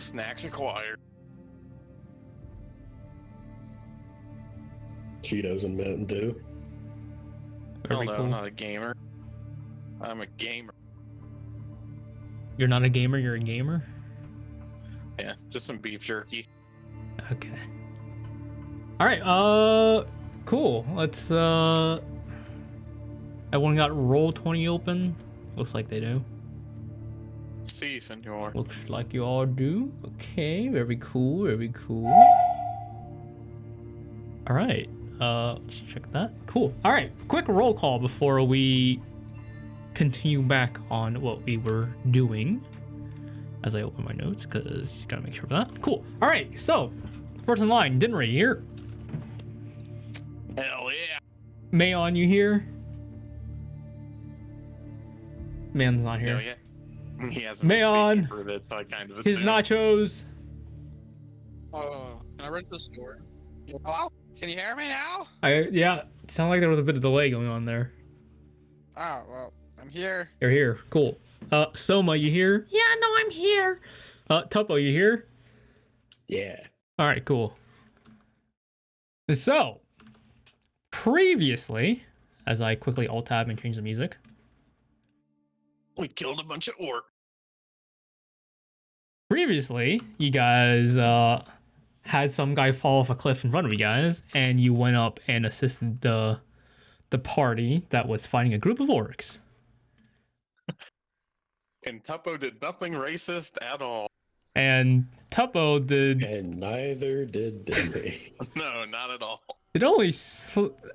Snacks acquired. Cheetos and Mountain Dew. Hell Very no, cool. I'm not a gamer. I'm a gamer. You're not a gamer, you're a gamer? Yeah, just some beef jerky. Okay. Alright, cool. Let's, everyone got Roll20 open? Looks like they do. Si, senor. Looks like you all do. Okay, very cool, very cool. Alright, let's check that. Cool. Alright, quick roll call before we continue back on what we were doing. As I open my notes, because gotta make sure of that. Cool. Alright, so, first in line, Dinray, you here? Hell yeah. Mayon, you here? Man's not here. Hell yeah. He hasn't Mayon. been speaking for a bit, so I kind of His assumed. nachos. Oh, can I run to the store? Hello? Can you hear me now? Yeah, it sounded like there was a bit of delay going on there. Oh, well, I'm here. You're here. Cool. Soma, you here? Yeah, no, I'm here. Tuppo, you here? Yeah. All right, cool. So, previously, as I quickly alt-tab and change the music, We killed a bunch of orcs. previously, you guys had some guy fall off a cliff in front of you guys, and you went up and assisted the party that was fighting a group of orcs. And Tuppo did nothing racist at all. And Tuppo did And neither did they. No, not at all. only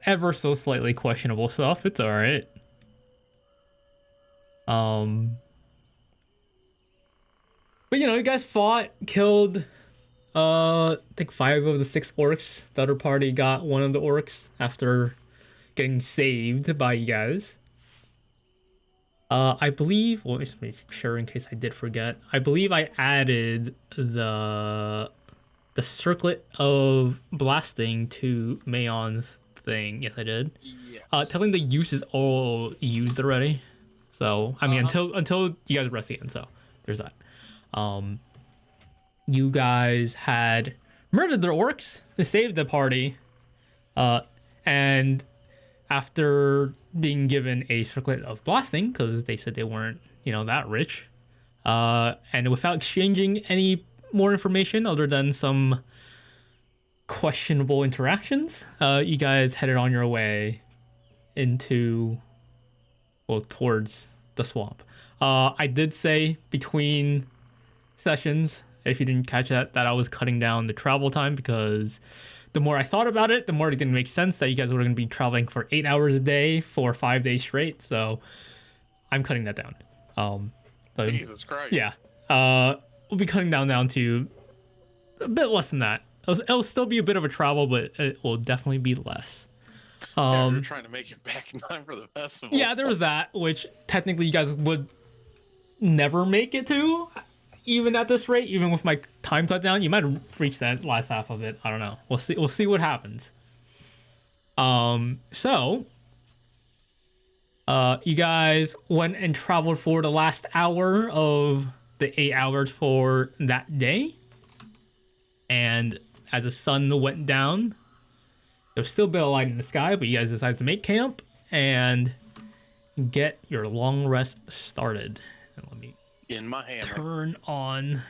ever so slightly questionable stuff. It's all right. But you know, you guys fought, killed, I think 5 of the 6 orcs. The other party got one of the orcs after getting saved by you guys. I believe, well, just make sure in case I did forget. I believe I added the circlet of blasting to Mayon's thing. Yes, I did. Yes. Telling the use is all used already. So I mean, until you guys rest again. So there's that. You guys had murdered the orcs to save the party, and after being given a circlet of blasting, because they said they weren't, that rich, and without exchanging any more information other than some questionable interactions, you guys headed on your way towards the swamp. I did say between sessions, if you didn't catch that I was cutting down the travel time, because the more I thought about it, the more it didn't make sense that you guys were going to be traveling for 8 hours a day for 5 days straight. So I'm cutting that down. So, Jesus Christ. yeah. We'll be cutting down to a bit less than that. It'll still be a bit of a travel, but it will definitely be less. Yeah, we were trying to make it back in time for the festival. Yeah, there was that, which technically you guys would never make it to, even at this rate. Even with my time cut down, you might have reached that last half of it. I don't know. We'll see what happens. So you guys went and traveled for the last hour of the 8 hours for that day, and as the sun went down, there was still a bit of light in the sky, but you guys decided to make camp and get your long rest started. And let me In my hammock. turn on.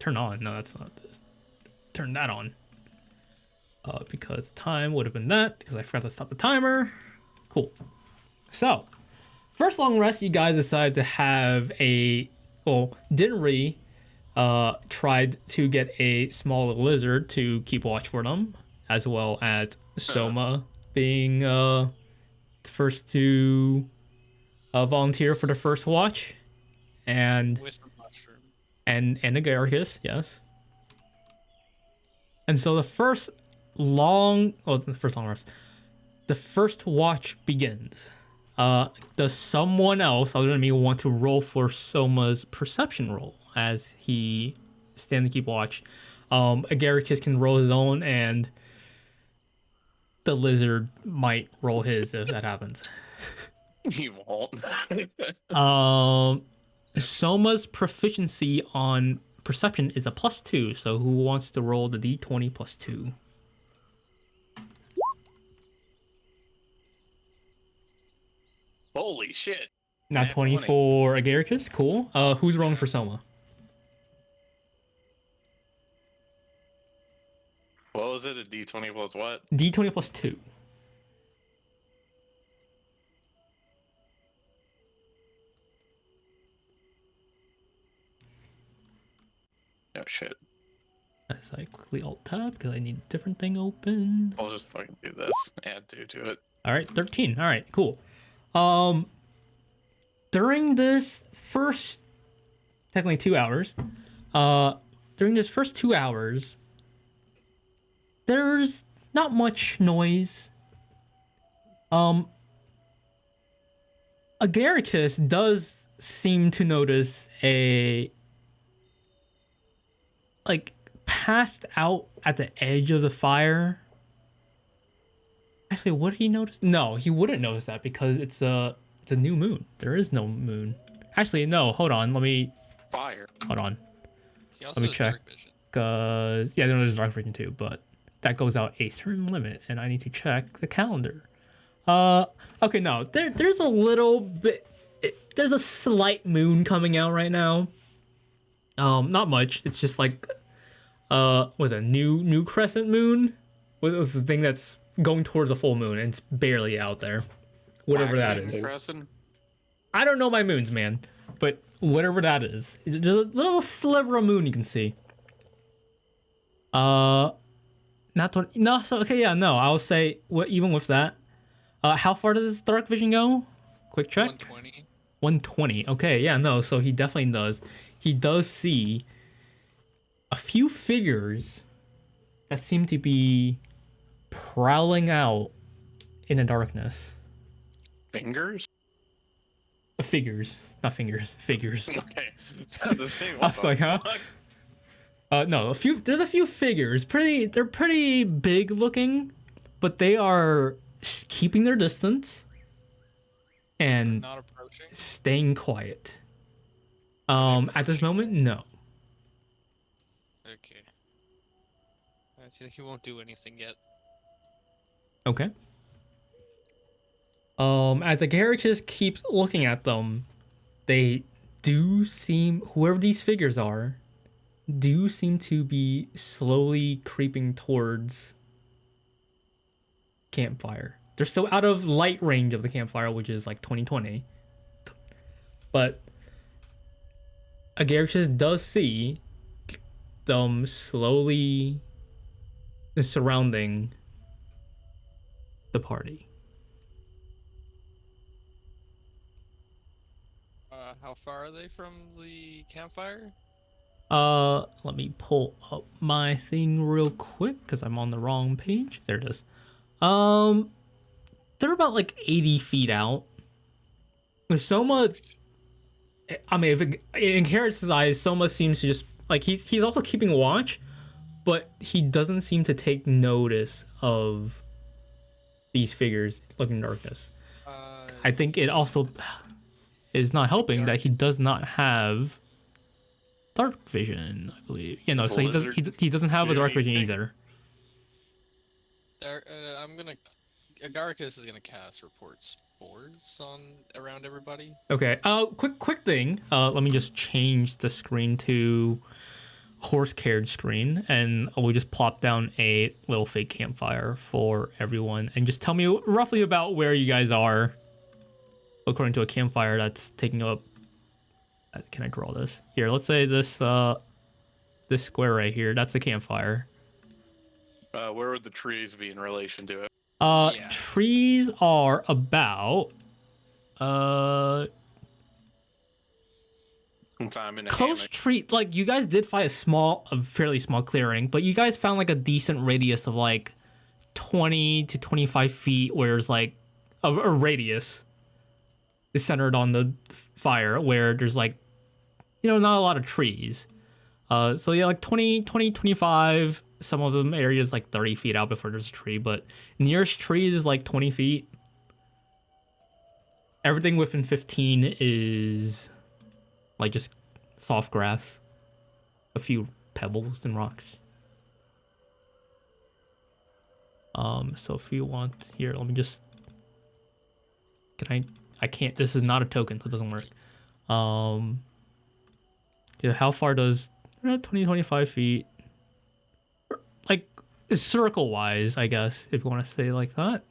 No, that's not this. Turn that on. Because time would have been that, because I forgot to stop the timer. Cool. So, first long rest, you guys decided to have Dinry tried to get a small lizard to keep watch for them, as well as Soma being the first to volunteer for the first watch, and Wisdom mushroom. and Agaricus, yes. And so the first long rest, the first watch begins. Does someone else other than me want to roll for Soma's perception roll as he stands to keep watch? Agaricus can roll his own, and the lizard might roll his if that happens. You won't. Soma's proficiency on perception is a +2. So who wants to roll the d20 +2? Holy shit. Not Nat 20 20. for Agaricus. Cool. Who's rolling for Soma? What was it? A D20 plus what? D20 +2. Oh shit. As I quickly alt tab because I need a different thing open. I'll just fucking do this. Add 2 to it. All right, 13. All right, cool. During this first, technically 2 hours, during this first 2 hours, there's not much noise. Agaricus does seem to notice a, like, passed out at the edge of the fire. Actually, would he notice? No, he wouldn't notice that because it's a new moon. There is no moon. Actually, no. Hold on. Let me. Fire. Hold on. He also Let me has check. dark vision. Cause yeah, there's dark vision too, but that goes out a certain limit, and I need to check the calendar. Okay, no. There's a little bit. There's a slight moon coming out right now. Not much. It's just like, was a new crescent moon? What was the thing that's going towards a full moon and it's barely out there? Whatever that is. Crescent? I don't know my moons, man, but whatever that is, there's a little sliver of moon you can see. Not 20. No, so okay, yeah, no. I'll say even with that. How far does this dark vision go? Quick check. 120. 120. Okay, yeah, no. So he definitely does. He does see a few figures that seem to be prowling out in the darkness. Fingers? Figures, not fingers. Figures. Okay. Sound the same. I was like, huh? No, there's a few figures. They're pretty big looking, but they are keeping their distance and Not approaching. staying quiet. At this moment, no. Okay. Actually, he won't do anything yet. Okay. As Agaricus keeps looking at them, they do seem, whoever these figures are, do seem to be slowly creeping towards campfire. They're still out of light range of the campfire, which is like 2020. But Agaricus does see them slowly surrounding the party. How far are they from the campfire? Let me pull up my thing real quick because I'm on the wrong page. There it is. They're about like 80 feet out. Soma, I mean, if in Carrot's eyes, Soma seems to just like he's also keeping watch, but he doesn't seem to take notice of these figures looking in darkness. I think it also is not helping that he does not have dark vision, I believe. Yeah, no, so he doesn't have a dark vision either. I'm gonna. Agaricus is gonna cast report spores around everybody. Okay. Quick thing. Let me just change the screen to horse carriage screen, and we'll just plop down a little fake campfire for everyone, and just tell me roughly about where you guys are, according to a campfire that's taking up. Can I draw this? Here, let's say this this square right here. That's the campfire. Where would the trees be in relation to it? Trees are about I'm in a close hammock. tree. Like you guys did find a fairly small clearing, but you guys found like a decent radius of like 20 to 25 feet, where it's like a radius is centered on the fire, where there's like, not a lot of trees. So yeah, like 20, 25. Some of them areas like 30 feet out before there's a tree, but nearest tree is like 20 feet. Everything within 15 is like just soft grass. a few pebbles and rocks. So if you want here, let me just. Can I can't. This is not a token, so it doesn't work. Yeah, how far does 20, 25 feet? Like circle wise, I guess, if you want to say like that.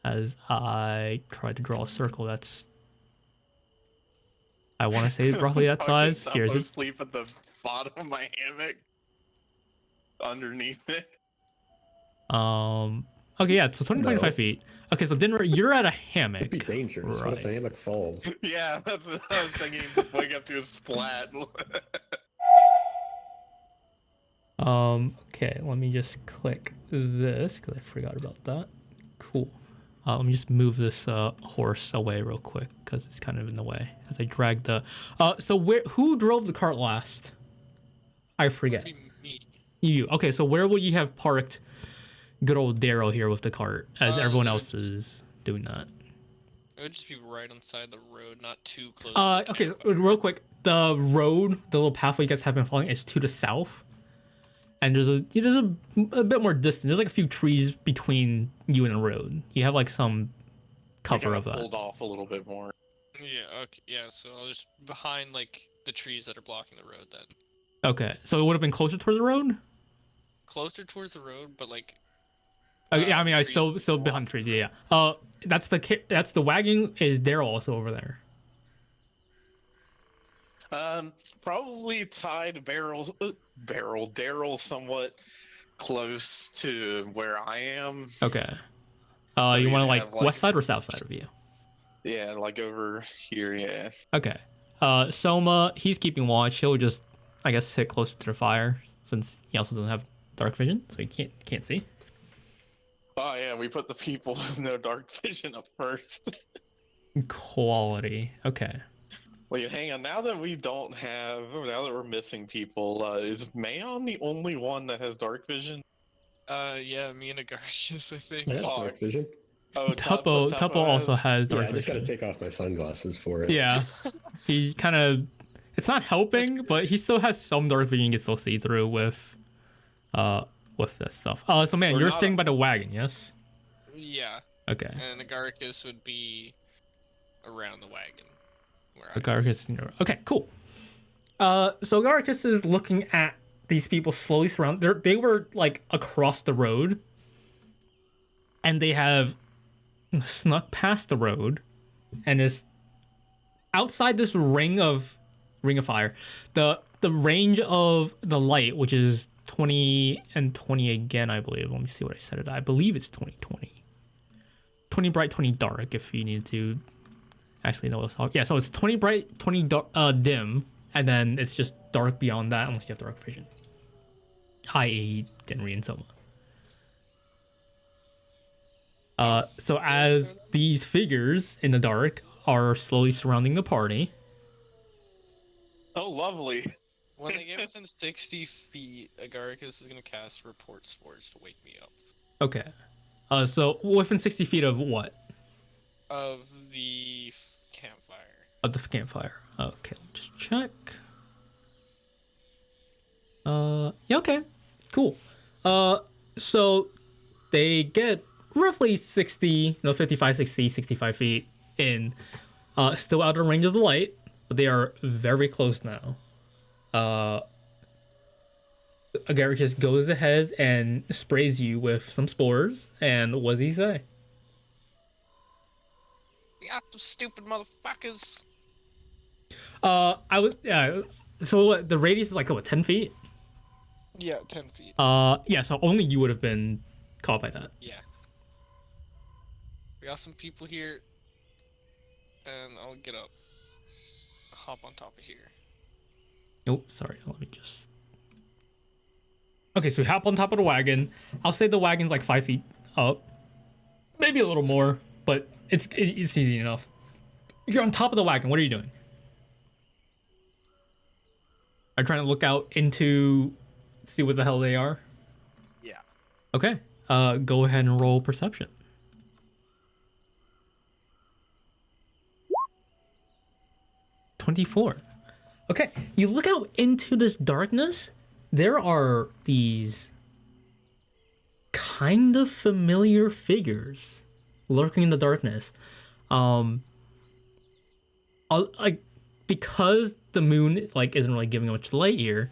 As I try to draw a circle, that's. I want to say roughly that size. Here's it. Sleep at the bottom of my hammock. Underneath it. Okay, yeah, so 20, 25 feet. Okay, so Denver, you're at a hammock. It'd be dangerous. What if the hammock falls? Yeah, that's what I was thinking. Just wake up to a splat. Okay, let me just click this because I forgot about that. Cool. Let me just move this horse away real quick because it's kind of in the way as I drag the. So who drove the cart last? I forget. Me. You. Okay, so where would you have parked good old Daryl here with the cart as everyone else is doing that? It would just be right on side the road, not too close. To the Okay, campfire. real quick. The road, the little pathway you guys have been following is to the south. And there's a bit more distance. There's like a few trees between you and the road. You have like some cover of that. Pulled off a little bit more. Yeah. Okay. Yeah. So I'll just behind like the trees that are blocking the road then. Okay, so it would have been closer towards the road. Closer towards the road, but like. Yeah, I mean, I trees still behind trees. Yeah. That's the wagon. Is Daryl also over there? Probably tied Daryl somewhat close to where I am. Okay. So You you'd want to like have, like- west side or south side of you? Yeah, like over here. Yeah. Okay. Soma, he's keeping watch. He'll just, I guess, sit closer to the fire since he also doesn't have dark vision, so he can't see. Oh yeah, we put the people with no dark vision up first. Quality. Okay. Wait, hang on. Now that we're missing people, is Mayon the only one that has dark vision? Yeah, me and Agarcius, I think. I have Oh. dark vision. Oh, Tuppo also has Yeah, dark I just gotta vision. take off my sunglasses for it. Yeah. He kind of. It's not helping, but he still has some dark vision you can still see through with this stuff. So man, We're you're not- sitting by the wagon, yes? Yeah, Okay. and Agarcius would be around the wagon. Where Agaricus, okay, cool. So Agaricus is looking at these people slowly surround. They were like across the road, and they have snuck past the road, and is outside this ring of fire. The range of the light, which is 20 and 20 again, I believe. Let me see what I set it. I believe it's 20. 20 bright, 20 dark. If you need to. Actually, no, yeah, so it's 20 bright, 20 dark, dim, and then it's just dark beyond that unless you have dark vision. I.e. Denry and Soma. So as these figures in the dark are slowly surrounding the party. Oh, lovely. when they get within 60 feet, Agaricus is gonna cast Report Spores to wake me up. Okay. So within 60 feet of what? Of the campfire. Of the campfire. Okay, let me just check. Yeah, okay. Cool. So they get roughly 55, 60, 65 feet in. Still out of range of the light, but they are very close now. Agaricus goes ahead and sprays you with some spores, and what does he say? Yeah, some stupid motherfuckers. So what, the radius is like what, 10 feet? Yeah, 10 feet. Yeah, so only you would have been caught by that. Yeah. We got some people here. And I'll get up. Hop on top of here. Oh, sorry, let me just... Okay, so we hop on top of the wagon. I'll say the wagon's like 5 feet up. Maybe a little more, but it's easy enough. You're on top of the wagon, what are you doing? Are you trying to look out into... see what the hell they are? Yeah. Okay, go ahead and roll perception. Okay, you look out into this darkness. There are these kind of familiar figures lurking in the darkness. Like because the moon like isn't really giving much light here.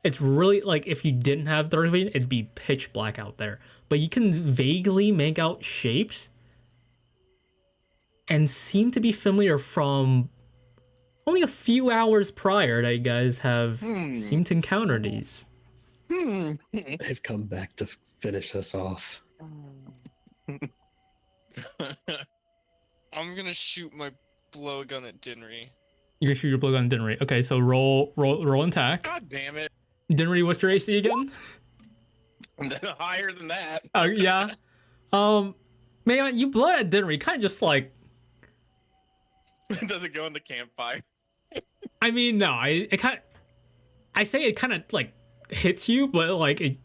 It's really like if you didn't have dark vision, it'd be pitch black out there. But you can vaguely make out shapes and seem to be familiar from only a few hours prior that you guys have seemed to encounter these. They've come back to finish us off. I'm gonna shoot my blowgun at Dinry. You're gonna shoot your blowgun at Dinry. Okay, so roll attack. God damn it. Dinry, what's your AC again? Higher than that. Yeah. Man, you blow at Dinry, kind of just like. Does it go in the campfire? I mean, no. I say it kind of like hits you, but like it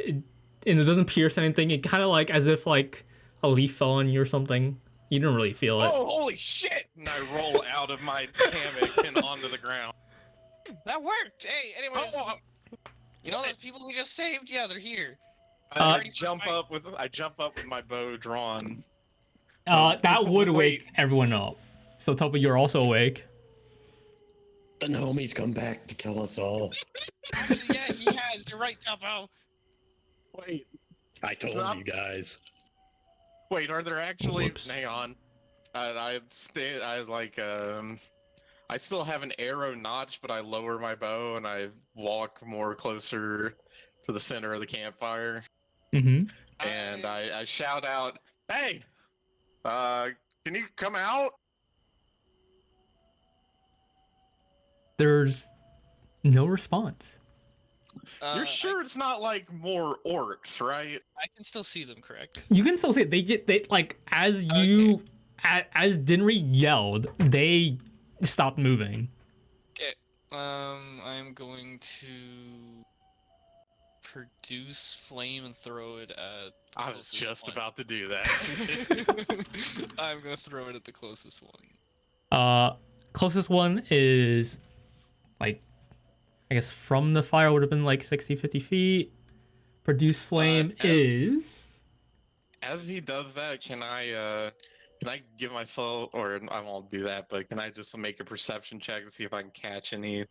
and it doesn't pierce anything. It kind of like as if like a leaf fell on you or something. You don't really feel it. Oh, holy shit! And I roll out of my hammock and onto the ground. That worked. Hey, anyway, Oh, you know those people we just saved? Yeah, they're here. I jump up with my bow drawn. That would Wait. wake everyone up. So Topa, you're also awake. The homies come back to kill us all. Yeah, he has. You're right, Topo. Wait, I told Stop. you guys. wait, are there actually? Whoops. Hang on. I still have an arrow notch, but I lower my bow and I walk more closer to the center of the campfire, Mm-hmm. and I shout out, "Hey, can you come out?" There's no response. You're sure it's not like more orcs, right? I can still see them, correct? You can still see it. They like as you as Dinry yelled, they stopped moving. Okay. I'm going to produce flame and throw it at. I was just about to do that. I'm gonna throw it at the closest one. Closest one is like I guess from the fire would have been like 50 feet. Produce flame is As he does that, can I give myself, or I won't do that, but can I just make a perception check to see if I can catch any?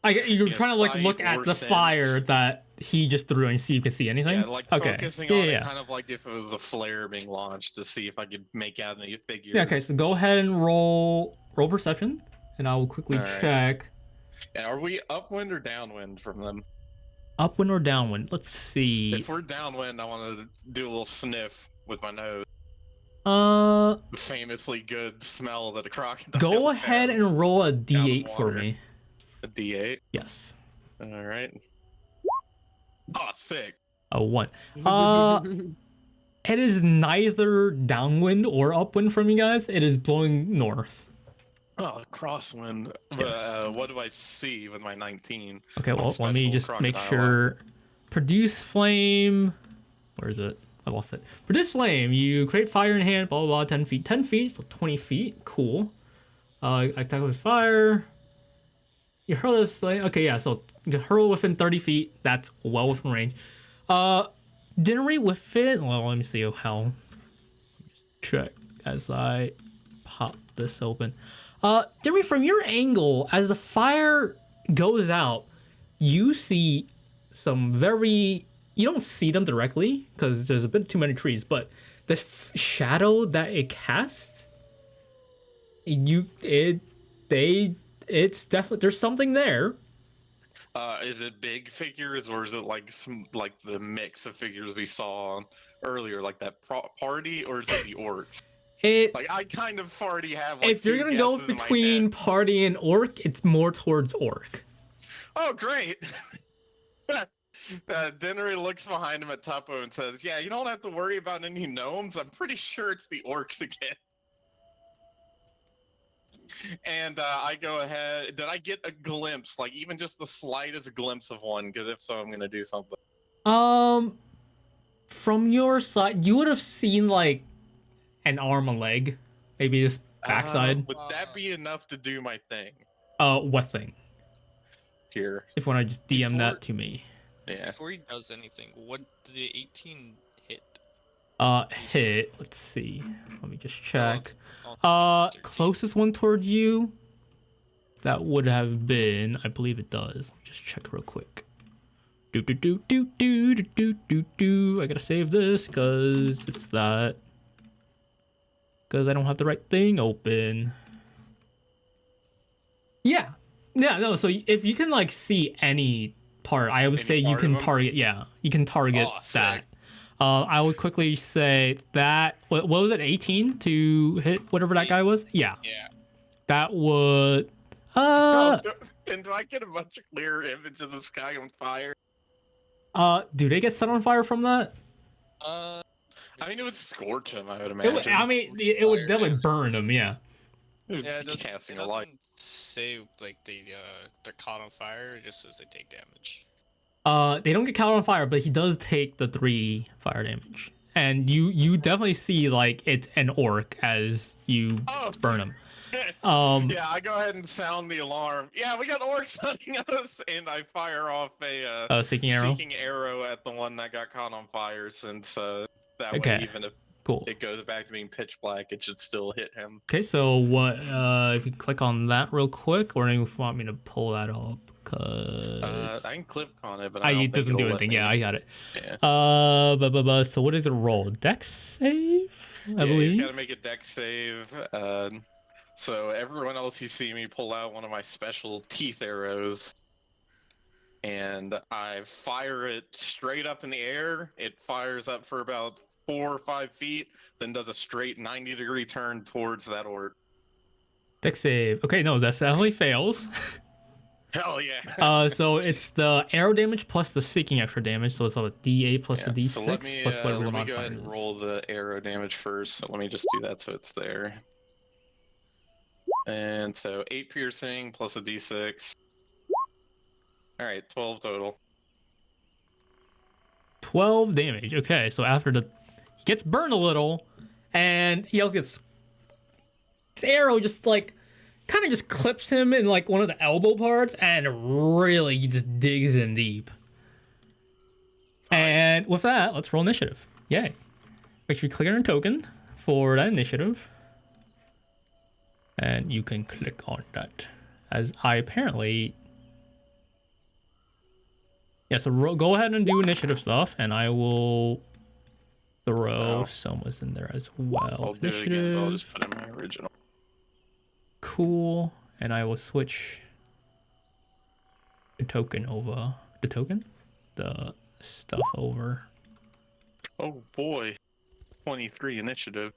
you're Yeah, trying to like sight look at or the sense. fire that he just threw and see if you can see anything. Yeah, like okay. focusing Yeah, on yeah. it, kind of like if it was a flare being launched to see if I could make out any figures. Yeah, okay, so go ahead and roll perception, and I will quickly Alright. check. And are we upwind or downwind from them? Upwind or downwind? Let's see. If we're downwind, I want to do a little sniff with my nose. The famously good smell that a crocodile. Go ahead and roll a d8 for water. me. A D8. Yes. All right. Oh, sick. A 1. It is neither downwind or upwind from you guys. It is blowing north. Oh, crosswind. Yes. What do I see with my 19? Okay, well, let me Special just make crocodile sure. Produce flame. Where is it? I lost it. Produce flame. You create fire in hand, blah, blah, blah, 10 feet. 10 feet, so 20 feet. Cool. Attack with fire. You hurl this flame. Okay, yeah, so you hurl within 30 feet. That's well within range. Dinnery within. Well, let me see how. Let me just check as I pop this open. Dinnery, from your angle, as the fire goes out, you see some very. You don't see them directly because there's a bit too many trees, but the shadow that it casts, it's definitely there's something there. Is it big figures or is it like the mix of figures we saw earlier, like that party, or is it the orcs? Like I kind of already have. Like, if you're gonna go between party and orc, it's more towards orc. Oh, great. Dinnery looks behind him at Tuppo and says, "Yeah, you don't have to worry about any gnomes. I'm pretty sure it's the orcs again." And I go ahead. Did I get a glimpse, like even just the slightest glimpse of one? Because if so, I'm gonna do something. From your side, you would have seen like an arm, a leg, maybe just backside. Would that be enough to do my thing? What thing? Here. If you want to just DM that to me. Yeah. Before he does anything, what did the 18 hit? Hit. Let's see. Let me just check. Oh, Closest one towards you. That would have been. I believe it does. Just check real quick. I gotta save this because it's that. Because I don't have the right thing open. Yeah. Yeah, no, so if you can like see any part, I would say you can target, you can target that. I would quickly say that, what was it, 18 to hit whatever that guy was? Yeah. Yeah. That would, And do I get a much clearer image of the sky on fire? do they get set on fire from that? I mean, it would scorch them, I would imagine. It would definitely burn them, yeah. Yeah, it casting a light. Say like they're caught on fire. It just says they take damage. They don't get caught on fire, but he does take the 3 fire damage, and you definitely see like it's an orc as you burn him. Yeah, I go ahead and sound the alarm. Yeah, we got orcs hunting us, and I fire off a seeking arrow at the one that got caught on fire. Since that way, even if it goes back to being pitch black, it should still hit him. Okay, so what? If you click on that real quick, or do you want me to pull that up? Cause I can click on it, but it doesn't do anything. Yeah, I got it. Yeah. So what is the roll? Dex save, I believe. You gotta make a dex save. So everyone else, you see me pull out one of my special teeth arrows, and I fire it straight up in the air. It fires up for about 4 or 5 feet, then does a straight 90-degree turn towards that orc. Dex save. Okay, no, that definitely fails. Hell yeah. So it's the arrow damage plus the seeking extra damage, so it's a D8 plus a D6 so let me, plus whatever let me go ahead and roll the arrow damage first. So let me just do that so it's there. And so 8 piercing plus a D6. All right, 12 total. 12 damage. Okay, so after he gets burned a little, and he also gets his arrow just like kind of just clips him in like one of the elbow parts and really just digs in deep. And with that, let's roll initiative. Yay. Make sure you click on your token for that initiative. And you can click on that. As I apparently... Yeah, so go ahead and do initiative stuff, and I will throw Soma's in there as well. I'll do it again, I'll just put in my original. Cool. And I will switch the token over. The token? The stuff over. Oh boy. 23 initiative.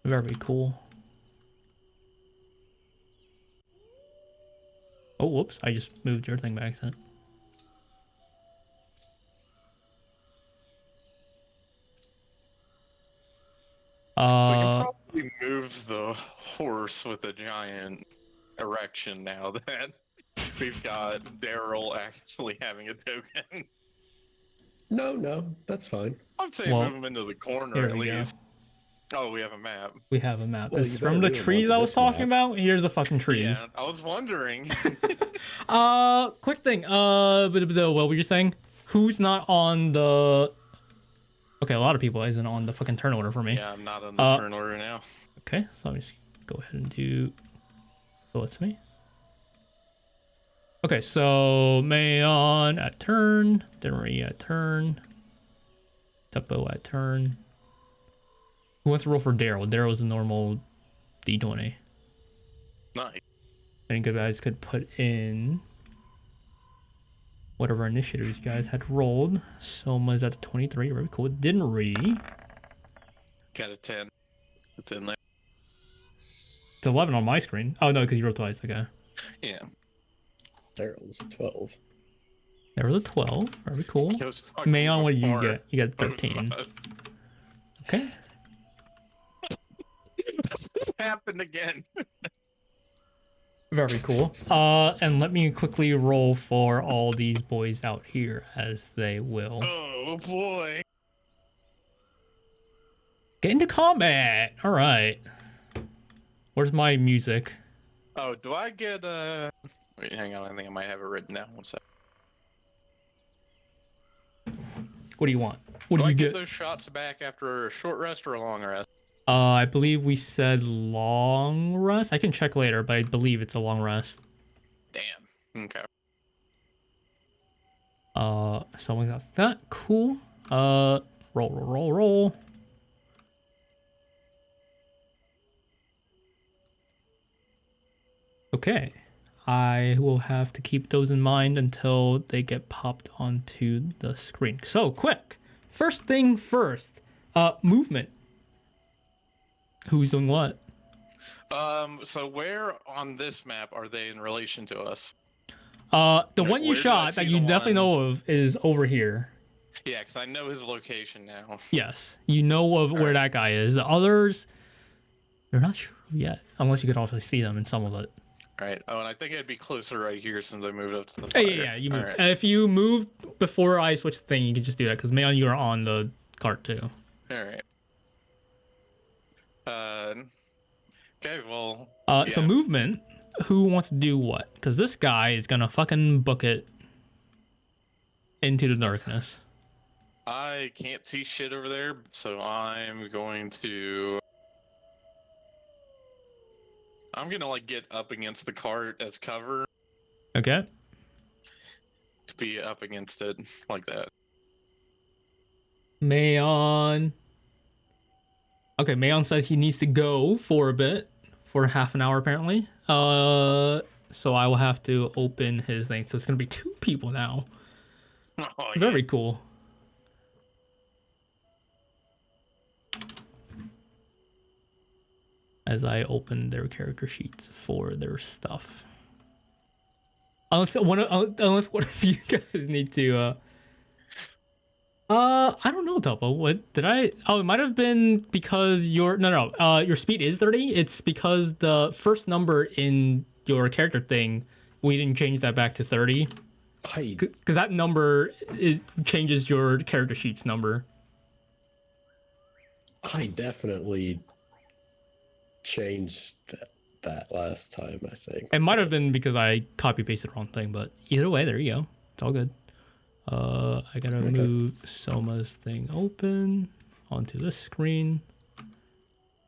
Very cool. Oh, whoops. I just moved your thing by accident. So you can probably move the horse with a giant erection now that we've got Daryl actually having a token. No, that's fine. I'm saying move him into the corner at least. Oh, we have a map. We have a map. Well, this is from the trees I was talking about. Here's the fucking trees. Yeah, I was wondering. Quick thing. What were you saying? Who's not on the... Okay, a lot of people isn't on the fucking turn order for me. Yeah, I'm not on the turn order now. Okay, so let me just go ahead and do... Fill it to me. Okay, so Mayon at turn. Denry at turn. Tuppo at turn. Who wants to roll for Daryl? Daryl's a normal D20. Nice. And you guys could put in whatever initiatives you guys had rolled. Soma's at 23. Very cool. Dinry. Got a 10. It's in there. It's 11 on my screen. Oh, no, because you rolled twice. Okay. Yeah. Daryl's 12. There was a 12. Very cool. Mayon, what did you get? You got 13. Okay. Happened again. Very cool. And let me quickly roll for all these boys out here as they will. Oh boy. Get into combat. All right. Where's my music? Oh, do I get Wait, hang on. I think I might have it written down. One sec. What do you want? What do I you get get? those shots back after a short rest or a long rest? I believe we said long rest. I can check later, but I believe it's a long rest. Damn. Okay. Someone got that. Cool. Roll. Okay. I will have to keep those in mind until they get popped onto the screen. So, quick. First thing first. Movement. Who's doing what? So where on this map are they in relation to us? The one you shot that you definitely know of is over here. Yeah, because I know his location now. Yes, you know of where that guy is. The others, you're not sure of yet, unless you could obviously see them in some of it. Right. Oh, and I think it'd be closer right here since I moved up to the fire. Yeah, you moved. Right. If you moved before I switched the thing, you can just do that, because Mayon, you are on the cart too. Alright. Okay, well... So movement, who wants to do what? Because this guy is gonna fucking book it into the darkness. I can't see shit over there, so I'm going to... I'm gonna, like, get up against the cart as cover. Okay. To be up against it, like that. Mayon. Okay, Mayon says he needs to go for a bit. For half an hour, apparently. So I will have to open his thing. So it's gonna be 2 people now. Oh, Very cool. As I open their character sheets for their stuff. Unless one of you guys need to I don't know, Topo. What did I? Oh, it might have been because your your speed is 30. It's because the first number in your character thing, we didn't change that back to 30. Because that number changes your character sheet's number. I definitely changed that last time, I think. It might have been because I copy pasted the wrong thing, but either way, there you go. It's all good. I gotta move Soma's thing open onto this screen.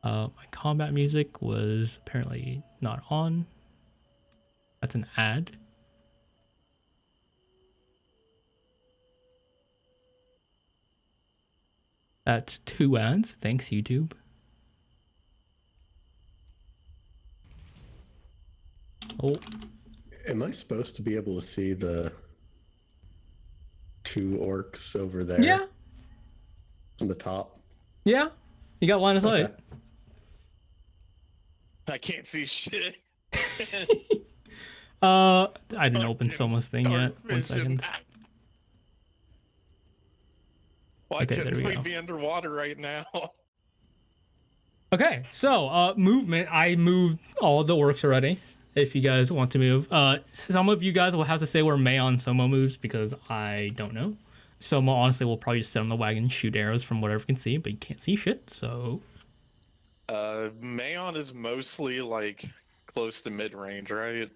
My combat music was apparently not on. That's an ad. That's 2 ads. Thanks, YouTube. Oh. Am I supposed to be able to see the 2 orcs over there? Yeah. On the top? Yeah. You got line of sight. Okay. I can't see shit. I didn't open Soma's thing yet. 1 second. Why Okay, couldn't there we we go. be underwater right now? Okay, so movement. I moved all the orcs already. If you guys want to move, some of you guys will have to say where Mayon Soma moves because I don't know. Soma honestly will probably just sit on the wagon and shoot arrows from whatever you can see, but you can't see shit. So, Mayon is mostly like close to mid range, right?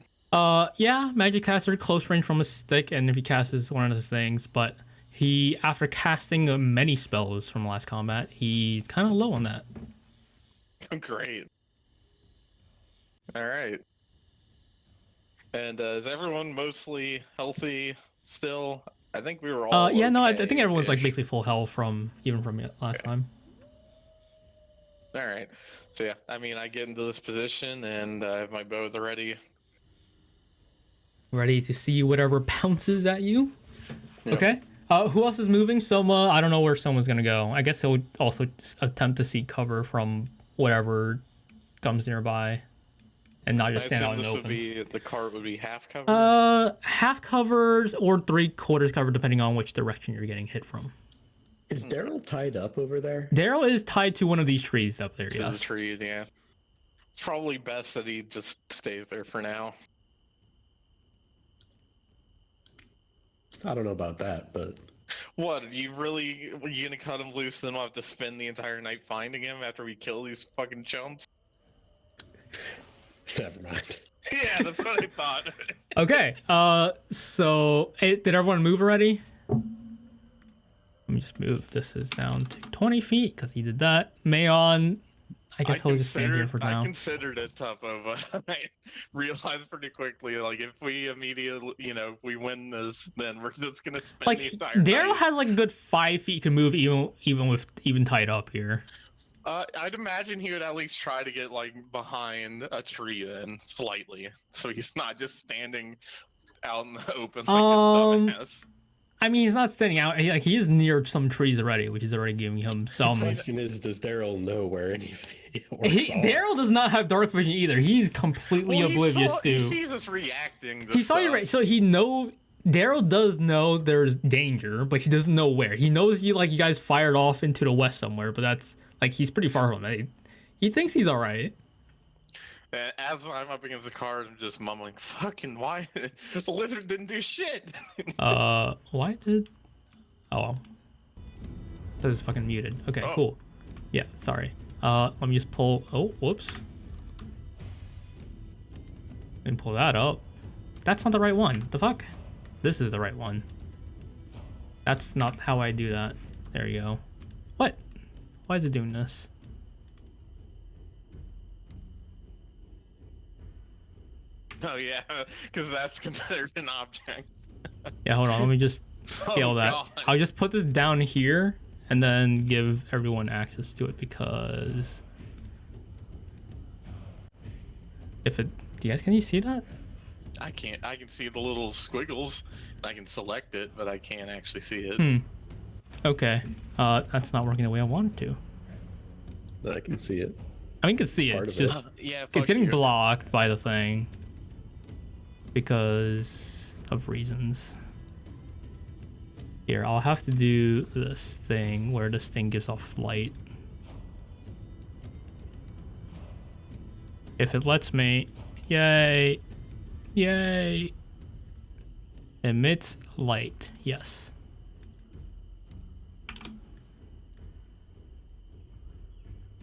yeah, magic caster close range from a stick, and if he casts one of his things, but he after casting many spells from last combat, he's kind of low on that. Great. All right. And is everyone mostly healthy still? I think we were all. Yeah, no, I think everyone's like okay-ish. basically full health from last time. All right. So yeah, I mean, I get into this position and I have my bow at the ready. Ready to see whatever pounces at you. Yep. Okay. Who else is moving? Soma. I don't know where Soma's gonna go. I guess he'll also attempt to seek cover from whatever comes nearby, and not just stand out in the this open. would be the cart would be half covered. Half covered or 3/4 covered, depending on which direction you're getting hit from. Is Daryl tied up over there? Daryl is tied to one of these trees up there. To the Yes. trees, yeah. It's probably best that he just stays there for now. I don't know about that, but What, you gonna cut him loose, then we'll have to spend the entire night finding him after we kill these fucking chumps? Never mind. Yeah, that's what I thought. Okay. So did everyone move already? Let me just move. This is down to 20 feet because he did that. Mayon, I guess he'll just stand here for now. I considered it tougho, but I realized pretty quickly, like, if we immediately, if we win this, then we're just gonna spend Like, the entire Daryl night. has like a good 5 feet can move even tied up here. I'd imagine he would at least try to get like behind a tree then, slightly, so he's not just standing out in the open like a dumbass. I mean, he's not standing out. He is near some trees already, which is already giving him some. The question is, does Daryl know where any of the orcs are? Daryl does not have dark vision either. He's completely oblivious to. He sees us reacting. He saw you right, so he know. Daryl does know there's danger, but he doesn't know where. He knows you guys fired off into the west somewhere, but that's like he's pretty far from it. He thinks he's all right. As I'm up against the car, I'm just mumbling, "Fucking why? The lizard didn't do shit." Why did? Oh, well. This is fucking muted. Okay, cool. Yeah, sorry. Let me just pull. Oh, whoops. Let me pull that up. That's not the right one. The fuck? This is the right one. That's not how I do that. There you go. What? Why is it doing this? Oh yeah, because that's considered an object. Yeah, hold on. Let me just scale that. God. I'll just put this down here and then give everyone access to it because if it, can you see that? I can't. I can see the little squiggles. I can select it, but I can't actually see it. Okay. That's not working the way I wanted to. I can see it. I mean, you can see it. Part It's of it. just Yeah, it's getting blocked by the thing because of reasons. Here, I'll have to do this thing where this thing gives off light. If it lets me, yay, yay. Emits light, yes.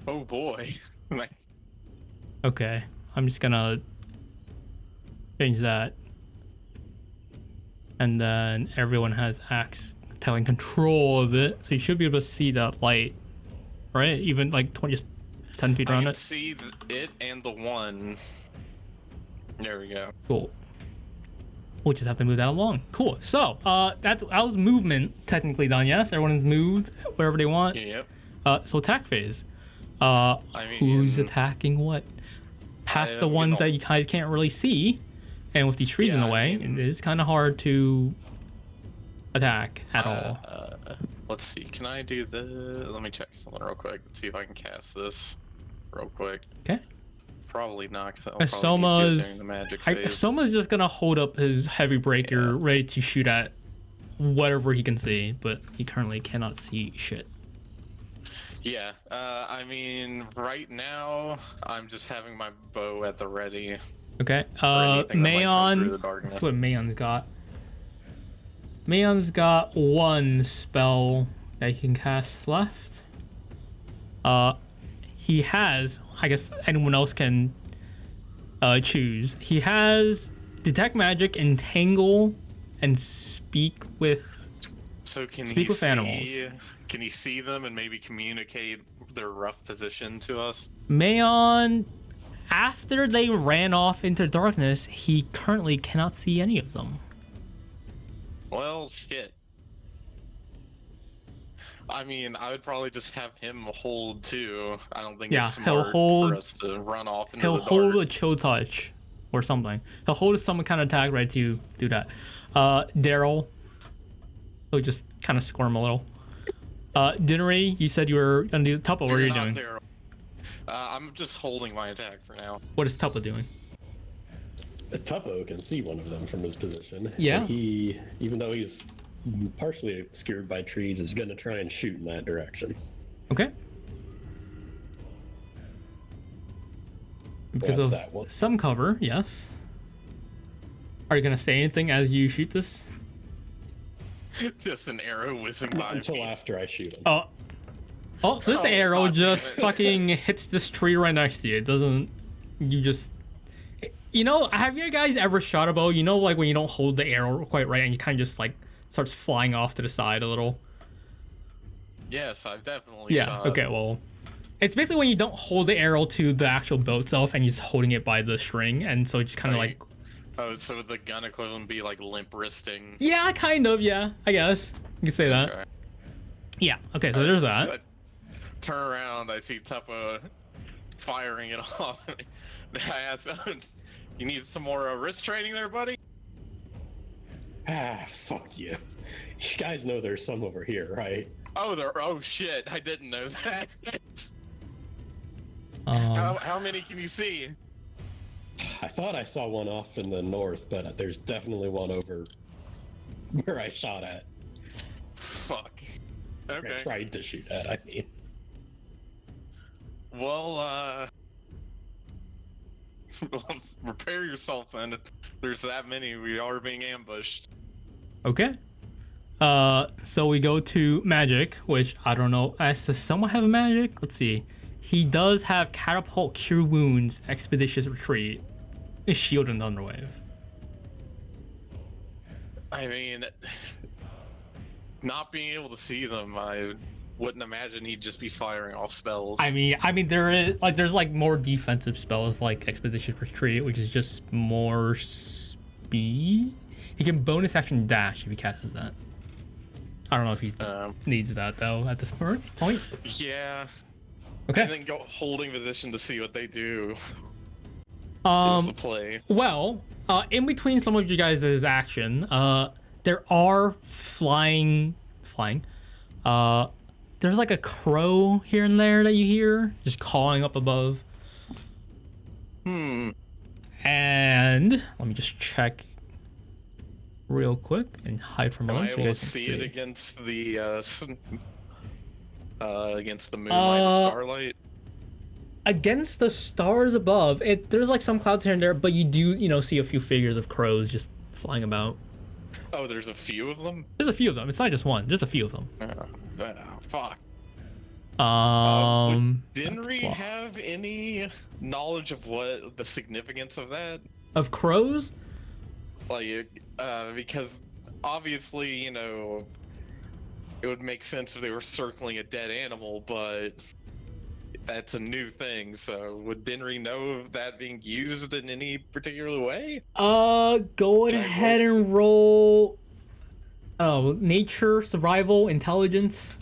Oh boy. Okay, I'm just gonna change that. And then everyone has telling control of it, so you should be able to see that light, right? Even like 10 feet around I can it. see it and the one. There we go. Cool. We'll just have to move that along. Cool. So, that was movement technically done. Yes, everyone's moved wherever they want. Yep. So attack phase. I mean, Who's attacking what? Past the ones that you guys can't really see, and with these trees in the way, it is kind of hard to attack at all. Let's see. Can I do the? Let me check something real quick. See if I can cast this real quick. Okay. Probably not, because I'll probably need to do it during the magic phase. Soma's just gonna hold up his heavy breaker, ready to shoot at whatever he can see, but he currently cannot see shit. Yeah, I mean, right now, I'm just having my bow at the ready. Okay, anything that might come through the Mayon, darkness. that's what Mayon's got. Mayon's got one spell that he can cast left. He has, I guess anyone else can choose. He has Detect Magic, Entangle, and Speak with... So can Speak he with animals. Can he see them and maybe communicate their rough position to us? Mayon, after they ran off into darkness, he currently cannot see any of them. Well, shit. I mean, I would probably just have him hold too. I don't think it's he'll smart hold, for us to run off into he'll the hold dark. a chill touch or something. He'll hold some kind of attack ready to do that. Daryl, he'll just kind of squirm a little. Dinnery, you said you were gonna do Tuppa. What are you doing? I'm just holding my attack for now. What is Tuppa doing? Tuppo can see one of them from his position. Yeah. And he, even though he's partially obscured by trees, is going to try and shoot in that direction. Okay. Because That's of that one. some cover, yes. Are you gonna say anything as you shoot this? Just an arrow whizzing by Until me. after I shoot him. Oh, this Oh, arrow God damn just it. fucking hits this tree right next to you. It doesn't. You just You know, have you guys ever shot a bow? You know, like when you don't hold the arrow quite right and you kind of just like starts flying off to the side a little. Yes, I've definitely Yeah. shot. Okay. Well, it's basically when you don't hold the arrow to the actual bow itself and you're just holding it by the string, and so it just kind of like. Oh, so the gun equivalent would be like limp wristing. Yeah, kind of. Yeah, I guess you could say that. Okay. Yeah. Okay. So there's that. I turn around, I see Tuppo firing it off. I ask, "You need some more wrist training there, buddy?" Ah, fuck you. You guys know there's some over here, right? Oh shit! I didn't know that. How many can you see? I thought I saw one off in the north, but there's definitely one over where I shot at. Fuck. Okay. I tried to shoot at, I mean. Well, prepare yourself then. There's that many. We are being ambushed. Okay. So we go to magic, which I don't know. Does someone have a magic? Let's see. He does have catapult, cure wounds, expeditious retreat, and shield and thunderwave. I mean, not being able to see them, I wouldn't imagine he'd just be firing off spells. I mean, there's like more defensive spells like expeditious retreat, which is just more speed. He can bonus action dash if he casts that. I don't know if he needs that though at this point. Yeah. Okay. And then go holding position to see what they do. Is the play. Well, in between some of you guys' action, there are flying. There's like a crow here and there that you hear just cawing up above. And let me just check real quick and hide from Am I so able you to guys can see see it against the moonlight and starlight? Against the stars above, there's like some clouds here and there, but you do, see a few figures of crows just flying about. Oh, there's a few of them? There's a few of them. It's not just one, just a few of them. Fuck. Would Dinry have any knowledge of what the significance of that? Of crows? Like, because obviously, it would make sense if they were circling a dead animal, but that's a new thing, so would Dinry know of that being used in any particular way? Go ahead and roll nature, survival, intelligence.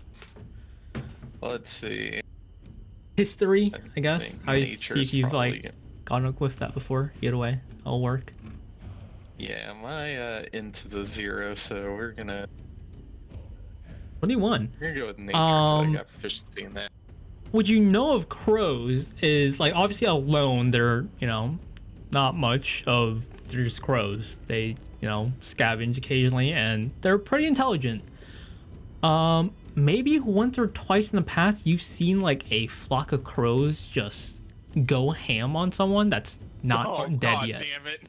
Let's see. History, I guess. See if you've probably... gone up with that before. Get away. It'll work. Yeah, my int's a 0, so we're gonna... What do you want? We're gonna go with nature, 'cause I got proficiency in that. What you know of crows is, like, obviously alone, they're, not much of... They're just crows. They, scavenge occasionally, and they're pretty intelligent. Maybe once or twice in the past, you've seen, like, a flock of crows just go ham on someone that's not dead yet. Damn it.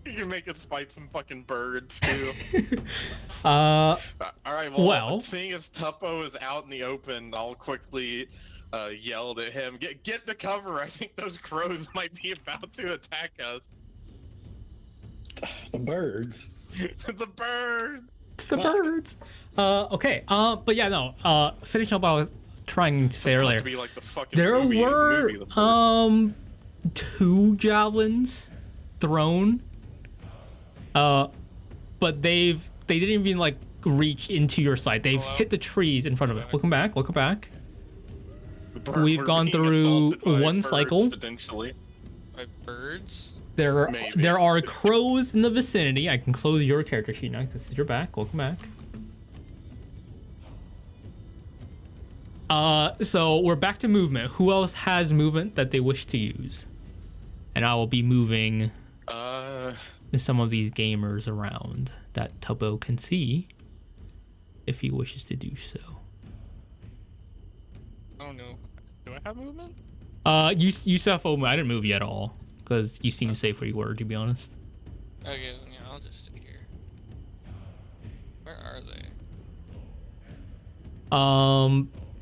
You can make us fight some fucking birds, too. Alright, well, seeing as Tuppo is out in the open, I'll quickly yell at him, get to cover, I think those crows might be about to attack us. The birds. The birds! It's the birds! Okay, but yeah, no, finishing up what I was trying to say earlier. To be like the fucking there movie, were, the 2 javelins thrown. But they didn't even like reach into your side. They've hit the trees in front of it. Welcome back. We've gone through one cycle. Potentially. By birds? There are crows in the vicinity. I can close your character sheet now because you're back. Welcome back. So we're back to movement. Who else has movement that they wish to use? And I will be moving some of these gamers around that Tubbo can see if he wishes to do so. I don't know. Do I have movement? You still have movement. I didn't move you at all because you seem safe where you were, to be honest. Okay, then yeah, I'll just sit here. Where are they?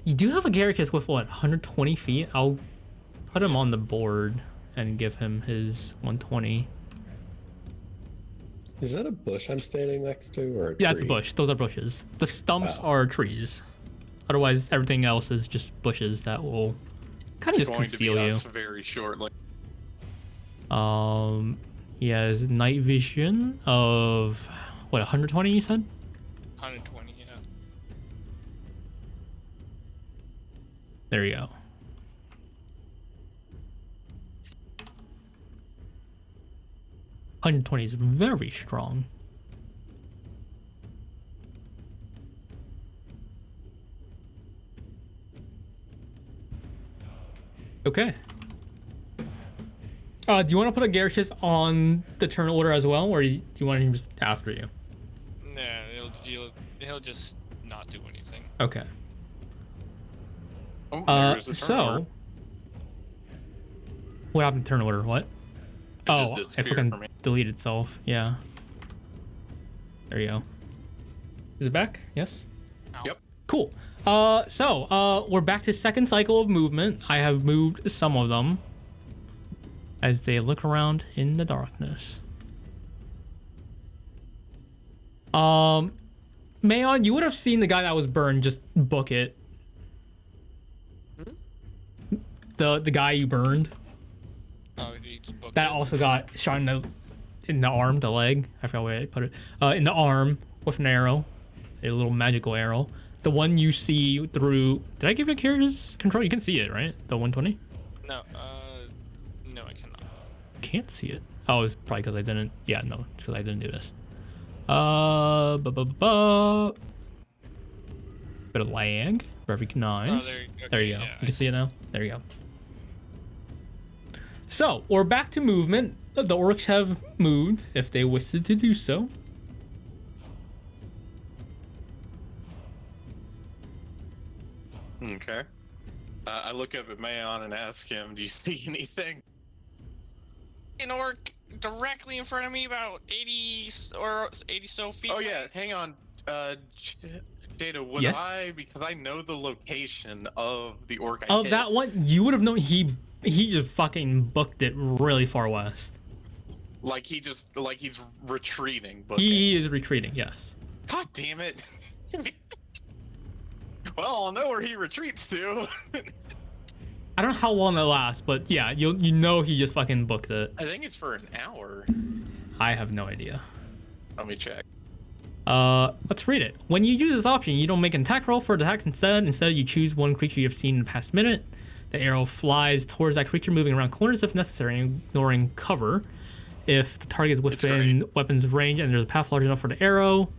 You do have a Garricus with what, 120 feet? I'll put him on the board and give him his 120. Is that a bush I'm standing next to, or a Yeah, tree? it's a bush. Those are bushes. The stumps Oh. are trees. Otherwise, everything else is just bushes that will kind of just conceal you. Us very shortly. He has night vision of what, 120? You said 120. Yeah. there you go. $120 is very strong. Okay. Do you want to put a Garrus on the turn order as well, or do you want him just after you? Nah, he'll just not do anything. Okay. Oh, there's a turn So order. what happened to turn order? What? just I disappeared fucking for me. deleted itself. Yeah. There you go. Is it back? Yes. Yep. Cool. So we're back to second cycle of movement. I have moved some of them as they look around in the darkness. Mayon, you would have seen the guy that was burned just book it. The guy you burned. Oh, he just booked That it. also got shot in the arm, the leg. I forgot where I put it. In the arm with an arrow, a little magical arrow. The one you see through. Did I give you Kira's control? You can see it, right? The 120. No, no, I cannot. Can't see it. Oh, it's probably because I didn't. Yeah, no, it's because I didn't do this. Bit of lag. Very nice. There you go. yeah, You can see it now. There you go. So we're back to movement. The orcs have moved if they wish to do so. Okay. I look up at Mayon and ask him, "Do you see anything?" An orc directly in front of me, about 80 or 80 so feet. Oh yeah, hang on. Jadow, would Yes? I, because I know the location of the orc I Of hit. that one, you would have known he just fucking booked it really far west. Like he's retreating, but He is retreating. Yes. God damn it. Well, I'll know where he retreats to. I don't know how long that lasts, but yeah, you know he just fucking booked it. I think it's for an hour. I have no idea. Let me check. Let's read it. When you use this option, you don't make an attack roll for the attack instead. Instead, you choose one creature you've seen in the past minute. The arrow flies towards that creature, moving around corners if necessary, ignoring cover. If the target is within weapon's range and there's a path large enough for the arrow,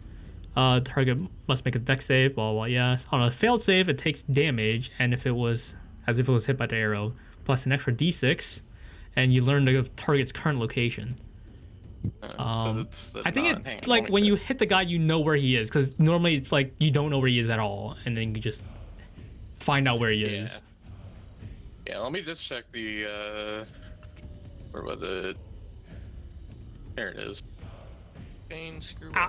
the target must make a dex save, blah, blah, blah, yes. On a failed save, it takes damage, and if it was hit by the arrow, plus an extra d6, and you learn the target's current location. So that's I think hang it's on, like let me when check. you hit the guy, you know where he is, because normally it's like you don't know where he is at all, and then you just find out where he is. Yeah, let me just check the, where was it? There it is.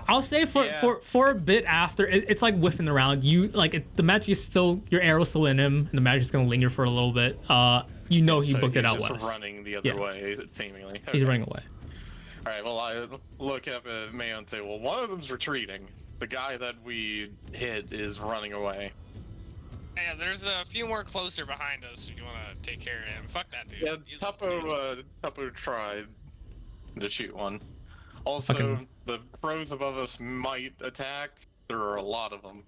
I'll say for a bit after, it's like whiffing around. You like the magic is still, your arrow's still in him, and the magic's gonna linger for a little bit. You know he So booked it he's out just west. running the other way, seemingly. He's Okay. running away. All right, well, I look up at Mayo and say, well, one of them's retreating. The guy that we hit is running away. Yeah, there's a few more closer behind us if you want to take care of him. Fuck that dude. Yeah, He's- Tuppo tried to shoot one. Also, Okay. the crows above us might attack. There are a lot of them.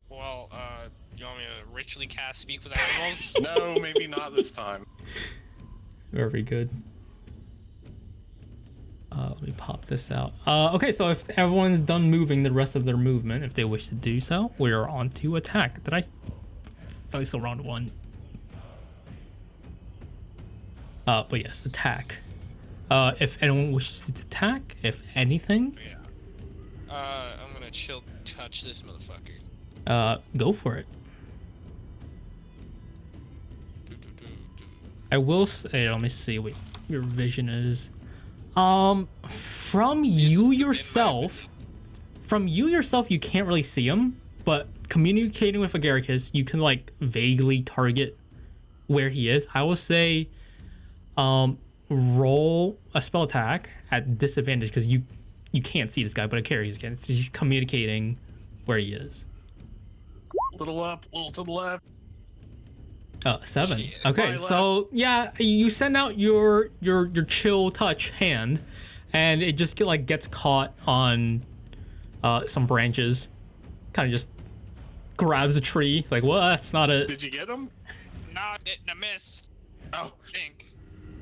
Well, you want me to ritually cast Speak with Animals? No, maybe not this time. Very good. Let me pop this out. Okay, so if everyone's done moving the rest of their movement, if they wish to do so, we are on to attack. Did I thought I still round one? But yes, attack. If anyone wishes to attack, if anything, I'm gonna chill touch this motherfucker. go for it. Do, do, do, do. I will say, let me see what your vision is. From you yourself, you can't really see him, but communicating with Agaricus, you can like vaguely target where he is. I will say, roll a spell attack at disadvantage because you can't see this guy, but a carries can. He's communicating where he is. A little up, a little to the left. 7. Shit. Okay, so yeah, you send out your chill touch hand, and it just gets caught on some branches. Kind of just grabs a tree. Like, well, that's not a. Did you get him? No, I didn't. I missed. Oh, I think.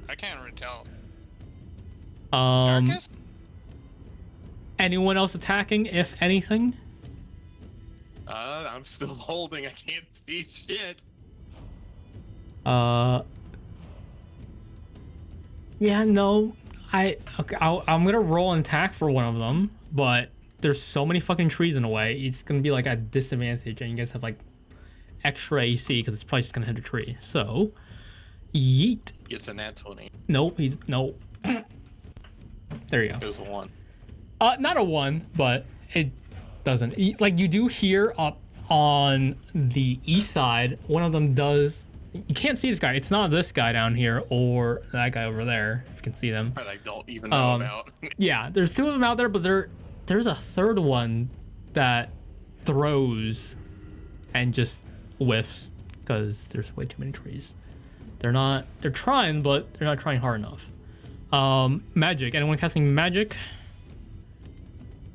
I can't really tell. Um. Darkest? Anyone else attacking, if anything? I'm still holding. I can't see shit. Yeah, no. I'm gonna roll an attack for one of them, but there's so many fucking trees in the way. It's gonna be like a disadvantage, and you guys have like extra AC because it's probably just gonna hit a tree. So, yeet. It's a nat 20. Nope. Nope. There you go. It was a 1. Not a 1, but it doesn't. Like, you do hear up on the east side, one of them does. You can't see this guy. It's not this guy down here or that guy over there. If you can see them. That I don't even know about. Yeah, there's 2 of them out there, but there's a third one that throws and just whiffs because there's way too many trees. They're trying, but they're not trying hard enough. Magic. Anyone casting magic?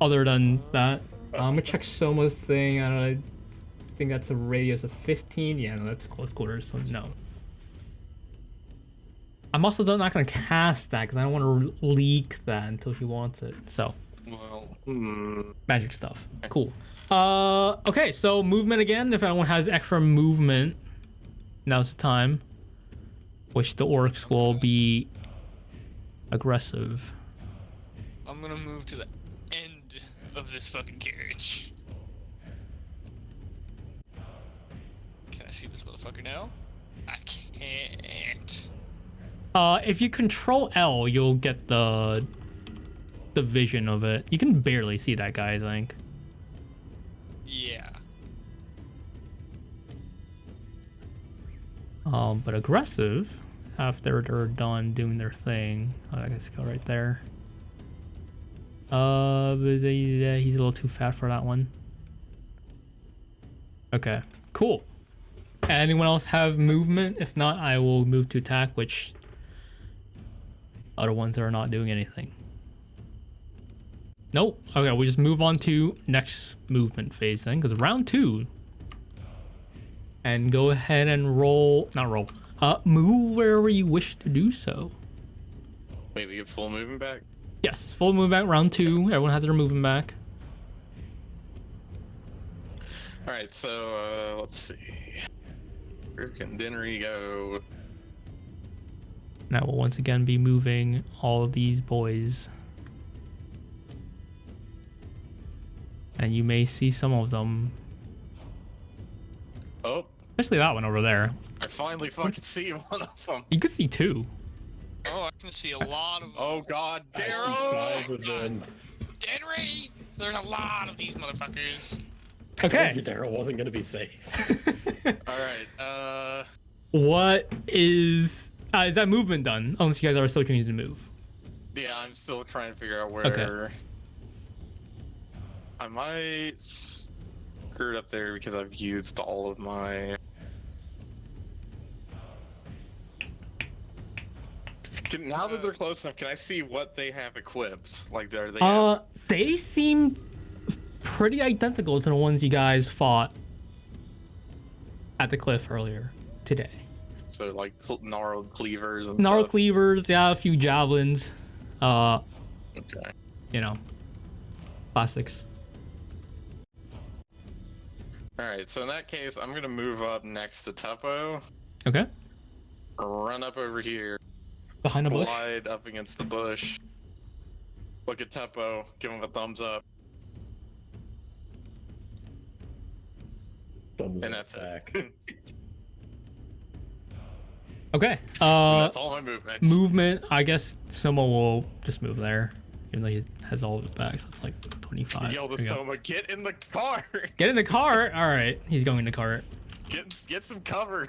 Other than that, I'm gonna check Soma's thing. I don't know. I think that's a radius of 15. Yeah, no, that's close quarters, so no. I'm also not gonna cast that because I don't want to leak that until she wants it. So, Well, magic stuff. Cool. Okay, so movement again. If anyone has extra movement, now's the time. Which the orcs will be aggressive. I'm gonna move to the end of this fucking carriage. Can I see this motherfucker now? I can't. If you control L, you'll get the vision of it. You can barely see that guy, I think. Yeah. But aggressive, after they're done doing their thing, I guess go right there. But he's a little too fat for that one. Okay, cool. Anyone else have movement? If not, I will move to attack, which other ones are not doing anything. Nope. Okay, we just move on to next movement phase then, because round 2. And go ahead and roll, not roll, move wherever you wish to do so. wait, we get full movement back? Yes, full movement back, round 2. Everyone has their movement back. Alright, so, let's see. Where can Dinnery go? And I will once again be moving all of these boys. And you may see some of them. Oh, Especially that one over there. I finally fucking see one of them. You could see 2. Oh, I can see a lot of. Oh god, I see Daryl! 5 of them. Dead ready! There's a lot of these motherfuckers. Okay. Daryl wasn't gonna be safe. Alright, What is that movement done? Unless you guys are still trying to move. yeah, I'm still trying to figure out where... Okay. I might screw it up there because I've used all of my... Now that they're close enough, can I see what they have equipped? Like, are they... They seem pretty identical to the ones you guys fought at the cliff earlier today. So, like, gnarled cleavers and Gnarled stuff? cleavers, yeah, a few javelins. Okay. You know, classics. Alright, so in that case, I'm gonna move up next to Tuppo. Okay. Run up over here. Behind a bush. Slide up against the bush. Look at Tuppo. Give him a thumbs up. Thumbs And up that's back. it. Okay. And that's all my movements. Movement. I guess Soma will just move there, even though he has all of it back. So it's like 25. Yell to There you go. Soma, get in the car! Get in the cart. All right, he's going in the cart. Get some cover.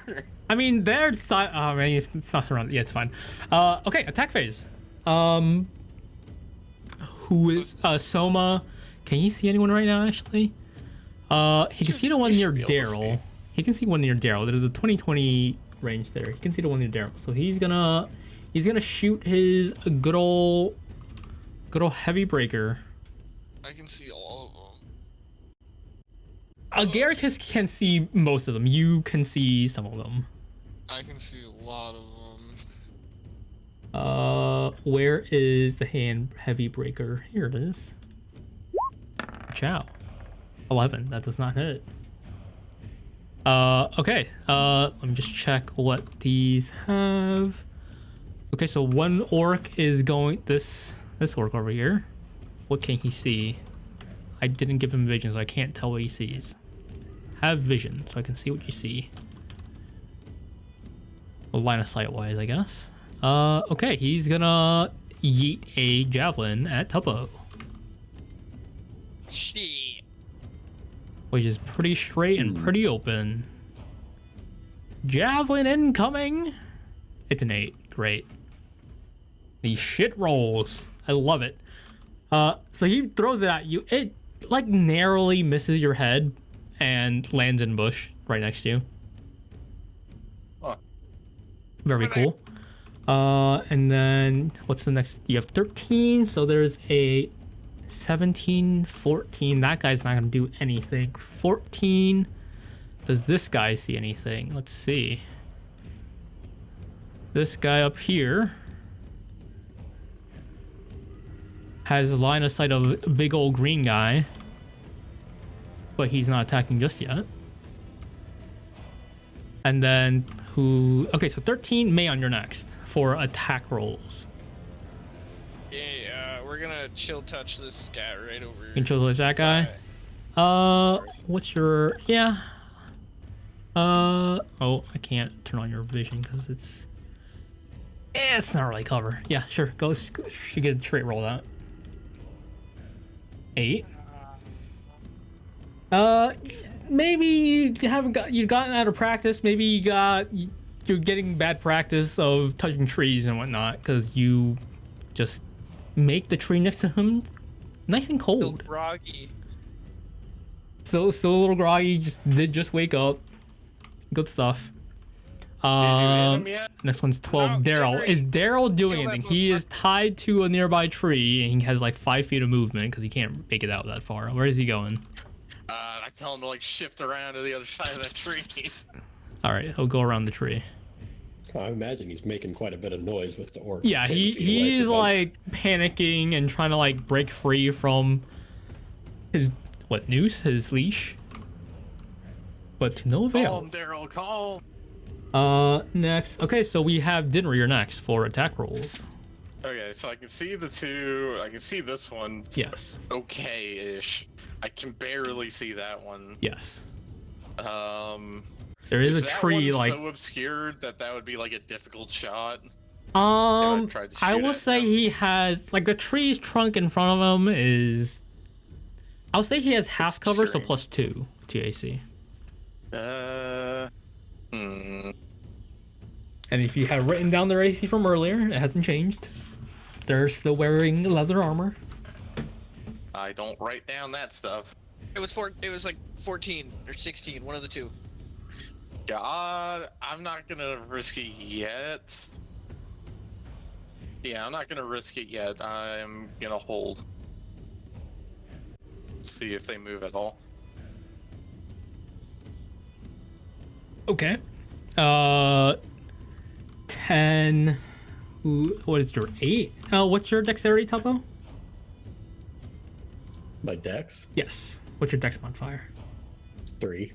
I mean, they're I mean, it's not surrounded. Yeah, it's fine. Okay, attack phase. Who is Soma? Can you see anyone right now? Actually, he can see the one near Daryl. He can see one near Daryl. There's a 20/20 range there. He can see the one near Daryl. So he's gonna shoot his good old heavy breaker. I can see all of them. Garricus can see most of them. You can see some of them. I can see a lot of them. Where is the hand heavy breaker? Here it is. Ciao. 11. That does not hit. Okay. Let me just check what these have. Okay, so one orc is going this orc over here. What can he see? I didn't give him vision, so I can't tell what he sees. Have vision, so I can see what you see. Well, line of sight wise, I guess. Okay, he's gonna yeet a javelin at Tuppo. Shit. Which is pretty straight and pretty open. Javelin incoming! It's an 8. Great. These shit rolls. I love it. So he throws it at you. It like narrowly misses your head and lands in bush right next to you. Huh. Very cool. And then what's the next? You have 13, so there's a 17, 14. That guy's not gonna do anything. 14. Does this guy see anything? Let's see. This guy up here has a line of sight of a big old green guy, but he's not attacking just yet. And then who? Okay, so 13. Mayon, you're next for attack rolls. Yeah, we're gonna chill touch this guy right over here. You can chill touch that guy. What's your? Yeah. Oh, I can't turn on your vision because it's. It's not really cover. Yeah, sure. Go. Should get a trait roll out. 8. Maybe you you've gotten out of practice. Maybe you're getting bad practice of touching trees and whatnot because you just make the tree next to him nice and cold. Still groggy. Still a little groggy. Just wake up. Good stuff. Did you hit him yet? Next one's 12. No, Daryl. Is Daryl doing Kill that anything? He is tied to a nearby tree and he has like 5 feet of movement because he can't make it out that far. Where is he going? I tell him to like shift around to the other side of that tree. All right, he'll go around the tree. Oh, I imagine he's making quite a bit of noise with the orc. Yeah, 10 feet away he's from him. like panicking and trying to like break free from his noose, his leash. But to no avail. Call him, Daryl. Call. Next. Okay, so we have Dinner. You're next for attack rolls. Okay, so I can see the two. I can see this one. Yes. Okay-ish. I can barely see that one. Yes. There is a tree like so obscured that would be like a difficult shot. I will say he has like the tree's trunk in front of him is. I'll say he has half cover, so +2 to AC. And if you have written down their AC from earlier, it hasn't changed. They're still wearing leather armor. I don't write down that stuff. It was like 14 or 16, one of the two. God, I'm not gonna risk it yet. Yeah, I'm not gonna risk it yet. I'm gonna hold. See if they move at all. Okay. 10. What is your 8? What's your dexterity, Topo? My dex? Yes. What's your dex modifier? 3.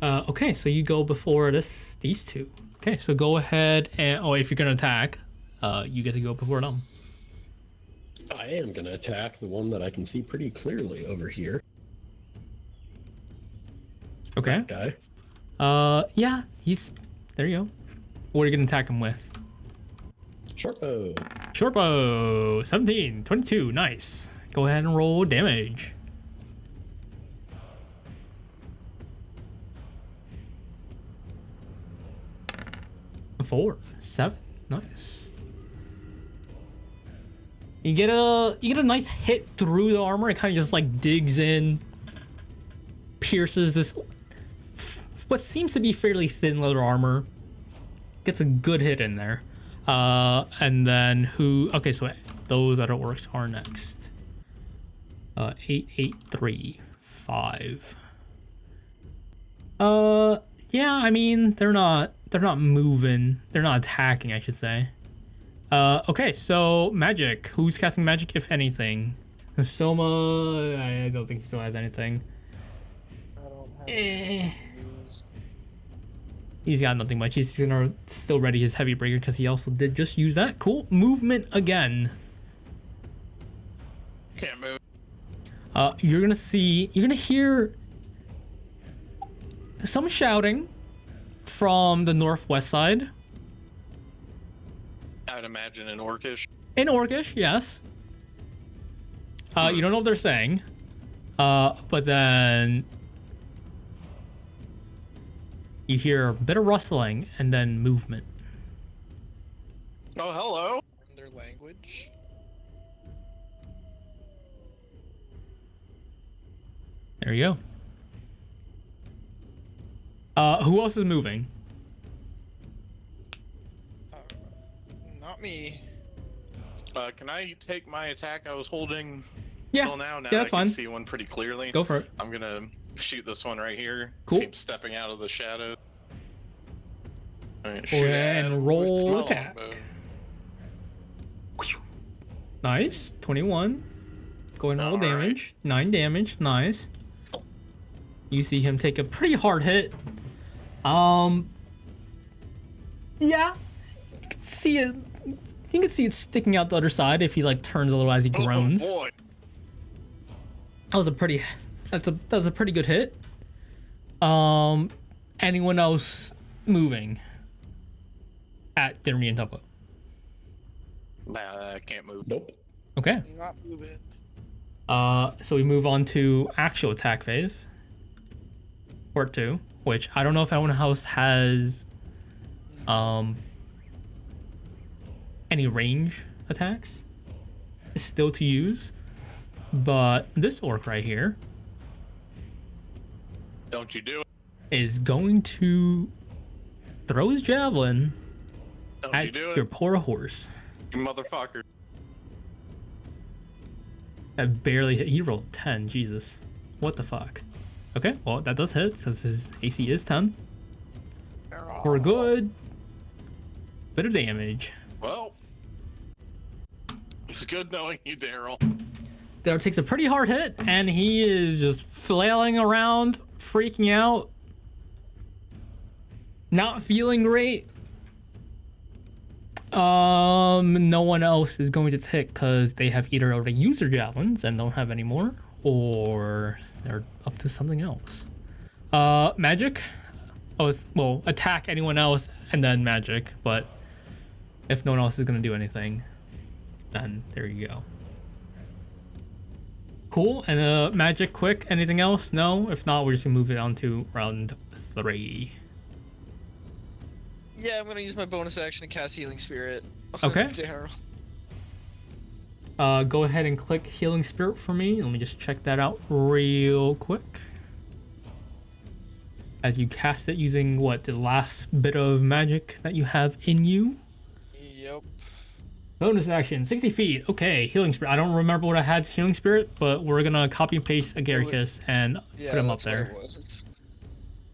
Okay, so you go before these two. Okay, so go ahead and if you're gonna attack, you get to go before them. I am gonna attack the one that I can see pretty clearly over here. Okay. That guy. Yeah, there you go. What are you gonna attack him with? Shortbow. Shortbow. 17, 22, nice. Go ahead and roll damage. 4, 7. Nice. You get a nice hit through the armor. It kind of just like digs in, pierces this what seems to be fairly thin leather armor. Gets a good hit in there. And then who? Okay, so those other orcs are next. 8, 8, 3, 5. Yeah, I mean they're not moving. They're not attacking, I should say. Okay, so magic. Who's casting magic, if anything? Soma, I don't think he still has anything. I don't have He's got nothing much. He's gonna still ready his heavy breaker because he also did just use that. Cool. Movement again. Can't move. You're gonna hear some shouting from the northwest side. I'd imagine in Orcish. In Orcish, yes. You don't know what they're saying. But then you hear a bit of rustling and then movement. Oh, hello. their language. There you go. Who else is moving? Not me. Can I take my attack I was holding Yeah, till now? Now yeah, I that's can fine. see one pretty clearly. Go for it. I'm gonna shoot this one right here. Cool. See him stepping out of the shadow. Alright, Go shoot ahead at and him roll with my attack. longbow. Nice. 21. Going roll All right. damage. 9 damage. Nice. You see him take a pretty hard hit. Yeah. You can see it. You can see it sticking out the other side if he like turns a little as he groans. Oh boy. That was a pretty. That was a pretty good hit. Anyone else moving at Dinnery and Tuppa? Nah, I can't move. Nope. Okay. Not moving. So we move on to actual attack phase. Part 2, which I don't know if anyone else has any range attacks. It's still to use. But this orc right here Don't you do it. is going to throw his javelin Don't you at do your it. poor horse. You motherfucker. That barely hit. He rolled 10. Jesus. What the fuck? Okay, well, that does hit since his AC is 10. We're good. Bit of damage. Well, it's good knowing you, Daryl. Daryl takes a pretty hard hit, and he is just flailing around, freaking out, not feeling great. No one else is going to tick because they have either already used their javelins and don't have any more, or they're up to something else. Magic. Oh, well, attack anyone else and then magic, but if no one else is going to do anything, then there you go. Cool. And magic quick. Anything else? No? If not, we're just going to move it on to round 3. Yeah, I'm gonna use my bonus action to cast Healing Spirit. Okay. Daryl. Go ahead and click Healing Spirit for me. Let me just check that out real quick. As you cast it using what, the last bit of magic that you have in you. Yep. Bonus action, 60 feet. Okay, Healing Spirit. I don't remember what I had Healing Spirit, but we're gonna copy and paste Agaricus and Yeah, put him up that's what there. it was.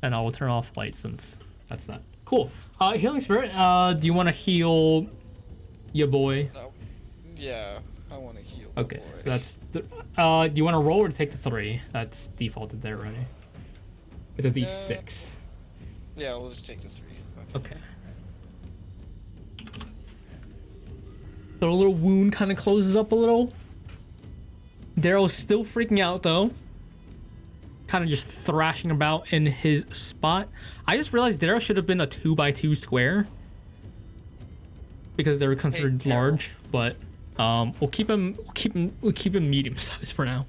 And I will turn off light since that's that. Cool. Healing Spirit, do you want to heal your boy? No. Yeah, I want to heal. Okay, boy. so that's do you want to roll or take the 3? That's defaulted there already. It's a d6. Yeah, we'll just take the 3. Okay. The little wound kind of closes up a little. Daryl's still freaking out though. Kind of just thrashing about in his spot. I just realized Daryl should have been a 2x2 square because they were considered Daryl. large, but we'll keep him medium size for now.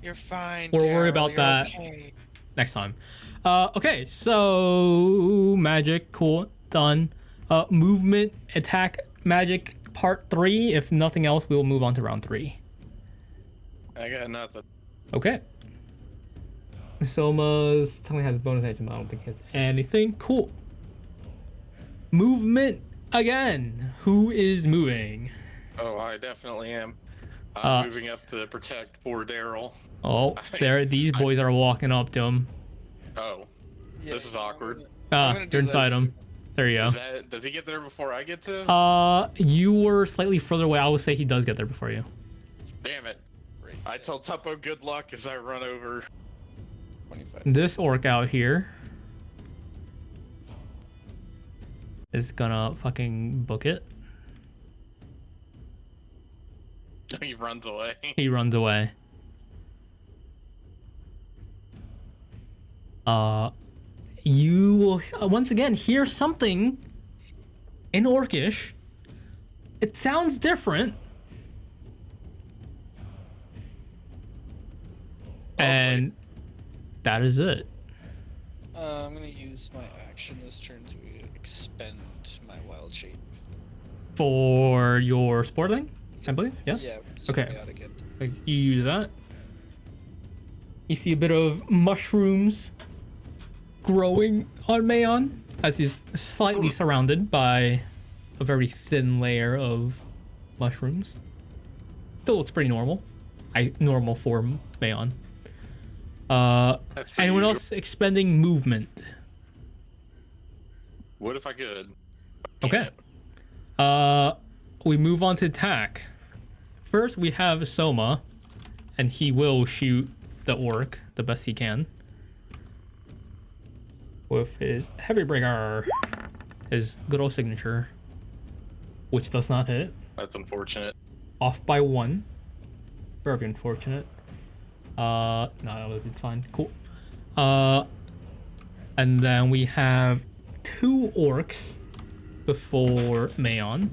You're fine. We'll worry Daryl, about you're that. Okay. Next time. Okay, so magic, cool, done. movement, attack, magic, part 3. If nothing else, we will move on to round 3. I got nothing. Okay. Soma's only has a bonus action, but I don't think he has anything. Cool. Movement again. Who is moving? Oh, I definitely am. I'm moving up to protect poor Daryl. Oh, these boys are walking up to him. Oh, yeah, this is awkward. You're inside him. There you go. Does he get there before I get to? You were slightly further away. I would say he does get there before you. Damn it. I tell Tuppo good luck as I run over. 25. This orc out here is gonna fucking book it. He runs away. He runs away. You will once again hear something in Orcish. It sounds different. And that is it. I'm gonna use my action this turn to expend my wild shape. For your sport thing, I believe? Yes? Yeah. Okay. You use that. You see a bit of mushrooms growing on Mayon as he's slightly surrounded by a very thin layer of mushrooms. Still looks pretty normal. Normal for Mayon. Anyone else expending movement? What if I could? Okay. We move on to attack. First, we have Soma, and he will shoot the orc the best he can with his heavy breaker, his good old signature, which does not hit. That's unfortunate. Off by 1. Very unfortunate. No, that would be fine. Cool. And then we have 2 orcs before Mayon.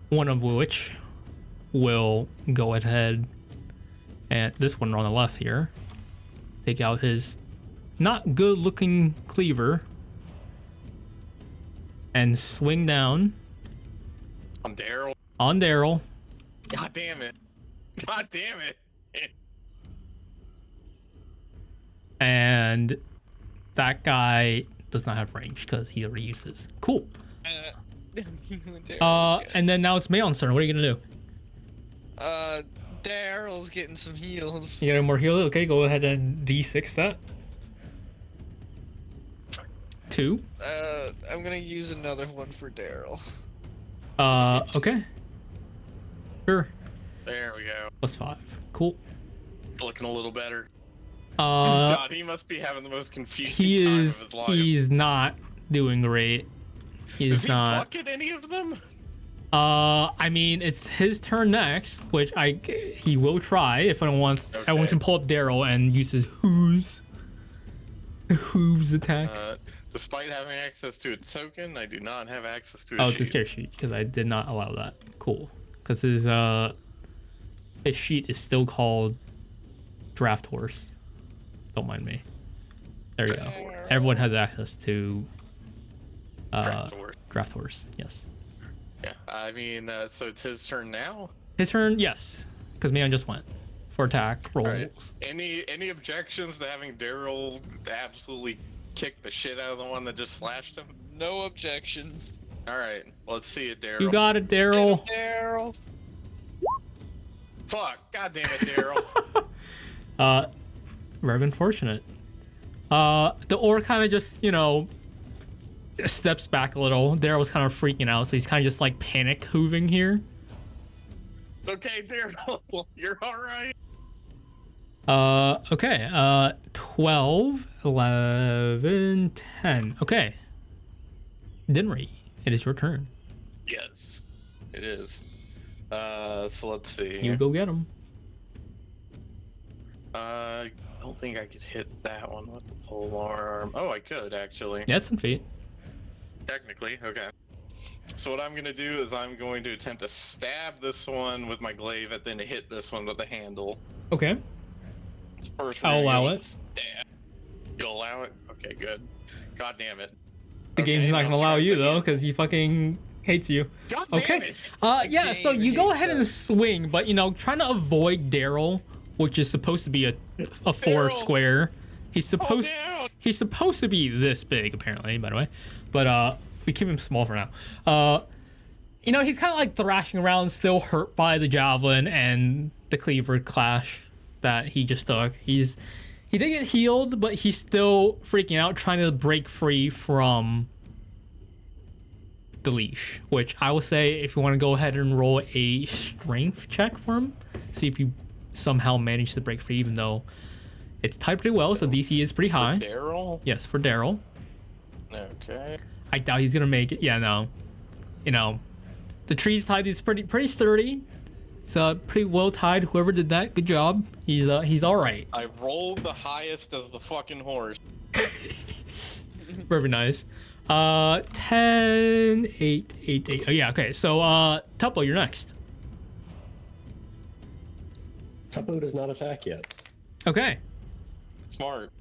One of which will go ahead and this one on the left here. Take out his not good looking cleaver and swing down on Daryl. On Daryl. God damn it. God damn it. And that guy does not have range because he already uses. Cool. And then now it's Mayon's turn. What are you gonna do? Daryl's getting some heals. You get more heals? Okay, go ahead and D6 that. 2. I'm gonna use another one for Daryl. Okay. Sure. There we go. +5. Cool. It's looking a little better. God, he must be having the most confusing time of his life. He's not doing great. He's not. Does he bucket any of them? I mean, it's his turn next, which he will try if anyone wants. Okay. Everyone can pull up Daryl and use his hooves attack. Despite having access to a token, I do not have access to a sheet. It's a scare sheet because I did not allow that. Cool. Because his sheet is still called Draft Horse. Don't mind me. There you go. Everyone has access to Draft Horse. Yes. Yeah. I mean, so it's his turn now. His turn, yes. Because Mayon just went for attack rolls. Right. Any objections to having Daryl absolutely kick the shit out of the one that just slashed him? No objection. All right. Let's see it, Daryl. You got it, Daryl. Daryl. Fuck. God damn it, Daryl. Very unfortunate. The orc kind of just, steps back a little. Daryl was kind of freaking out, so he's kind of just like panic hooving here. It's okay, Daryl. You're all right. Okay. 12, 11, 10. Okay. Dinry, it is your turn. Yes, it is. So let's see. You go get him. I don't think I could hit that one with the pole arm. Oh, I could actually. That's some feet. Technically, okay. So what I'm gonna do is I'm going to attempt to stab this one with my glaive and then hit this one with the handle. Okay. First I'll allow it. Stab. You'll allow it? Okay, good. God damn it. The game's not gonna allow you though, because he fucking hates you. God damn Okay. it. Yeah. So you go ahead and swing, but trying to avoid Daryl, which is supposed to be a 4 Daryl. square. He's supposed to be this big apparently, by the way, but we keep him small for now. He's kind of like thrashing around, still hurt by the javelin and the cleaver clash that he just took. He did get healed, but he's still freaking out, trying to break free from the leash, which I will say, if you want to go ahead and roll a strength check for him, see if you somehow manage to break free, even though it's tied pretty well, so DC is pretty high. Daryl? Yes, for Daryl. Okay. I doubt he's gonna make it. Yeah, no. The tree's tied. He's pretty sturdy. It's pretty well tied. Whoever did that, good job. He's all right. I rolled the highest as the fucking horse. Very nice. 10, 8, 8, 8. Oh yeah, okay. So Tuppo, you're next. Tuppo does not attack yet. Okay. Smart.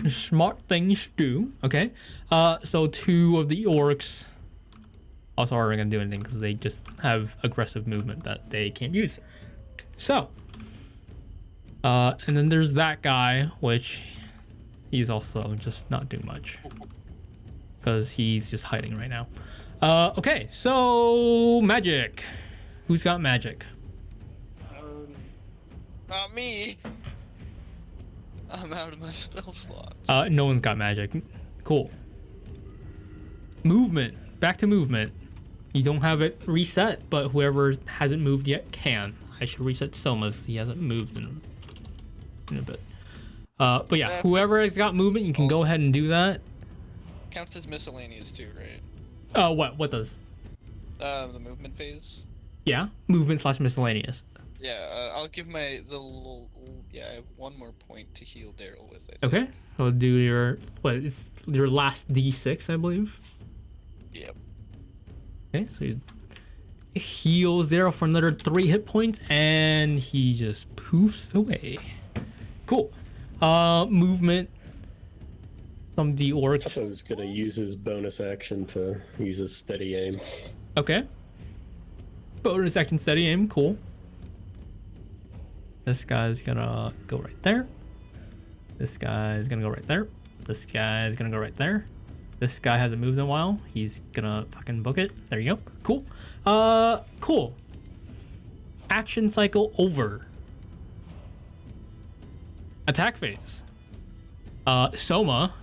Smart things to do. Okay. So 2 of the orcs also aren't gonna do anything because they just have aggressive movement that they can't use. So, and then there's that guy, which he's also just not doing much because he's just hiding right now. Okay, so magic. Who's got magic? Not me. I'm out of my spell slots. No one's got magic. Cool. Movement. Back to movement. You don't have it reset, but whoever hasn't moved yet can. I should reset Soma's. He hasn't moved in a bit. But yeah, whoever has got movement, you can go ahead and do that. Counts as miscellaneous too, right? What does? The movement phase. Yeah, movement / miscellaneous. Yeah, I'll give I have 1 more point to heal Daryl with. I think. Okay, so do your it's your last D6, I believe. Yep. Okay, so he heals Daryl for another 3 hit points, and he just poofs away. Cool. Movement. Some of the orcs. Tuppo's gonna use his bonus action to use his steady aim. Okay. Bonus action steady aim, cool. This guy's gonna go right there. This guy's gonna go right there. This guy's gonna go right there. This guy hasn't moved in a while. He's gonna fucking book it. There you go. Cool. Cool. Action cycle over. Attack phase. Soma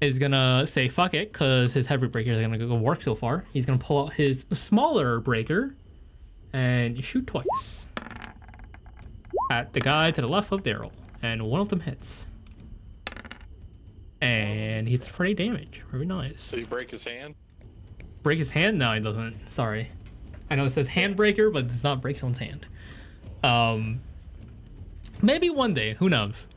is gonna say fuck it, because his heavy breaker is gonna go work so far. He's gonna pull out his smaller breaker and shoot twice at the guy to the left of Daryl, and one of them hits. And he hits for 8 damage. Very nice. Did he break his hand? Break his hand? No, he doesn't. Sorry. I know it says hand breaker, but it does not break someone's hand. Maybe one day. Who knows?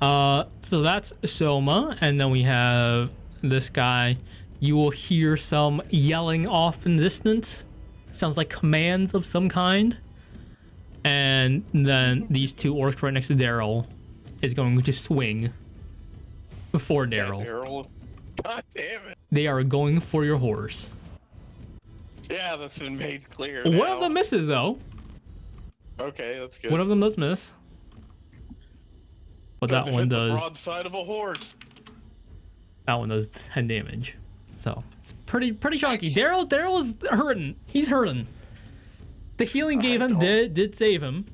So that's Soma, and then we have this guy. You will hear some yelling off in the distance. Sounds like commands of some kind. And then these 2 orcs right next to Daryl is going to swing for Daryl. God damn it. They are going for your horse. Yeah, that's been made clear. One now. of them misses though. Okay, that's good. One of them does miss. But that one does. The broadside of a horse. That one does 10 damage. So it's pretty chunky. Daryl's hurting. He's hurting. The healing gave him did save him.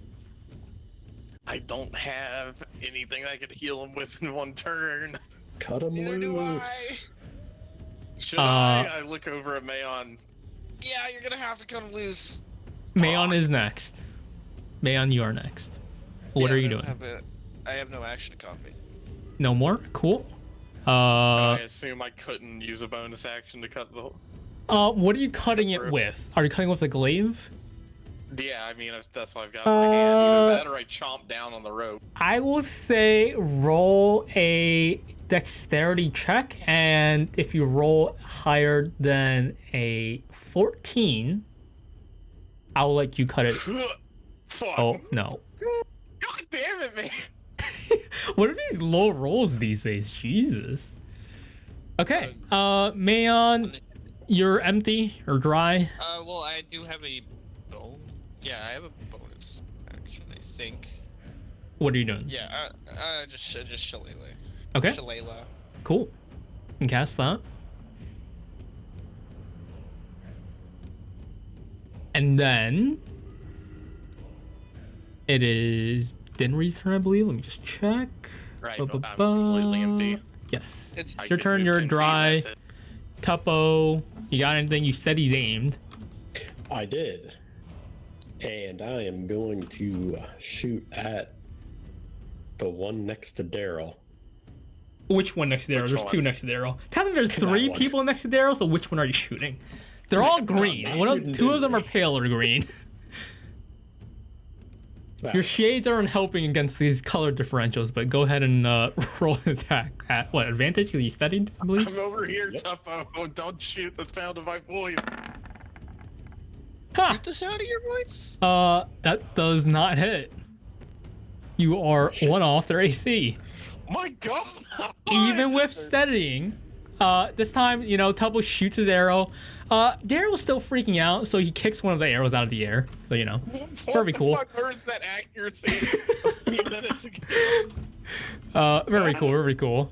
I don't have anything I could heal him with in 1 turn. Cut him Neither do I. loose. Should I look over at Mayon. Yeah, you're gonna have to cut him loose. Mayon is next. Mayon, you are next. What Yeah, are you I doing? I have no action copy. No more? Cool. I assume I couldn't use a bonus action to cut the. What are you cutting it with? Are you cutting with a glaive? Yeah, I mean that's what I've got in my hand. Either that or I chomp down on the rope. I will say roll a dexterity check, and if you roll higher than a 14, I'll let you cut it. Fuck. Oh no. God damn it, man. What are these low rolls these days? Jesus. Okay. Mayon, you're empty or dry. Well, I do have a bone. Yeah, I have a bonus action, I think. What are you doing? Yeah, just Shillelagh. Okay. Shillelagh. Cool. You can cast that. And then it is Denry's turn, I believe. Let me just check. Right, I'm completely empty. Yes. It's your turn. You're dry. Tuppo, you got anything? You said he's aimed. I did. And I am going to shoot at the one next to Daryl. Which one next to Daryl? There's two next to Daryl. Technically, there's three one. people next to Daryl, so which one are you shooting? They're all green. Two of them are paler green. Your shades aren't helping against these color differentials, but go ahead and roll an attack. At what advantage? Because you studied, I believe? I'm over here, Tuppo. Don't shoot the sound of my voice. Huh. Shoot the sound of your voice? That does not hit. You are one off their AC. My God! Even with steadying, this time, Tuppo shoots his arrow. Daryl's still freaking out, so he kicks one of the arrows out of the air. So, very cool. Where's that accuracy? A few minutes ago. Very cool, very cool.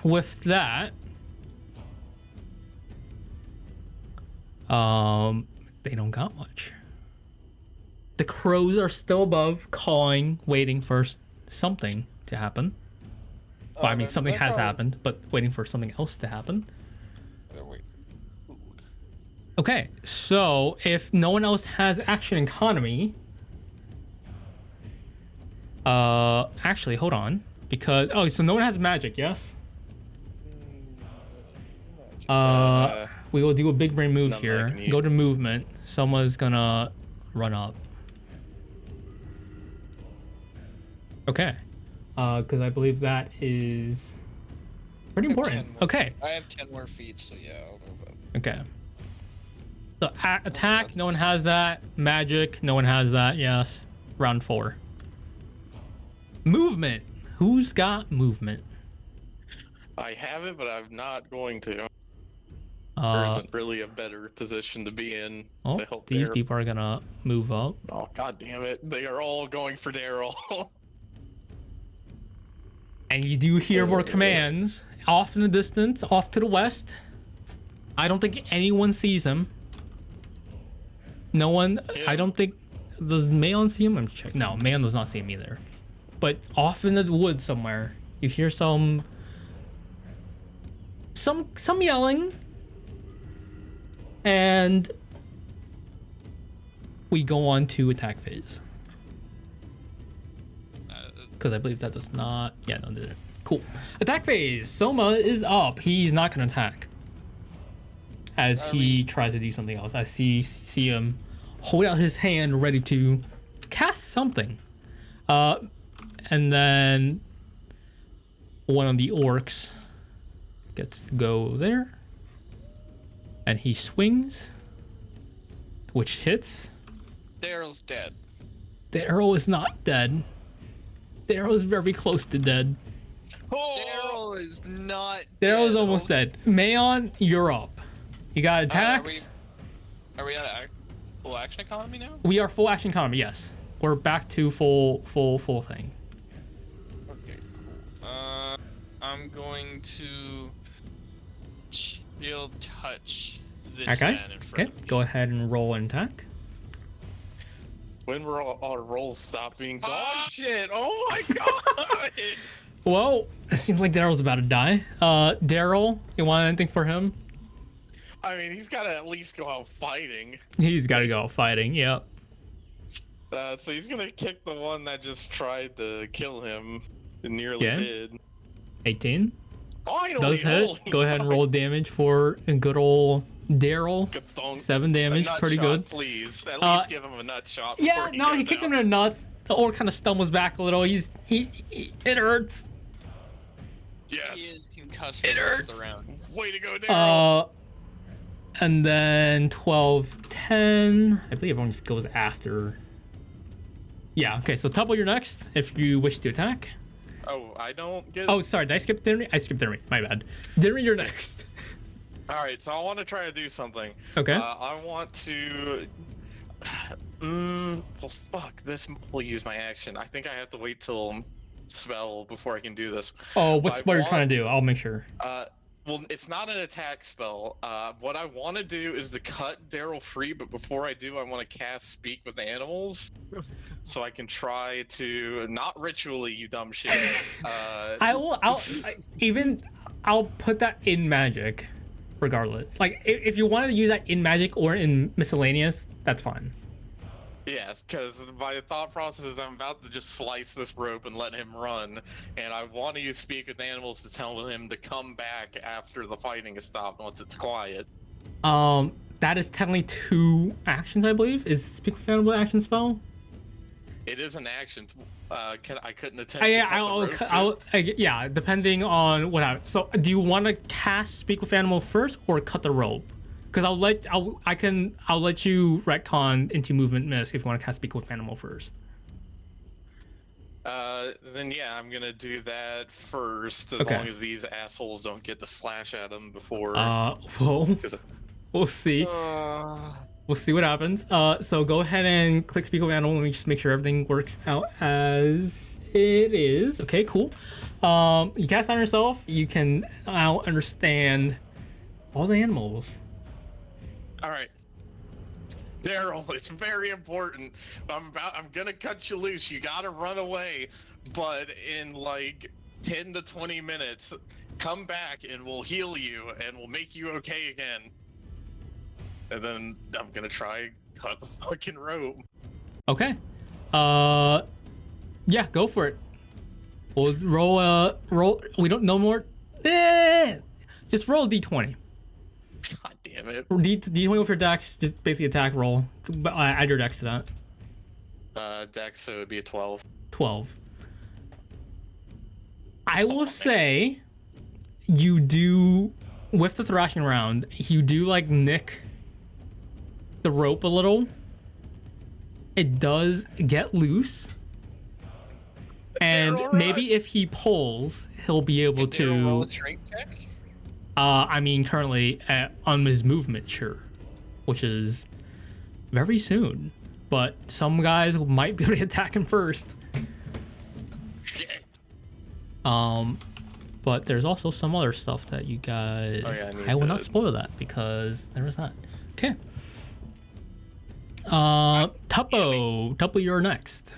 With that, they don't got much. The crows are still above, cawing, waiting for something to happen. Well, I mean, something has happened, but waiting for something else to happen. Okay, so if no one else has action economy, actually, hold on, because so no one has magic, yes? We will do a big brain move here. Go to movement. Someone's gonna run up. Okay, because I believe that is pretty important. Okay. I have 10 more feet, so yeah, I'll move up. Okay. So attack, no one has that. Magic, no one has that. Yes. Round 4. Movement. Who's got movement? I have it, but I'm not going to. There isn't really a better position to be in to help these Daryl. people are gonna move up. Oh, God damn it. They are all going for Daryl. And you do hear more commands off in the distance, off to the west. I don't think anyone sees him. No one. Yeah. I don't think. Does Mayon see him? I'm checking. No, Mayon does not see him either. But off in the woods somewhere, you hear some yelling, and we go on to attack phase. Because I believe that does not. Yeah, no, did it. Cool. Attack phase. Soma is up. He's not gonna attack. As he tries to do something else. I see him hold out his hand ready to cast something. And then one of the orcs gets to go there. And he swings, which hits. Daryl's dead. The arrow is not dead. The arrow is very close to dead. Daryl is not Daryl is almost dead. Mayon, you're up. You got attacks. Are we at full action economy now? We are full action economy, yes. We're back to full thing. Okay, cool. I'm going to shield touch this man in front of me. Go ahead and roll an attack. When were all our rolls stop being dog shit? Oh my God! Well, it seems like Daryl's about to die. Daryl, you want anything for him? I mean, he's got to at least go out fighting. He's got to go out fighting, yep. So he's going to kick the one that just tried to kill him and nearly did. 18. Finally, does hit. Go ahead and roll damage for good old Daryl. 7 damage, pretty good. Please, at least give him a nut shot. Yeah, no, he kicks him in the nuts. The orc kind of stumbles back a little. It hurts. Yes. He is concussed. It hurts. Way to go, Daryl. And then 12, 10. I believe everyone just goes after. Yeah, okay, so Tuppo, you're next if you wish to attack. Oh, I don't get. Oh, sorry. Did I skip Dinnery? I skipped Dinnery. My bad. Dinnery, you're next. All right, so I want to try to do something. Okay. I want to. Well, fuck. This will use my action. I think I have to wait till spell before I can do this. Oh, what spell you're trying to do? I'll make sure. Well, it's not an attack spell. What I want to do is to cut Daryl free, but before I do, I want to cast Speak with Animals, so I can try to not ritually, you dumb shit. I'll put that in magic, regardless. Like if you wanted to use that in magic or in miscellaneous, that's fine. Yes, because my thought process is I'm about to just slice this rope and let him run, and I want to use Speak with Animals to tell him to come back after the fighting is stopped once it's quiet. That is technically 2 actions, I believe. Is Speak with Animal action spell? It is an action. I couldn't attempt to cut the rope yeah, depending on what happens. So, do you want to cast Speak with Animal first or cut the rope? Because I'll let you retcon into movement miss if you want to cast Speak with Animal first. Then yeah, I'm gonna do that first, as long as these assholes don't get to slash at him before. We'll see. We'll see what happens. So go ahead and click Speak with Animal. Let me just make sure everything works out as it is. Okay, cool. You cast on yourself. You can now understand all the animals. All right, Daryl, it's very important. I'm gonna cut you loose. You gotta run away, but in like 10 to 20 minutes, come back and we'll heal you and we'll make you okay again. And then I'm gonna try cut the fucking rope. Okay. Yeah, go for it. We'll roll. We don't know more. Just roll a d20. God damn it. D20 with your dex, just basically attack roll. Add your dex to that. Dex, so it would be a 12. 12. I will say, you do, with the thrashing round, you do like nick the rope a little. It does get loose. And maybe if he pulls, he'll be able to roll a strength check? I mean, currently on his movement, sure, which is very soon. But some guys might be able to attack him first. Shit. But there's also some other stuff that you guys. Oh, yeah, I will not spoil that because there is that. Okay. Tuppo, you're next.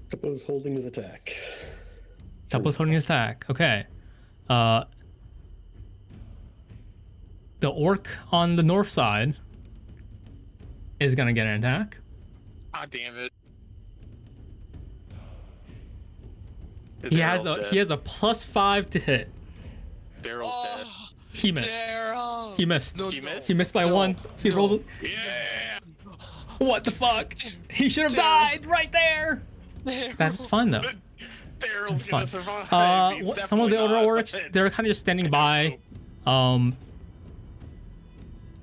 Tuppo's holding his attack. Tuppo's holding his attack. Okay. The orc on the north side is gonna get an attack. God damn it. He has a +5 to hit. Daryl's dead. He missed. Daryl. He missed. He missed? He missed by 1. He rolled. Yeah. What the fuck? He should have died right there. That's fine though. Daryl's gonna survive. Some of the older orcs, they're kind of just standing by,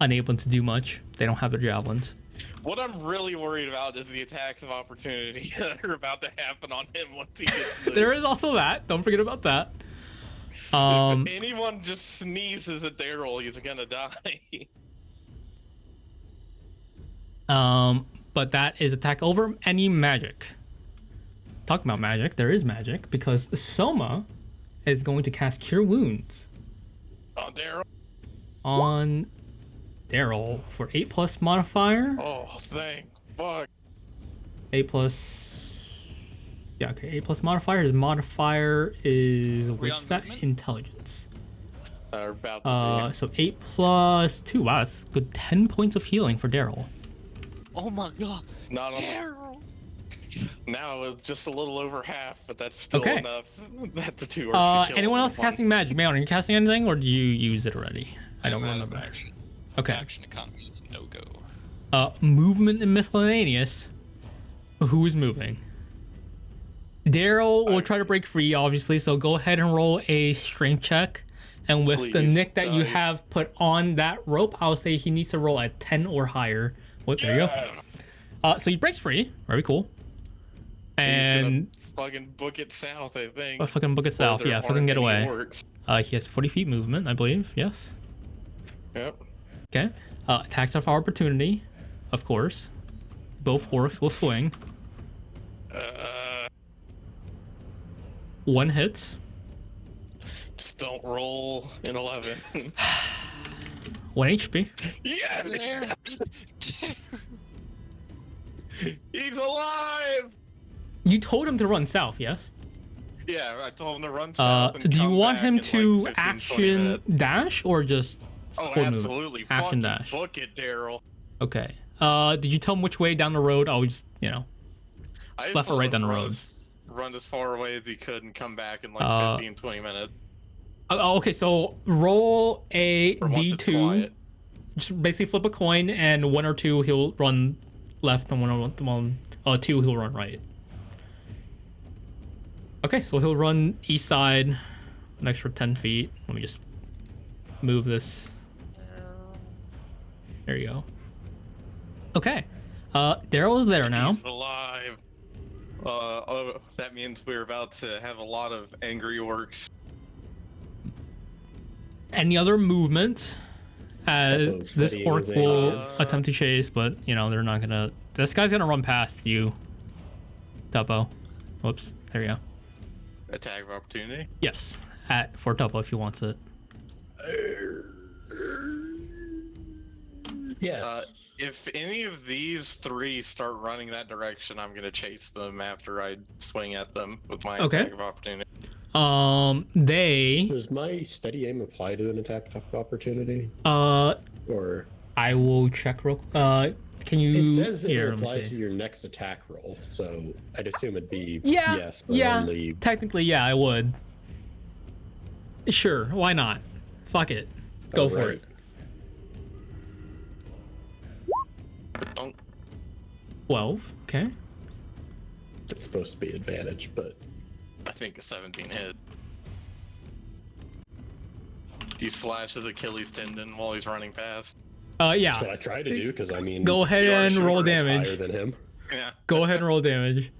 unable to do much. They don't have their javelins. What I'm really worried about is the attacks of opportunity that are about to happen on him once he gets loose. There is also that. Don't forget about that. If anyone just sneezes at Daryl, he's gonna die. But that is attack over any magic. Talking about magic, there is magic because Soma is going to cast Cure Wounds On Daryl. on Daryl for 8+ modifier. Oh, thank fuck. 8+. Yeah, okay. 8+ modifier. His modifier is what's that? movement? Intelligence. About to be. So 8+2. Wow, that's good. 10 points of healing for Daryl. Oh my god. Not on Daryl. Now it's just a little over half, but that's still Okay. enough that the two are Anyone else casting magic? Man, are you casting anything, or do you use it already? I don't I'm out remember. of action. Okay. Action economy is no go. Movement and miscellaneous. Who is moving? Daryl will try to break free, obviously. So go ahead and roll a strength check. And with the Please, nick that you guys. have put on that rope, I'll say he needs to roll a 10 or higher. What? There you go. So he breaks free. Very cool. And fucking book it south, I think. fucking book it south. Yeah, fucking get away. He has 40 feet movement, I believe. Yes. Yep. Okay. Attacks of opportunity, of course. Both orcs will swing. One hit. Just don't roll in 11. 1 HP. Yeah. There. He's alive. You told him to run south, yes? Yeah, I told him to run south. And Do you come want back him in, to like, 15, 20 action minutes. dash or just Oh, hold move? absolutely. Action Fucking dash. book it, Daryl. Okay. Did you tell him which way down the road? I was just, I just left or told right him down the to road? Run as far away as he could and come back in like 15, 20 minutes. Okay, so roll a Or once it's d2. quiet. Just basically flip a coin, and 1 or 2 he'll run left, and 2 he'll run right. Okay, so he'll run east side, an extra 10 feet. Let me just move this. There you go. Okay, Daryl's there now. He's alive. Oh, that means we're about to have a lot of angry orcs. Any other movement? As this steady orc as a will hand. attempt to chase, but they're not gonna. This guy's gonna run past you, Tuppo. Whoops. There you go. Attack of opportunity. Yes, for Tuppo if he wants it. Yes. If any of these 3 start running that direction, I'm gonna chase them after I swing at them with my Okay. attack of opportunity. They. Does my steady aim apply to an attack of opportunity? Or I will check real. Can you? it says it Here, will let me apply see. to your next attack roll, so I'd assume it'd be Yeah. yes, but Yeah. only Technically, yeah, I would. Sure, why not? Fuck it. Go for Alright. it. Don't. 12. Okay. It's supposed to be advantage, but I think a 17 hit. Do you slash his Achilles tendon while he's running past? Yeah. that's what I try to do because I mean, Go ahead you are and sure roll it's damage. higher than him. Yeah. Go ahead and roll damage.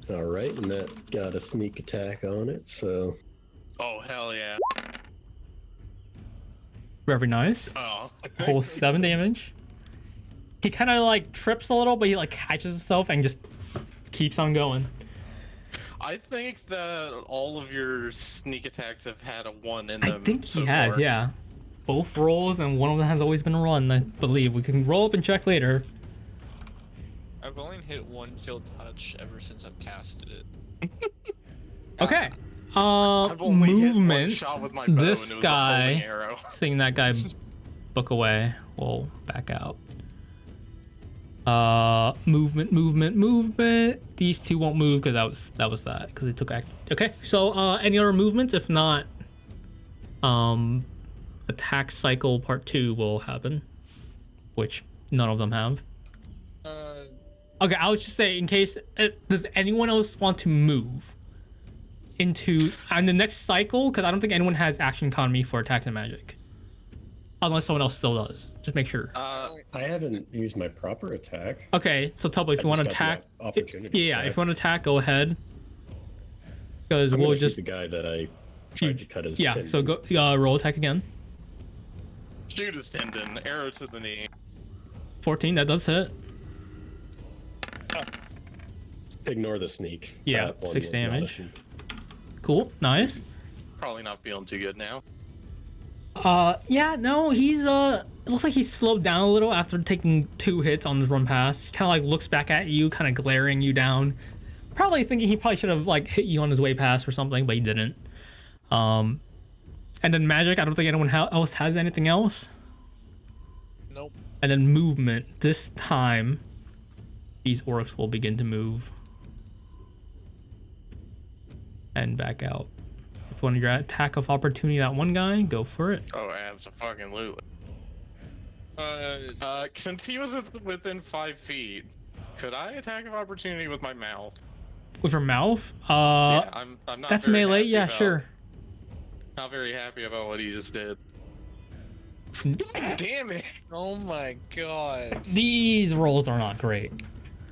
All right, and that's got a sneak attack on it, so Oh, hell yeah. Very nice. Oh. Whole 7 damage. He kind of like trips a little, but he like catches himself and just keeps on going. I think that all of your sneak attacks have had a 1 in I them. think so he has, far. yeah. Both rolls, and one of them has always been a run, I believe. We can roll up and check later. I've only hit 1 kill touch ever since I've casted it. Okay. I've only hit 1 Movement. shot with my bow This and it was guy- a homing arrow. Seeing that guy book away, we'll back out. Movement. These 2 won't move because that was that because they took act. Okay, so any other movements? If not, attack cycle part 2 will happen, which none of them have. Okay, I was just saying, in case, does anyone else want to move into on the next cycle? Because I don't think anyone has action economy for attacks and magic, unless someone else still does. Just make sure. I haven't used my proper attack. Okay, so Tubbo, if you want to just got attack, the opportunity yeah, attack. if you want to attack, go ahead. Because I'm we'll gonna shoot just the guy that I tried to cut his yeah. tendon. So go roll attack again. Shoot his tendon, arrow to the knee. 14, that does hit. Ignore the sneak. Yeah, That one 6 was not a damage. sneak. Cool, nice. Probably not feeling too good now. Yeah, no, he's it looks like he's slowed down a little after taking 2 hits on the run past. He kind of like looks back at you, kind of glaring you down. Probably thinking he probably should have like hit you on his way past or something, but he didn't. And then magic, I don't think anyone else has anything else. Nope. And then movement. This time, these orcs will begin to move and back out. If you want your attack of opportunity, that one guy, go for it. Oh, absolutely. Since he was within 5 feet, could I attack of opportunity with my mouth? With your mouth? Yeah, I'm not. That's very melee. happy Yeah, about- sure. Not very happy about what he just did. Damn it! Oh my god. These rolls are not great.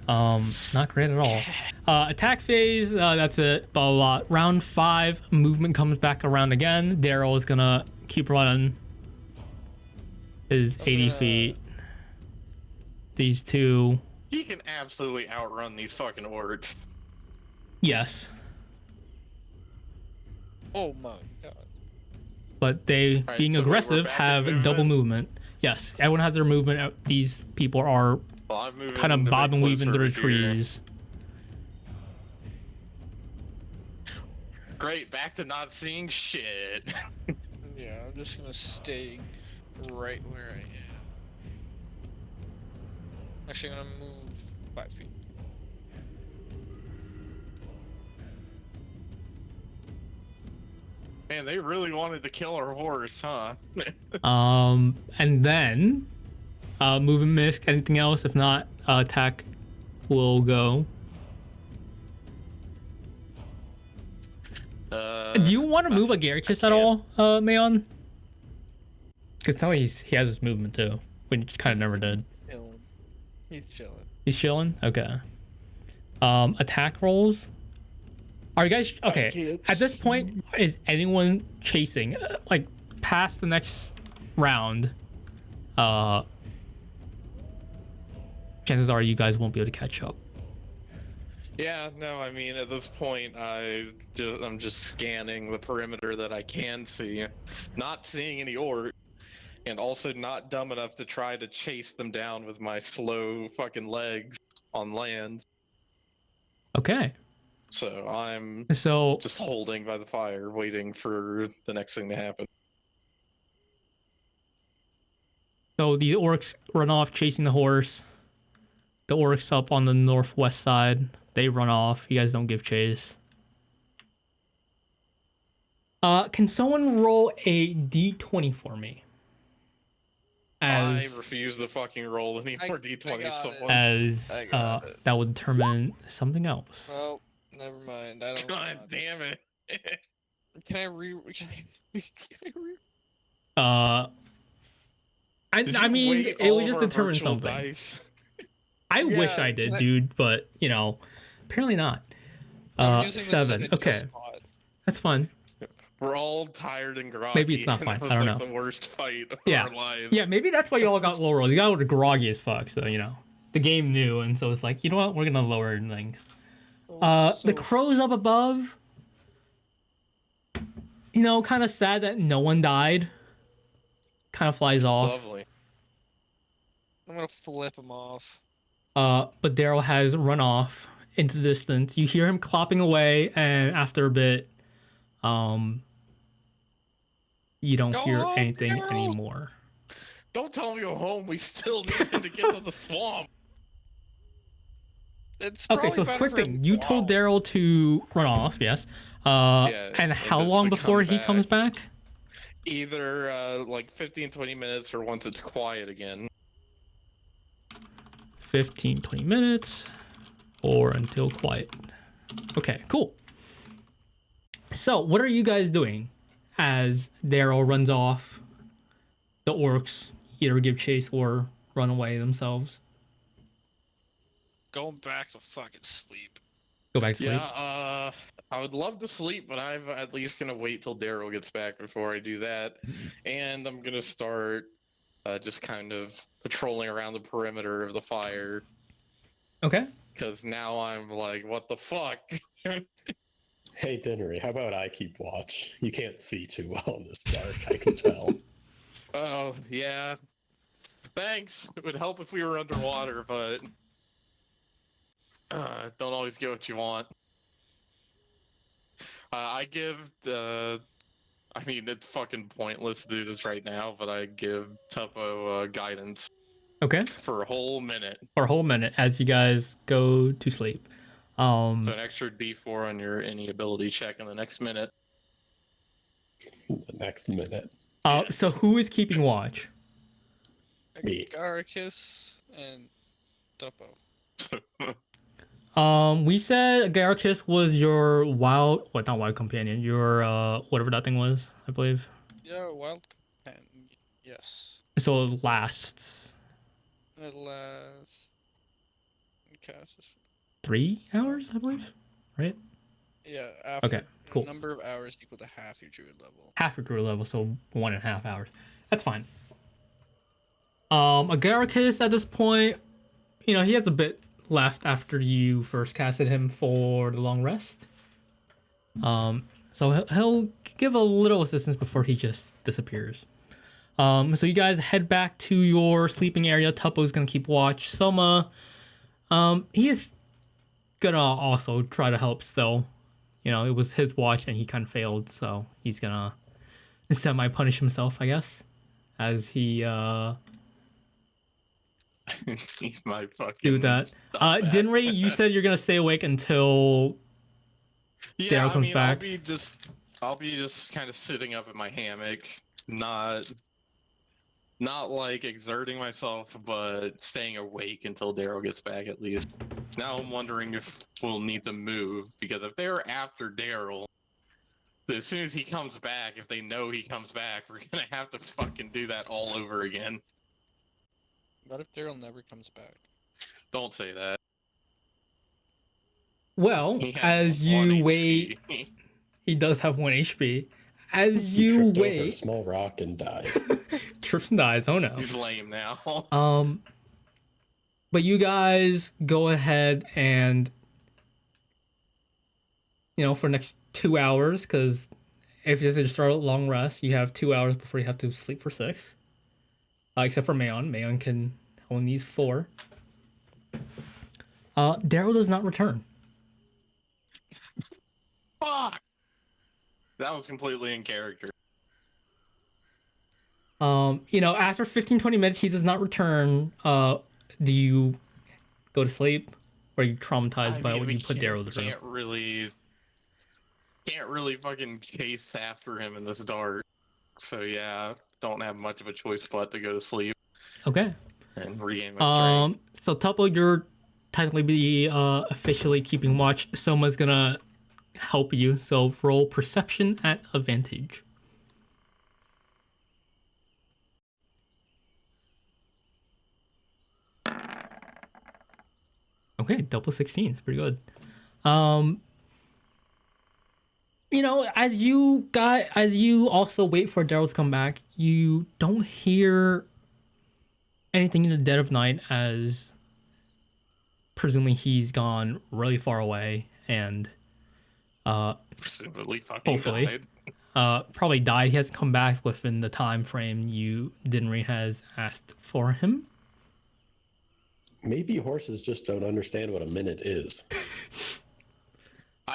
Not great at all. Attack phase, that's it. Blah, blah, blah. Round 5, movement comes back around again. Daryl is gonna keep running. Is 80 feet. These two. He can absolutely outrun these fucking orcs. Yes. Oh my god. But they, Right, being so aggressive, we're back have in double movement? movement. Yes, everyone has their movement. These people are Well, I'm moving kind of a bit bob and weaving closer through the over here. trees. Great, back to not seeing shit. Yeah, I'm just gonna stay right where I am. Actually, I'm gonna move 5 feet. Man, they really wanted to kill our horse, huh? And then move and miss. Anything else? If not, attack will go. Do you want to move a Garrus at all, Mayon? Because now he has his movement too, when you just kind of never did. Chilling. He's chilling. He's chilling. Okay. Attack rolls. Are you guys okay? At this point, is anyone chasing? Like past the next round? Chances are you guys won't be able to catch up. Yeah, no, I mean, at this point, I'm just scanning the perimeter that I can see, not seeing any orcs, and also not dumb enough to try to chase them down with my slow fucking legs on land. Okay. So I'm just holding by the fire, waiting for the next thing to happen. So the orcs run off chasing the horse. The orcs up on the northwest side, they run off. You guys don't give chase. Can someone roll a d20 for me? I refuse to fucking roll any more d20s. That would determine something else. Well, never mind. I don't. God damn it! Can I re? I mean, it would just determine something. Dice? I wish I did, dude, but you know, apparently not. 7. Okay, that's fine. We're all tired and groggy. Maybe it's not fine. I don't know. The worst fight of our lives. Yeah, maybe that's why you all got low rolls. You got a little groggy as fuck, so you know the game knew, and so it's like, you know what, we're gonna lower things. The crows up above. You know, kind of sad that no one died. Kind of flies off. Lovely. I'm gonna flip him off. But Daryl has run off into the distance. You hear him clopping away, and after a bit, you don't hear anything anymore. Don't tell me you're home. We still need to get to the swamp. Okay, so quick thing. You told Daryl to run off, yes. And how long before he comes back? Either like 15-20 minutes or once it's quiet again. 15-20 minutes or until quiet. Okay, cool. So what are you guys doing as Daryl runs off? The orcs either give chase or run away themselves. Going back to fucking sleep. Go back to sleep. Yeah, I would love to sleep, but I'm at least gonna wait till Daryl gets back before I do that. And I'm gonna start just kind of patrolling around the perimeter of the fire. Okay. Because now I'm like, what the fuck? Hey, Dinnery, how about I keep watch? You can't see too well in this dark, I can tell. Oh, yeah. Thanks. It would help if we were underwater, but don't always get what you want. I mean, it's fucking pointless to do this right now, but I give Tuppo guidance. Okay. For a whole minute. For a whole minute as you guys go to sleep. So an extra D4 on your any ability check in the next minute. The next minute. Yes. So who is keeping watch? Me. Garrus and Tuppo. We said Garrus was your not wild companion, your whatever that thing was, I believe. Yeah, wild companion. Yes. So it lasts. It lasts. cast is? 3 hours, I believe. Right? Yeah. After Okay. Cool. Number of hours equal to half your druid level. Half your druid level, so 1.5 hours. That's fine. Agaricus at this point, he has a bit left after you first casted him for the long rest. So he'll give a little assistance before he just disappears. So you guys head back to your sleeping area. Tuppo's gonna keep watch. Soma, he's gonna also try to help still. It was his watch and he kind of failed, so he's gonna semi-punish himself, I guess, as he He's my fucking do that. Dinray, you said you're gonna stay awake until Daryl comes back. I'll be just kind of sitting up in my hammock, not like exerting myself, but staying awake until Daryl gets back at least. So now I'm wondering if we'll need to move, because if they're after Daryl, as soon as he comes back, if they know he comes back, we're gonna have to fucking do that all over again. What if Daryl never comes back? Don't say that. Well, as you wait, he does have 1 HP. As you wait, over a small rock and died. Trips and dies. Oh no. He's lame now. But you guys go ahead and for the next 2 hours, because if you just start a long rest, you have 2 hours before you have to sleep for 6. Except for Mayon. Mayon can only needs 4. Daryl does not return. Fuck! That was completely in character. After 15-20 minutes, he does not return. Do you go to sleep? Or are you traumatized by what you put Daryl through? Can't really fucking chase after him in this dark. So yeah, don't have much of a choice but to go to sleep. Okay. And regain my strength. So Tuppo, you're technically officially keeping watch. Soma's gonna help you, so roll perception at advantage. Okay, double 16 is pretty good. As you also wait for Daryl to come back, you don't hear anything in the dead of night, as presumably he's gone really far away and presumably fucking hopefully died. Probably died. He hasn't come back within the time frame Dinry has asked for him. Maybe horses just don't understand what a minute is.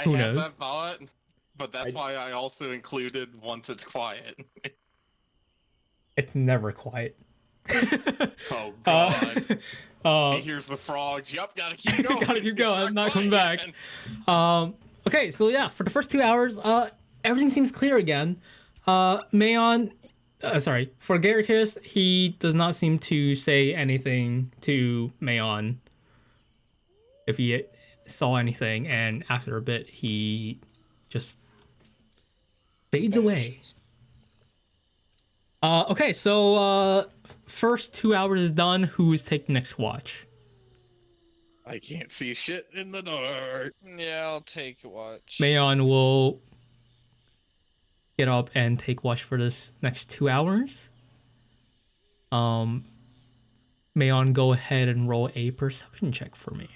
Who have knows? that thought, but that's why I also included once it's quiet. It's never quiet. Oh god. He hears the frogs. Yup, gotta keep going. Gotta keep going. I'm not coming back. Okay, so yeah, for the first 2 hours, everything seems clear again. Mayon, for Garricus, he does not seem to say anything to Mayon if he saw anything, and after a bit, he just fades away. Okay, so first 2 hours is done. Who's taking next watch? I can't see shit in the dark. Yeah, I'll take watch. Mayon will get up and take watch for this next 2 hours. Mayon, go ahead and roll a perception check for me.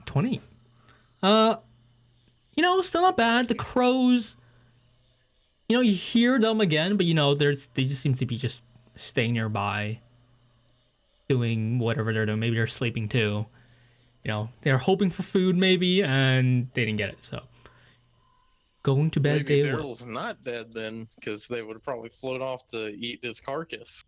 $20. Still not bad. The crows, you hear them again, but they just seem to be just staying nearby, doing whatever they're doing. Maybe they're sleeping too. They're hoping for food maybe, and they didn't get it. So going to bed. Maybe Daryl's not dead then, because they would probably float off to eat his carcass.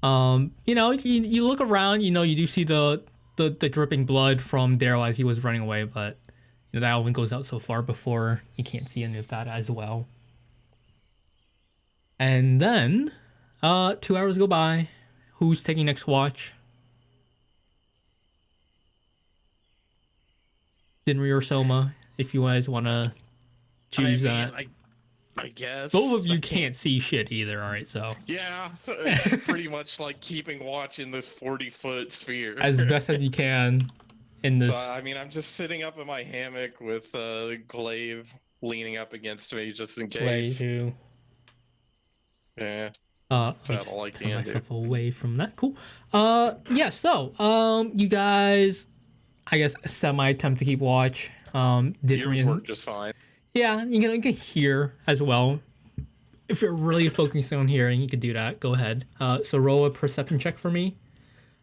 You look around. You do see the dripping blood from Daryl as he was running away, but that only goes out so far before you can't see any of that as well. And then 2 hours go by. Who's taking next watch? Dinry or Soma, if you guys want to choose that. I guess. Both of you can't see shit either, alright, so. Yeah, so it's pretty much like keeping watch in this 40-foot sphere. As best as you can in this. So, I mean, I'm just sitting up in my hammock with Glaive leaning up against me just in case. Too. Yeah. So I don't like turn the myself away from that. Cool. Yeah, so, you guys, I guess, semi-attempt to keep watch. Yours worked just fine. Yeah, you can hear as well. If you're really focusing on hearing, you could do that. Go ahead. So roll a perception check for me.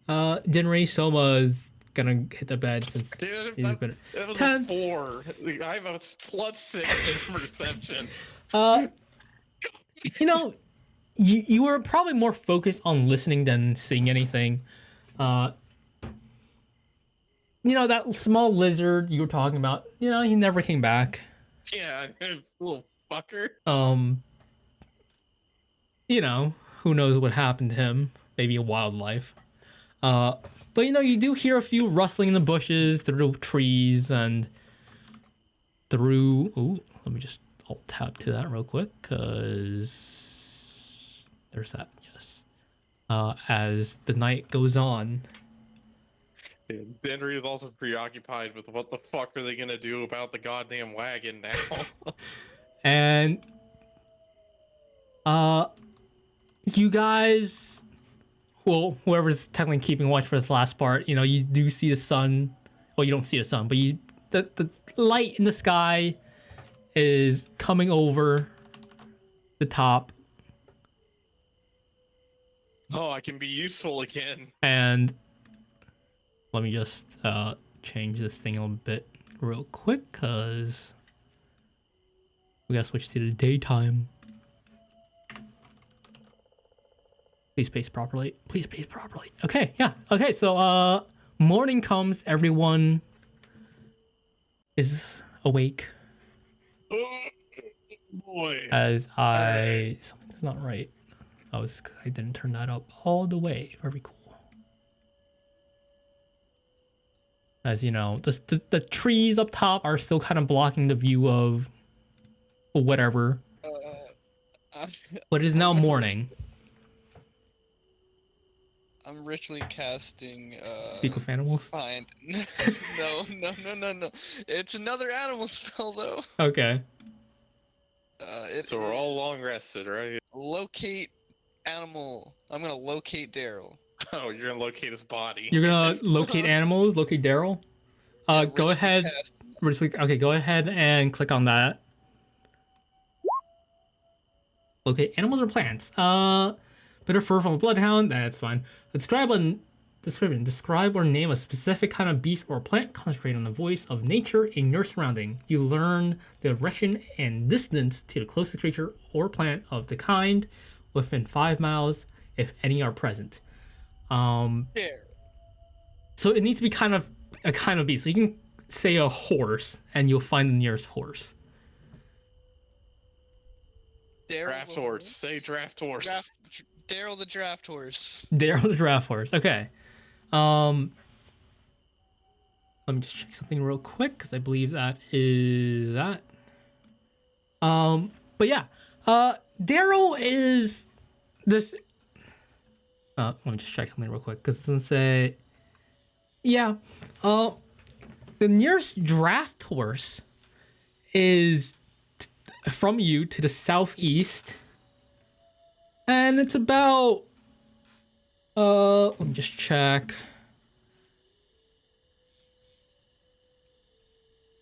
Dinray, Soma's gonna hit the bed since he's good. That was 10. a 4. I have a +6 in perception. You know, you were probably more focused on listening than seeing anything. You know, that small lizard you were talking about, you know, he never came back. Yeah, little fucker. You know, who knows what happened to him? Maybe a wildlife. But you know, you do hear a few rustling in the bushes, through trees, and through. Ooh, let me just alt tab to that real quick, cause there's that. Yes. As the night goes on. Henry is also preoccupied with what the fuck are they gonna do about the goddamn wagon now? And you guys, well, whoever's technically keeping watch for this last part, you know, you do see the sun. Well, you don't see the sun, but the light in the sky is coming over the top. Oh, I can be useful again. And let me just change this thing a little bit real quick, because we gotta switch to the daytime. Please space properly. Please space properly. Okay, yeah. Okay, so morning comes. Everyone is awake. Oh, boy. As something's not right. Oh, it's because I didn't turn that up all the way. Very cool. As you know, the trees up top are still kind of blocking the view of whatever. But it is now morning. I'm ritually casting. Speak with animals. Find. No. It's another animal spell though. Okay. So we're all long rested, right? Locate animal. I'm gonna locate Daryl. Oh, you're gonna locate his body. You're gonna locate animals, locate Daryl. Go ahead. Okay, go ahead and click on that. Locate animals or plants. Bit of fur from a bloodhound. That's fine. Describe or name a specific kind of beast or plant. Concentrate on the voice of nature in your surrounding. You learn the direction and distance to the closest creature or plant of the kind within 5 miles, if any are present. So it needs to be kind of a kind of beast. So you can say a horse, and you'll find the nearest horse. Draft horse. Say draft horse. Daryl the draft horse. Daryl the draft horse. Okay. Let me just check something real quick, because I believe that is that. But yeah. Daryl is this. Let me just check something real quick, because it doesn't say. Yeah. The nearest draft horse is from you to the southeast, and it's about. Let me just check.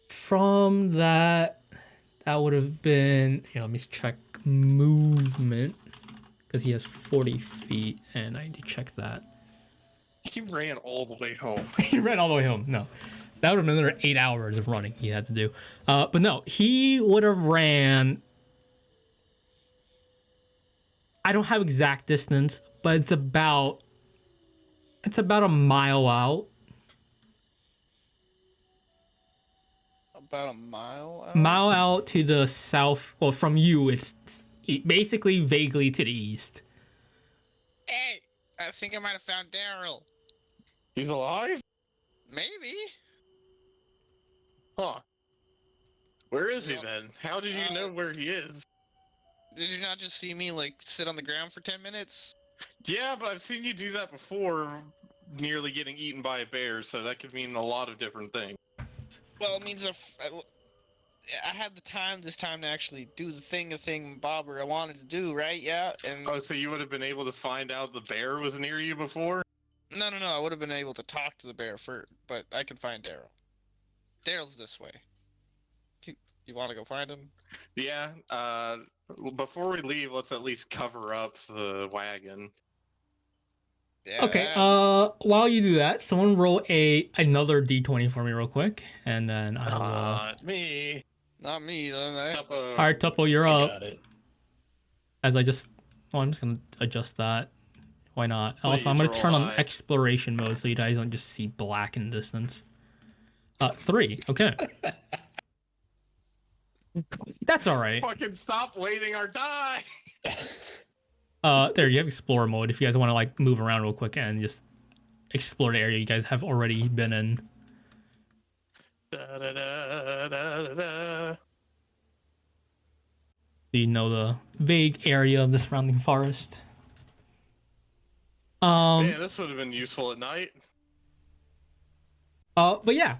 From that would have been. Here, let me check movement, because he has 40 feet, and I need to check that. He ran all the way home. He ran all the way home. No, that would have been another 8 hours of running he had to do. But no, he would have ran. I don't have exact distance, but it's about a mile out. About a mile out? Mile out to the south. Well, from you, it's basically vaguely to the east. Hey, I think I might have found Daryl. He's alive? Maybe. Huh. Where is he then? How did you know where he is? Did you not just see me like sit on the ground for 10 minutes? Yeah, but I've seen you do that before, nearly getting eaten by a bear, so that could mean a lot of different things. Well, it means I had the time this time to actually do the thing Bobber I wanted to do, right? Yeah, and Oh, so you would have been able to find out the bear was near you before? no, I would have been able to talk to the bear first, but I can find Daryl. Daryl's this way. You want to go find him? Yeah, before we leave, let's at least cover up the wagon. Yeah. Okay. While you do that, someone roll another d20 for me real quick, and then I will. Not me. Not me, then. All right, Tuppo, you're I up. got it. As I just, I'm just gonna adjust that. Why not? Also, I'm gonna Please turn roll on high. exploration mode so you guys don't just see black in the distance. 3. Okay. That's all right. Fucking stop waiting or die! There you have explorer mode if you guys want to like move around real quick and just explore the area you guys have already been in. Da, da, da, da, da. So you know the vague area of the surrounding forest. Man, this would have been useful at night. But yeah.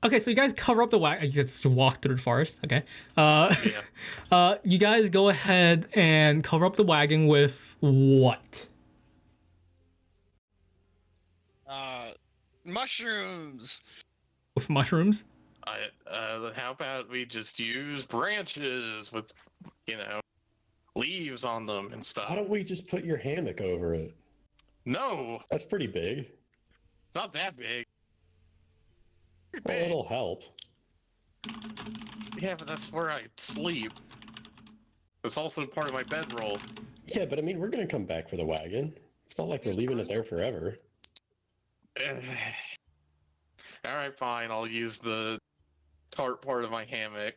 Okay, so you guys cover up the wagon. You just walk through the forest. Okay. Yeah. You guys go ahead and cover up the wagon with what? Mushrooms. With mushrooms? How about we just use branches with, leaves on them and Why stuff? don't we just put your hammock over it? No, That's pretty big. it's not that big. Pretty Well, big. it'll help. Yeah, but that's where I sleep. It's also part of my bedroll. Yeah, but I mean, we're gonna come back for the wagon. It's not like we're leaving it there forever. All right, fine. I'll use the tarp part of my hammock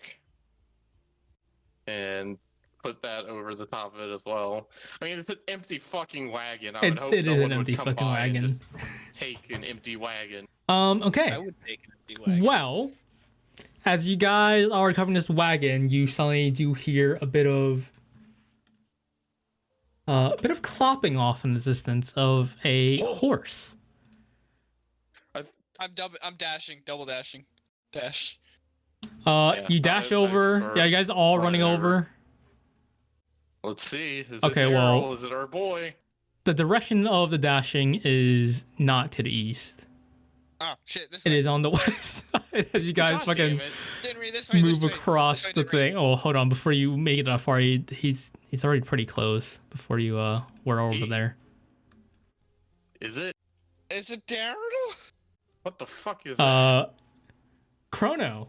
and put that over the top of it as well. I mean, it's an empty fucking wagon. I would hope It no is one an would empty come fucking by and wagon. just take an empty wagon. Okay. I would take an empty wagon. Well, as you guys are covering this wagon, you suddenly do hear a bit of clopping off in the distance of a horse. I'm dashing, double dashing, dash. You dash over. Yeah, you guys are all running over. Let's see. Is Okay, it Daryl? well- Is it our boy? The direction of the dashing is not to the east. Oh shit! This It way. is on the west side as you guys God fucking damn it. Didn't read this way. move this way, across this way, the didn't read. thing. Oh, hold on. Before you make it that far, he's already pretty close. Before you were over there. Is it? Is it Daryl? What the fuck is that? Chrono,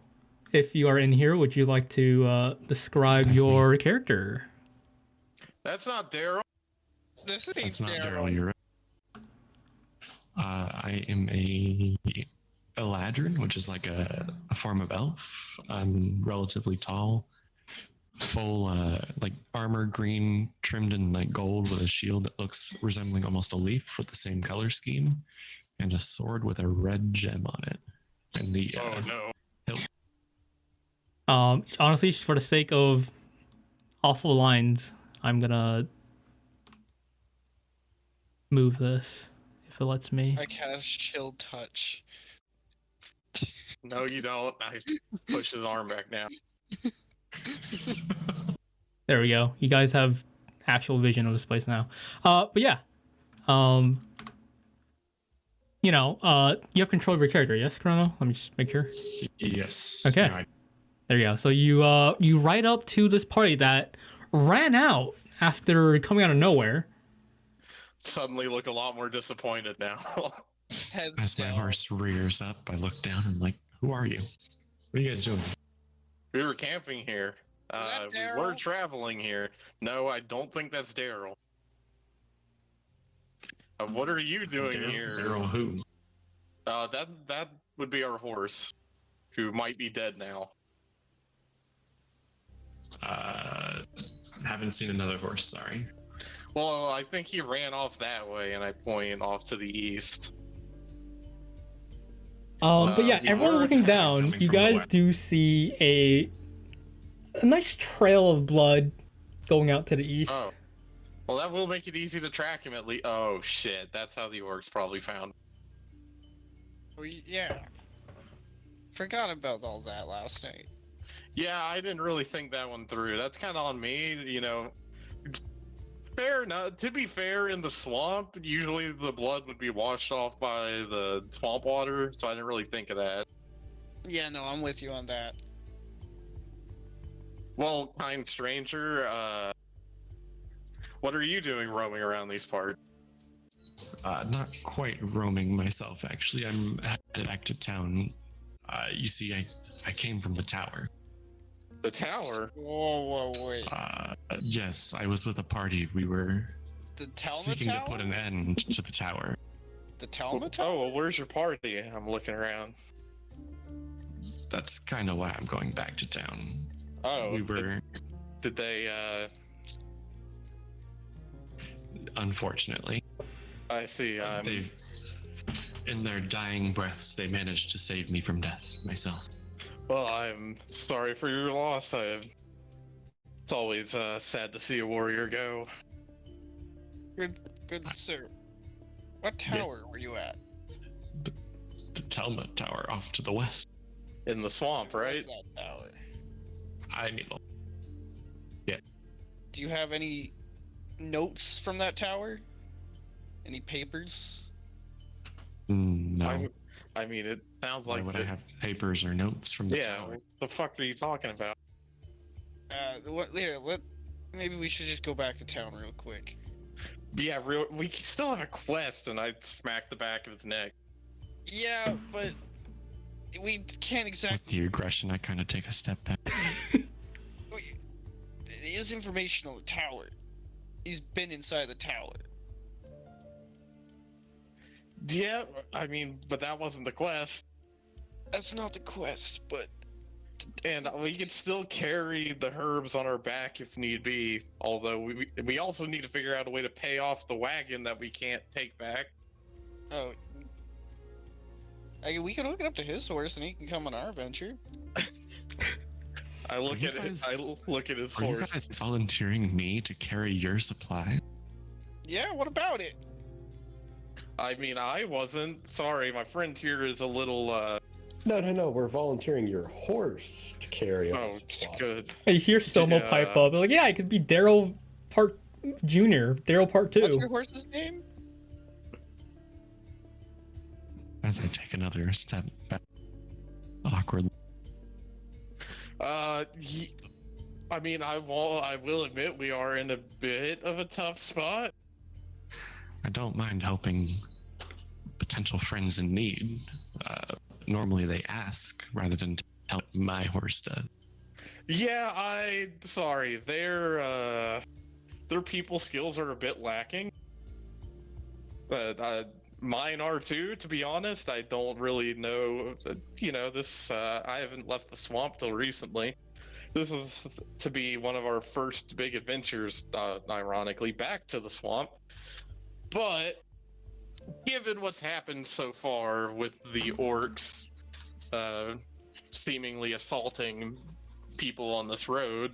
if you are in here, would you like to describe your character? That's not Daryl. This ain't That's not Daryl, Daryl. you're right. I am a Eladrin, which is like a form of elf. I'm relatively tall, full like armor green trimmed in like gold with a shield that looks resembling almost a leaf with the same color scheme, and a sword with a red gem on it. And the Oh no. Honestly, for the sake of awful lines, I'm gonna move this if it lets me. I cast chill touch. No, you don't. I push his arm back now. There we go. You guys have actual vision of this place now. But yeah, you have control of your character, yes, Chrono? Let me just make sure. yes. Okay. No, There you go. So you ride up to this party that ran out after coming out of nowhere. Suddenly look a lot more disappointed now. Heads as my down. horse rears up, I look down and I'm like, who are you? What are you guys doing? We were camping here. that We were Daryl? traveling here. No, I don't think that's Daryl. What are you doing here? Daryl who? That would be our horse, who might be dead now. Haven't seen another horse, sorry. Well, I think he ran off that way, and I point off to the east. But yeah, we everyone's were looking attacked down. coming You from the guys west. do see a nice trail of blood going out to the east. Oh. Well, that will make it easy to track him at least. Oh, shit. That's how the orcs probably found. Yeah. Forgot about all that last night. Yeah, I didn't really think that one through. That's kind of on me, you know. Fair enough. To be fair, in the swamp, usually the blood would be washed off by the swamp water, so I didn't really think of that. Yeah, no, I'm with you on that. Well, kind stranger, what are you doing roaming around these parts? Not quite roaming myself, actually. I'm headed back to town. You see, I came from the tower. The tower? Whoa, wait. Yes, I was with a party. We were The Telma seeking Tower? to put an end to the tower. The Telma Oh, Tower? well, where's your party? I'm looking around. That's kind of why I'm going back to town. Oh, We were, did they, unfortunately, I see, they, in their dying breaths, they managed to save me from death myself. well, I'm sorry for your loss. It's always, sad to see a warrior go. Good sir. What tower were you at? The Telma Tower off to the west. In the swamp, right? Where's that tower? I mean, Do you have any notes from that tower? Any papers? no. I mean, it sounds Why like would I have papers or notes from the tower? what the fuck are you talking about? Maybe we should just go back to town real quick. Yeah, we still have a quest, and I smacked the back of his neck. Yeah, but we can't With exactly. the aggression, I kind of take a step back. It is information on the tower. He's been inside the tower. Yeah, I mean, but that wasn't the quest. That's not the quest, but And we can still carry the herbs on our back if need be. Although we also need to figure out a way to pay off the wagon that we can't take back. oh, we can hook it up to his horse and he can come on our adventure. I look you at it. guys- I look at his Are you horse. guys volunteering me to carry your supply? Yeah, what about it? I mean, I wasn't. Sorry, my friend here is a little. No. We're volunteering your horse to carry on. Oh, good. I hear Somo Yeah. pipe up. Like, yeah, I could be Daryl Part Junior, Daryl Part 2. What's your horse's name? As I take another step back, awkwardly. I mean, I will admit we are in a bit of a tough spot. I don't mind helping potential friends in need. Normally they ask rather than help my horse does. Yeah, sorry, their people skills are a bit lacking. But mine are too, to be honest. I don't really know, this, I haven't left the swamp till recently. This is to be one of our first big adventures, ironically, back to the swamp. But given what's happened so far with the orcs seemingly assaulting people on this road,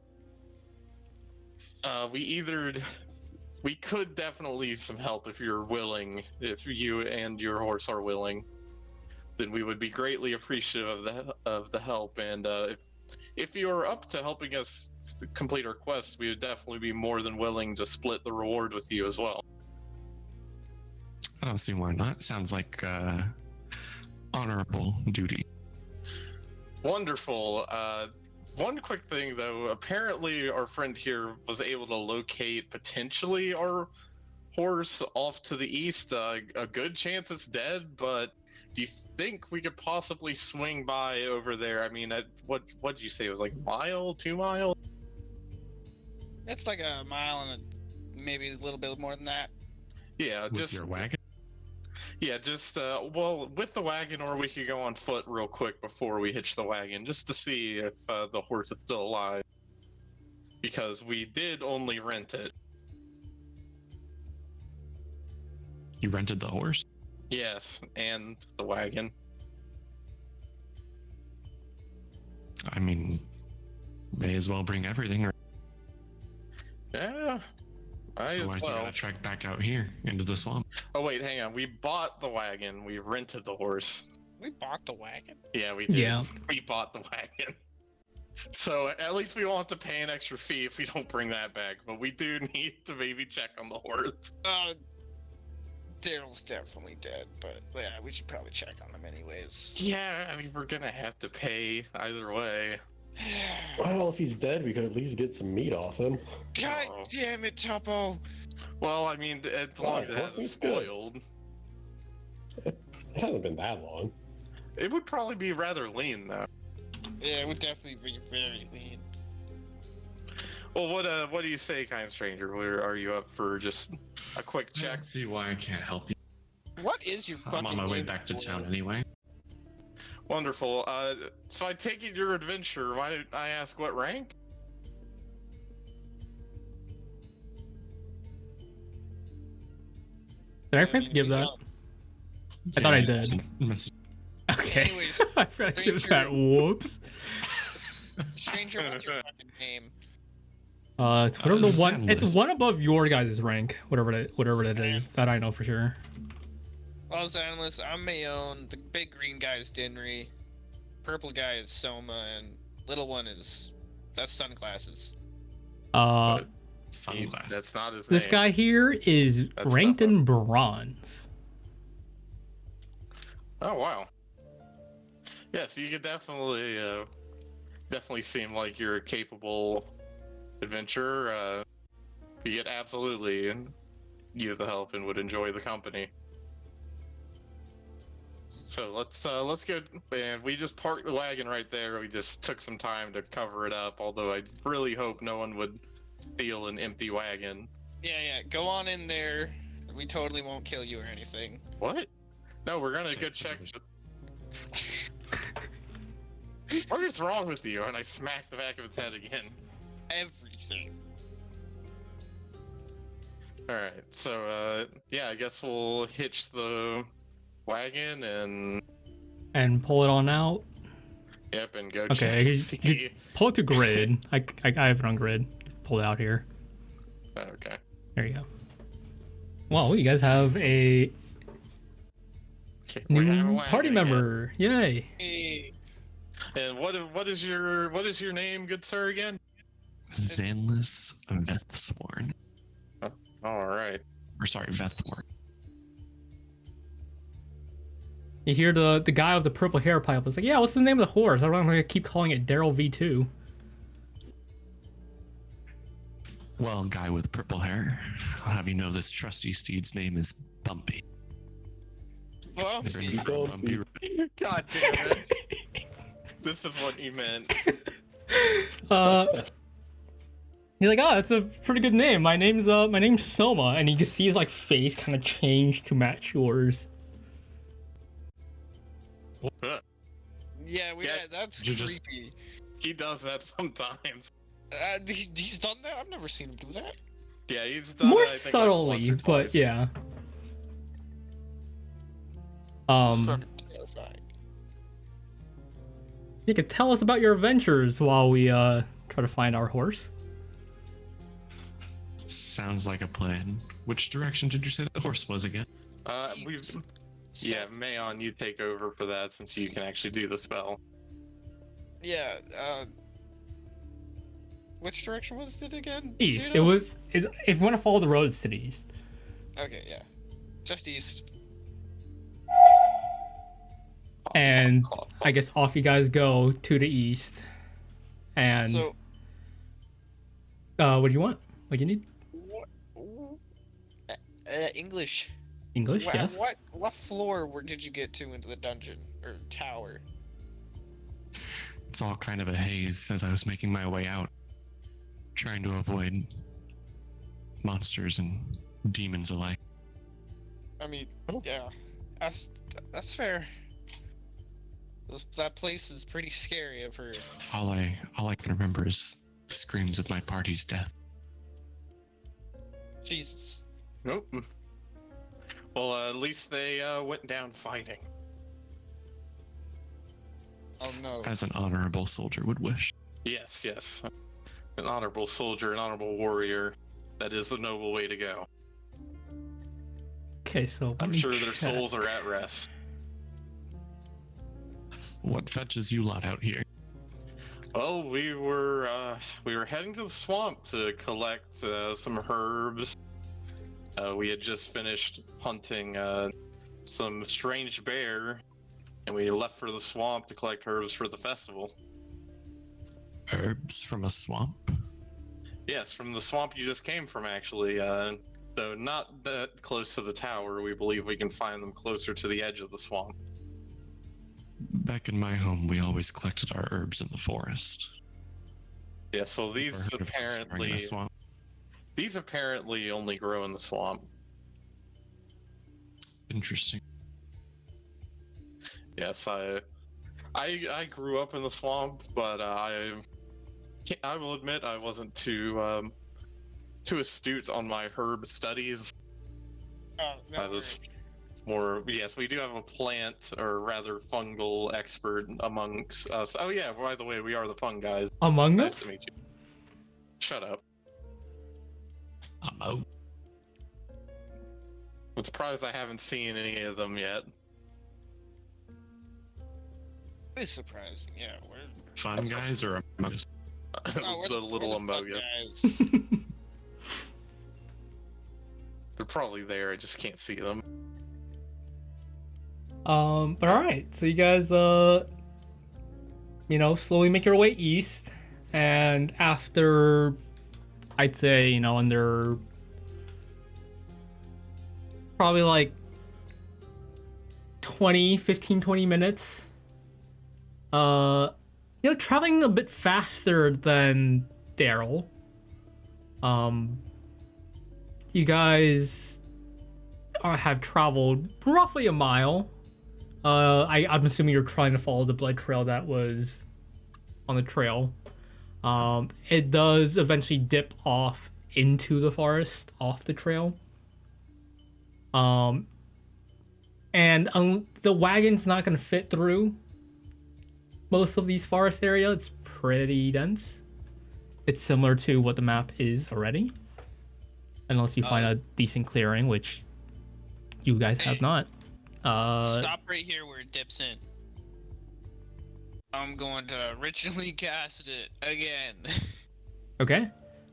we could definitely use some help if you're willing. If you and your horse are willing, then we would be greatly appreciative of the help. And if you're up to helping us complete our quest, we would definitely be more than willing to split the reward with you as well. I don't see why not. Sounds like honorable duty. Wonderful. One quick thing though, apparently our friend here was able to locate potentially our horse off to the east. A good chance it's dead, but do you think we could possibly swing by over there? I mean, what'd you say? It was like a mile, 2 miles? It's like a mile and maybe a little bit more than that. Yeah, With your wagon? Yeah, just well, with the wagon, or we could go on foot real quick before we hitch the wagon, just to see if the horse is still alive. Because we did only rent it. You rented the horse? Yes, and the wagon. I mean, May as well bring everything. Yeah, I as Otherwise, you well. gotta trek back out here into the swamp. Oh wait, hang on. We bought the wagon. We rented the horse. We bought the wagon. Yeah, we did. Yeah. We bought the wagon. So at least we won't have to pay an extra fee if we don't bring that back. But we do need to maybe check on the horse. Daryl's definitely dead, but yeah, we should probably check on him anyways. Yeah, I mean we're gonna have to pay either way. Well, if he's dead, we could at least get some meat off him. God Oh. damn it, Topo! Well, I mean, as long as it hasn't He's good. spoiled, It hasn't been that long. it would probably be rather lean though. Yeah, it would definitely be very lean. Well, what do you say, kind stranger? Are you up for just a quick I check? don't see why I can't help you. What is your fucking I'm on my way name back to for? town anyway. Wonderful. So I take it your adventure. Might I ask what rank? Did I forget to give that? I thought I did. Okay. Anyways, I forgot to give that. Whoops. Stranger, what's your fucking name? It's whatever the one. Zenless. It's one above your guys' rank, whatever it is. That I know for sure. Well, Zenless, I'm Mayon, the big green guy is Dinry, purple guy is Soma, and little one is... that's Sunglasses. Sunglasses. That's not his This name. guy here is That's ranked tough. in bronze. Oh wow. Yes, you could definitely seem like you're a capable adventurer. You could absolutely use the help and would enjoy the company. So let's go. Man, we just parked the wagon right there. We just took some time to cover it up. Although I really hope no one would steal an empty wagon. Yeah, go on in there. We totally won't kill you or anything. What? No, we're gonna go check. What is wrong with you? And I smacked the back of its head again. Everything. All right, so yeah, I guess we'll hitch the wagon And pull it on out. yep, and go Okay, check to see. Pull it to grid. I have it on grid. Pull it out here. Okay. There you go. Well, you guys have a Okay, we're gonna have a new wagon party again. member. Yay! Hey, And what is your name, good sir, again? Zenless Vethsworn. All right. Or sorry, Vethworn. You hear the guy with the purple hair pipe. It's like, yeah, what's the name of the horse? I'm gonna keep calling it Daryl V2. Well, guy with purple hair, I'll have you know this trusty steed's name is Bumpy. Is there any Bumpy. Bumpy? God damn it. This is what he meant. He's like, oh, that's a pretty good name. My name's Soma, and you can see his like face kind of change to match yours. Yeah, Yeah, that's you just- creepy. He does that sometimes. He's done that? I've never seen him do that. Yeah, he's done More it, I think, like, once subtly, or but twice. yeah. Fucking terrifying. You could tell us about your adventures while we try to find our horse. Sounds like a plan. Which direction did you say the horse was again? Yeah, Mayon, you take over for that since you can actually do the spell. Yeah, which direction was it again? East. Jadow? If you want to follow the road, it's to the east. Okay, yeah. Just east. And I guess off you guys go to the east. And So, what do you want? What do you need? English. English, yes. What floor did you get to into the dungeon or tower? It's all kind of a haze as I was making my way out, trying to avoid monsters and demons alike. I mean, yeah, that's fair. That place is pretty scary. I've heard. All I can remember is the screams of my party's death. Jesus. Nope. Well, at least they went down fighting. Oh no. As an honorable soldier would wish. Yes, yes. An honorable soldier, an honorable warrior. That is the noble way to go. Okay, so I'm sure their souls are at rest. What fetches you lot out here? Well, we were heading to the swamp to collect some herbs. We had just finished hunting some strange bear, and we left for the swamp to collect herbs for the festival. Herbs from a swamp? Yes, from the swamp you just came from, actually. Though not that close to the tower, we believe we can find them closer to the edge of the swamp. Back in my home, we always collected our herbs in the forest. Yeah, so these Never heard of growing in a swamp. only grow in the swamp. Interesting. Yes, I grew up in the swamp, but I will admit I wasn't too astute on my herb studies. Oh, no, I was more, yes, we do have a plant, or rather fungal expert amongst us. Oh yeah, by the way, we are the fun guys. Among Nice us? to meet you. Shut up. I'm out. I'm surprised I haven't seen any of them yet. It's surprising, yeah. We're Fun guys or among us? no, we're The little fun Amoga. guys. They're probably there, I just can't see them. But alright, so you guys, slowly make your way east, and after, I'd say, under probably like 20 minutes, traveling a bit faster than Daryl, you guys have traveled roughly a mile. I'm assuming you're trying to follow the blood trail that was on the trail. It does eventually dip off into the forest, off the trail. And the wagon's not going to fit through most of these forest area. It's pretty dense. It's similar to what the map is already. Unless you find a decent clearing, which you guys have not. Stop right here where it dips in. I'm going to ritually cast it again. Okay.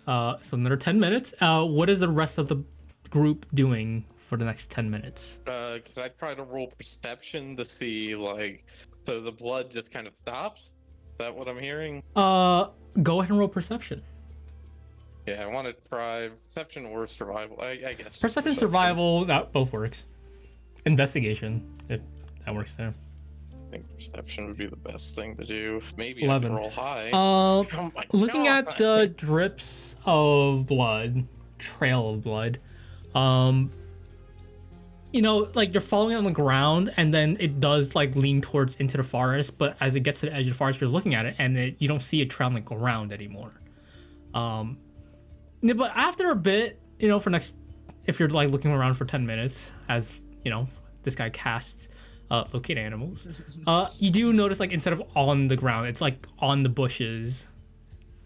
So another 10 minutes. What is the rest of the group doing for the next 10 minutes? Cause I try to roll perception to see, like, so the blood just kind of stops? Is that what I'm hearing? Go ahead and roll perception. Yeah, I want to try perception or survival. I guess. Perception, survival, that both works. Investigation, if that works there. I think perception would be the best thing to do. Maybe 11. I can roll high. Oh my looking God. at the drips of blood, trail of blood, like you're following it on the ground, and then it does like lean towards into the forest. But as it gets to the edge of the forest, you're looking at it, and you don't see it traveling around anymore. But after a bit, if you're like looking around for 10 minutes, as this guy casts locate animals, you do notice like instead of on the ground, it's like on the bushes,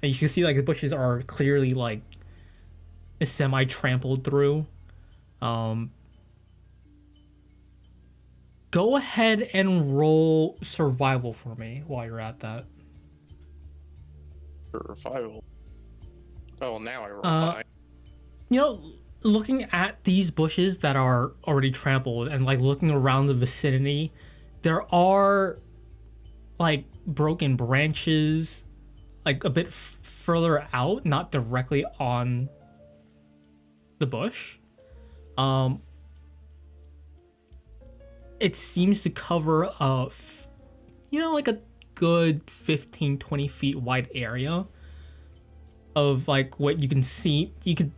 and you can see like the bushes are clearly like semi trampled through. Go ahead and roll survival for me while you're at that. Survival. Oh, now I roll high. Looking at these bushes that are already trampled and like looking around the vicinity, there are like broken branches like a bit further out, not directly on the bush. It seems to cover like a good 15-20 feet wide area of like what you can see. You could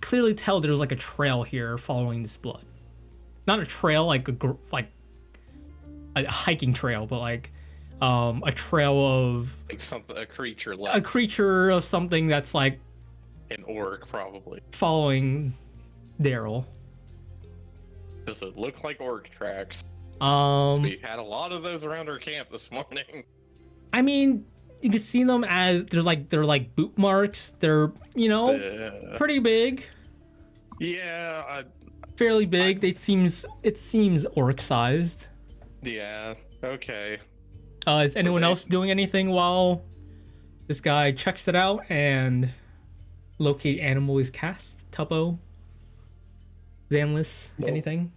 clearly tell there's like a trail here following this blood. Not a trail like a hiking trail, but like a trail of Like a creature left. a creature of something that's like An orc, probably. following Daryl. Does it look like orc tracks? Um, We had a lot of those around our camp this morning. I mean, you can see them as they're like boot marks. They're pretty big. Yeah. Fairly big. It seems orc sized. Yeah. Okay. Is anyone else doing anything while this guy checks it out and locate animal is cast? Tuppo? Zanlis? Nope. Anything?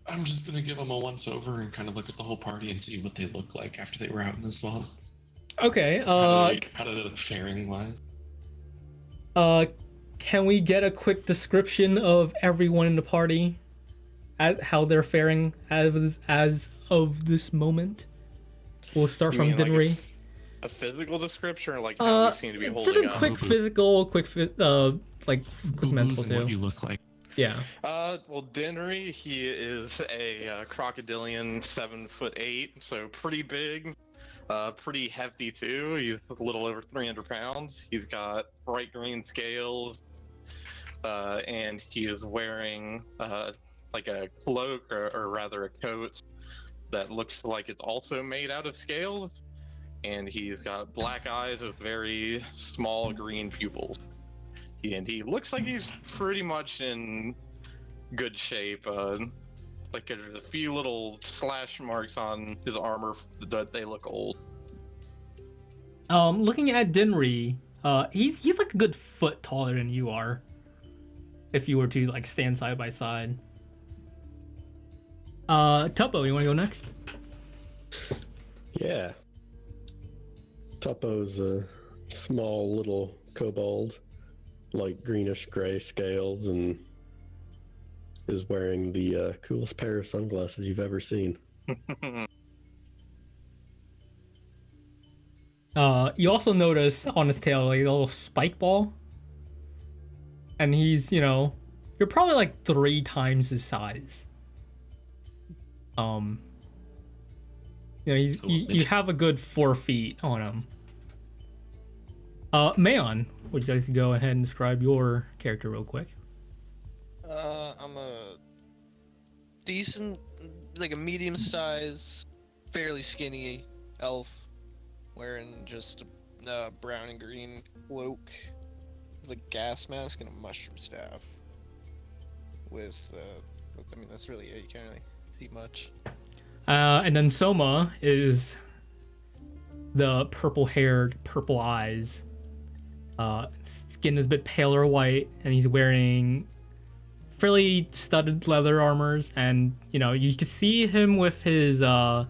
I'm just gonna give them a once over and kind of look at the whole party and see what they look like after they were out in the swamp. Okay. How did it look faring wise? Can we get a quick description of everyone in the party, at how they're faring as of this moment? We'll start from Dinry. Like a physical description, or like how we seem to be holding just a up? quick physical, quick mental too. What you look like. Yeah. Well, Dinry, he is a crocodilian, 7'8", so pretty big, pretty hefty too. He's a little over 300 pounds. He's got bright green scales, and he is wearing like a cloak, or rather a coat that looks like it's also made out of scales. And he's got black eyes with very small green pupils. And he looks like he's pretty much in good shape. Like there's a few little slash marks on his armor that they look old. Looking at Dinry, he's like a good foot taller than you are. If you were to like stand side by side. Tuppo, you want to go next? Yeah. Tuppo's a small little kobold, like greenish gray scales, and is wearing the coolest pair of sunglasses you've ever seen. You also notice on his tail like a little spike ball, and he's you're probably like 3 times his size. You have a good 4 feet on him. Mayon, would you like to go ahead and describe your character real quick? I'm a decent, like a medium-sized, fairly skinny elf, wearing just a brown and green cloak, with a gas mask and a mushroom staff. With, I mean, that's really it. You can't really see much. And then Soma is the purple-haired, purple eyes. Skin is a bit paler white, and he's wearing fairly studded leather armors, and you can see him with his I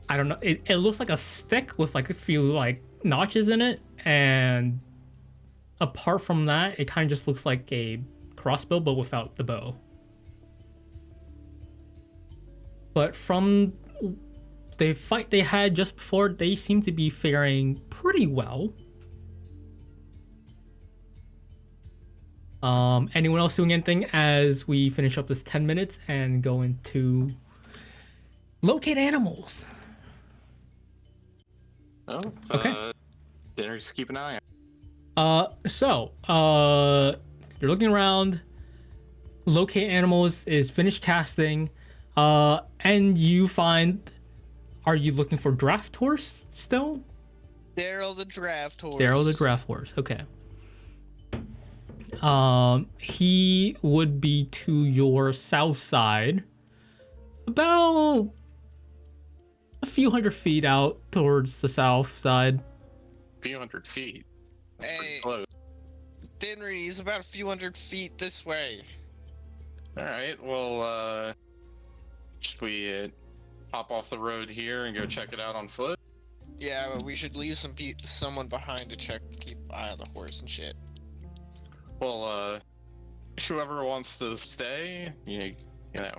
don't know, it looks like a stick with like a few like notches in it, and apart from that it kind of just looks like a crossbow but without the bow. But from the fight they had just before, they seem to be faring pretty well. Anyone else doing anything as we finish up this 10 minutes and go into locate animals? Oh, okay. Dinner, just keep an eye out. You're looking around. Locate animals is finished casting. And you find, are you looking for draft horse still? Daryl the draft horse. Daryl the draft horse. Okay. He would be to your south side, about a few hundred feet out towards the south side. A few hundred feet. That's pretty Hey, close. Dinry is about a few hundred feet this way. All right. Well, should we hop off the road here and go check it out on foot? Yeah, but we should leave someone behind to keep an eye on the horse and shit. Well, whoever wants to stay, you know,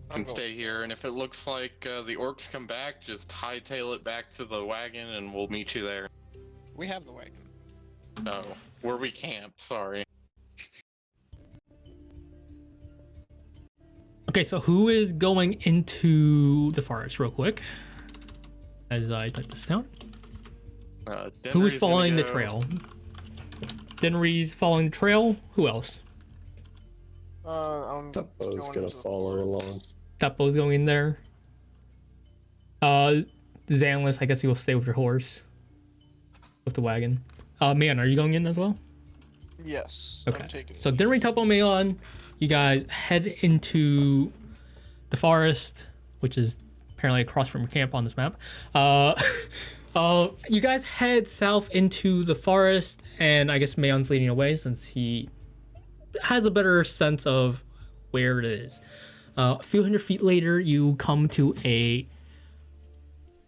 can stay here. And if it looks like the orcs come back, just hightail it back to the wagon, and we'll meet you there. We have the wagon. No, where we camped. Sorry. Okay, so who is going into the forest real quick? As I type this down. Who's following the trail? Dinry's following the trail. Who else? Tuppo's gonna follow along. Tuppo's going in there. Zanless, I guess you will stay with your horse. With the wagon. Man, are you going in as well? Yes. Okay. I'm taking So Dinnery, Topo, Meon, you guys head into the forest, which is apparently across from your camp on this map. You guys head south into the forest, and I guess Meon's leading away since he has a better sense of where it is. A few hundred feet later, you come to a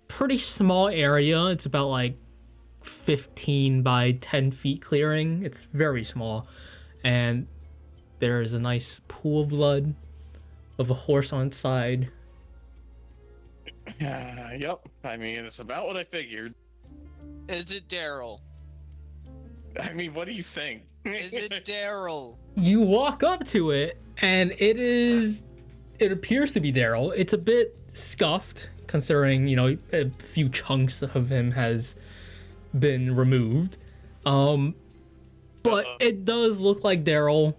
pretty small area. It's about like 15 by 10 feet clearing. It's very small, and there's a nice pool of blood of a horse on its side. Yep. I mean, it's about what I figured. Is it Daryl? I mean, what do you think? Is it Daryl? You walk up to it, and it appears to be Daryl. It's a bit scuffed, considering, you know, a few chunks of him has been removed. But it does look like Daryl.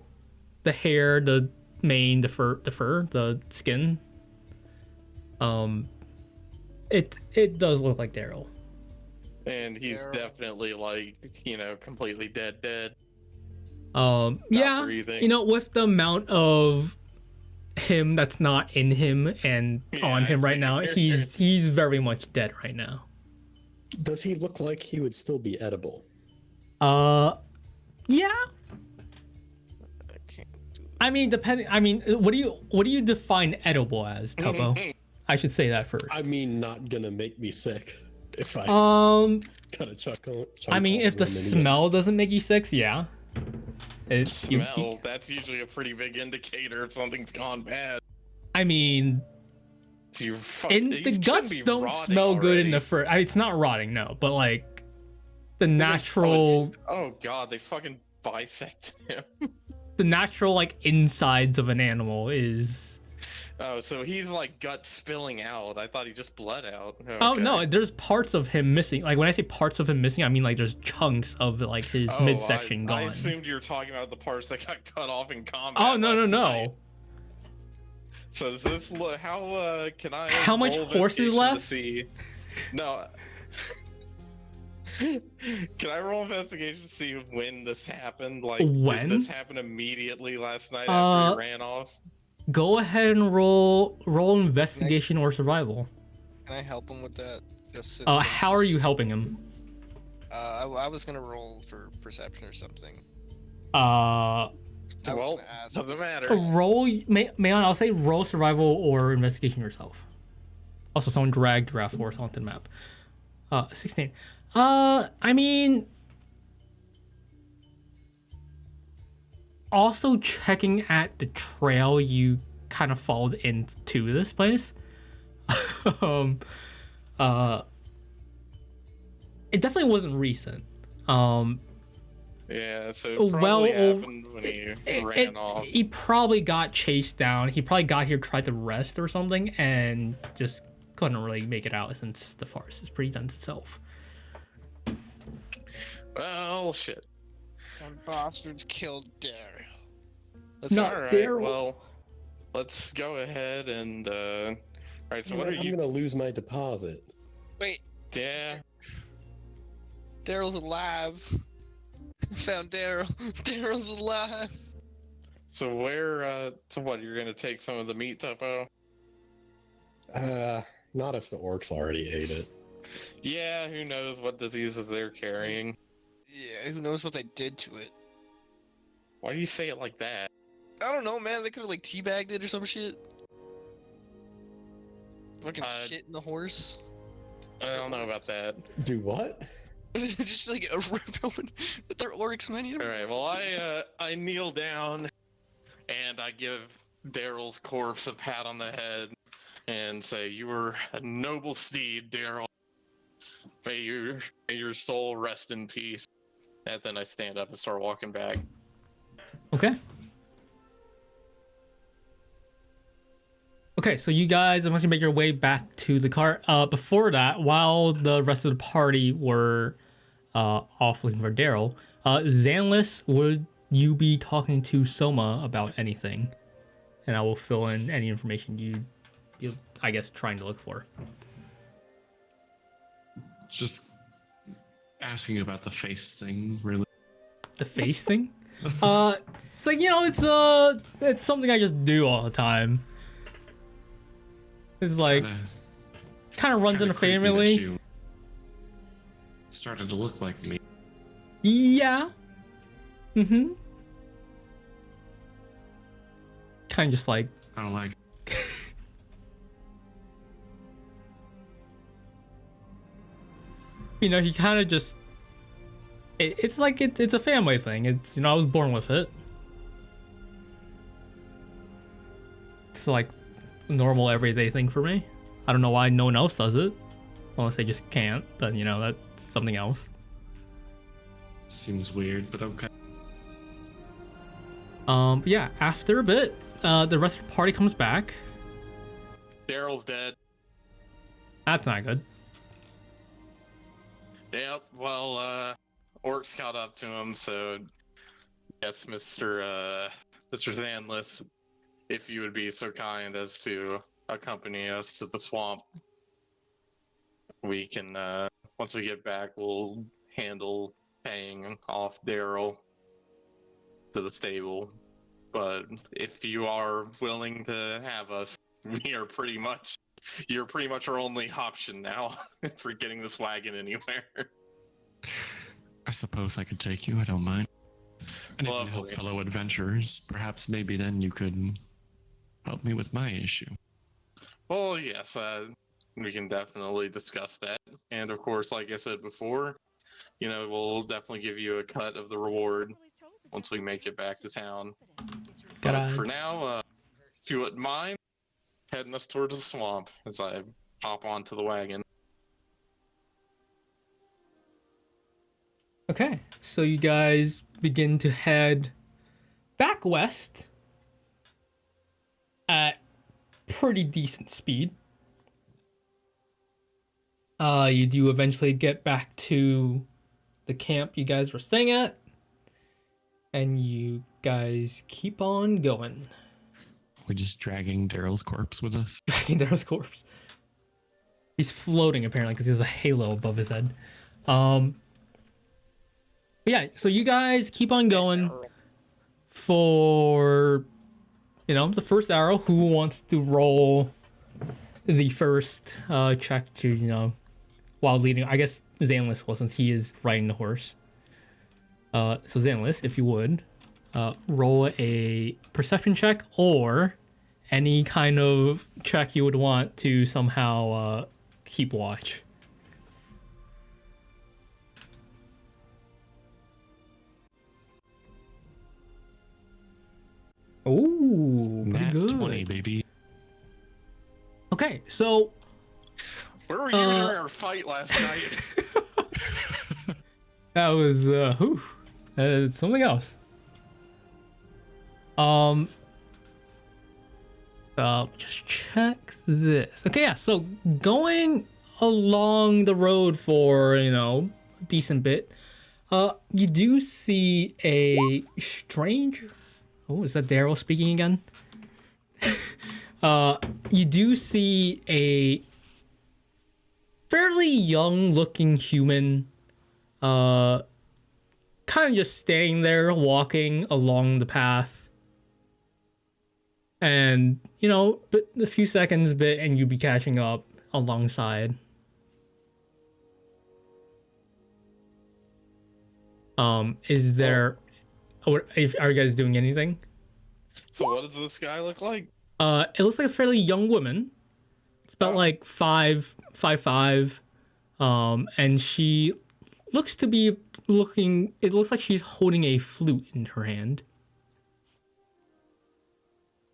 The hair, the mane, the fur, the skin. It does look like Daryl. And he's definitely like, you know, completely dead. Yeah, breathing. you know, with the amount of him that's not in him and on him right now, he's very much dead right now. Does he look like he would still be edible? Yeah. I mean, what do you define edible as, Topo? I should say that first. I mean, not gonna make me sick if I cut a chunk on. I mean, if the smell doesn't make you sick, yeah. That's usually a pretty big indicator if something's gone bad. I mean, the guts don't smell good in the fur. It's not rotting, no, but like the natural. Oh god, they fucking bisected him. The natural like insides of an animal is. Oh, so he's like gut spilling out. I thought he just bled out. Okay. Oh no, there's parts of him missing. Like when I say parts of him missing, I mean like there's chunks of like his midsection gone. I assumed you were talking about the parts that got cut off in combat. Oh no. So does this look? How can I? How much horses left? No. Can I roll investigation to see when this happened? Like, when? Did this happen immediately last night after he ran off? Go ahead and roll investigation or survival. Can I help him with that? How are you helping him? I was gonna roll for perception or something. Well, doesn't matter. I'll say roll survival or investigation yourself. Also, someone dragged Draft Force onto the map. 16. I mean, also checking at the trail you kind of followed into this place. It definitely wasn't recent. Yeah, so it probably happened when he ran off. He probably got chased down. He probably got here, tried to rest or something, and just couldn't really make it out since the forest is pretty dense itself. Well, shit. Some bastards killed Daryl. Daryl. Well, let's go ahead and all right. So what are you? I'm gonna lose my deposit. Wait. Yeah. Daryl's alive. Found Daryl. Daryl's alive. So where? So what? You're gonna take some of the meat, Topo? Not if the orcs already ate it. Yeah. Who knows what diseases they're carrying? Yeah. Who knows what they did to it? Why do you say it like that? I don't know, man. They could have like teabagged it or some shit. Fucking shit in the horse. I don't know about that. Do what? Just like a rip open that they're orcs, man. All right. Well, I kneel down and I give Daryl's corpse a pat on the head and say, "You were a noble steed, Daryl. May your soul rest in peace." And then I stand up and start walking back. Okay. Okay, so you guys, once you make your way back to the cart, before that, while the rest of the party were off looking for Daryl, Zanless, would you be talking to Soma about anything? And I will fill in any information you I guess, trying to look for. just asking about the face thing, really. The face thing? It's like, it's something I just do all the time. It's like kind of runs in the family. Started to look like me. Yeah. Mm-hmm. Kind of just like. I don't like. He kind of just. It's like it's a family thing. It's I was born with it. It's like a normal everyday thing for me. I don't know why no one else does it, unless they just can't. Then that's something else. Seems weird, but okay. But yeah, after a bit, the rest of the party comes back. Daryl's dead. That's not good. Yep. Well, Orcs caught up to him, so yes, Mr. Zanless, if you would be so kind as to accompany us to the swamp, we can. Once we get back, we'll handle paying off Daryl to the stable. But if you are willing to have us, you're pretty much our only option now for getting this wagon anywhere. I suppose I could take you. I don't mind. And if you help fellow adventurers, perhaps maybe then you could help me with my issue. Well, yes, we can definitely discuss that. And of course, like I said before, we'll definitely give you a cut of the reward once we make it back to town. But for now, if you wouldn't mind, heading us towards the swamp as I hop onto the wagon. Okay, so you guys begin to head back west at pretty decent speed. You do eventually get back to the camp you guys were staying at, and you guys keep on going. We're just dragging Daryl's corpse with us. Dragging Daryl's corpse. He's floating apparently because he has a halo above his head. Yeah, so you guys keep on going for, the first arrow. Who wants to roll the first check to, while leading? I guess Zanless will, since he is riding the horse. So Zanless, if you would, roll a perception check or any kind of check you would want to somehow keep watch. Ooh, pretty Nat good. 20, baby. Okay, so where were you during our fight last night? that was something else. Just check this. Okay, yeah. So going along the road for a decent bit, you do see a strange. Oh, is that Daryl speaking again? You do see a fairly young-looking human, kind of just standing there, walking along the path. And, but a few seconds and you'd be catching up alongside. Is there... Are you guys doing anything? So what does this guy look like? It looks like a fairly young woman. It's about like 5'5", and she looks to be looking. It looks like she's holding a flute in her hand.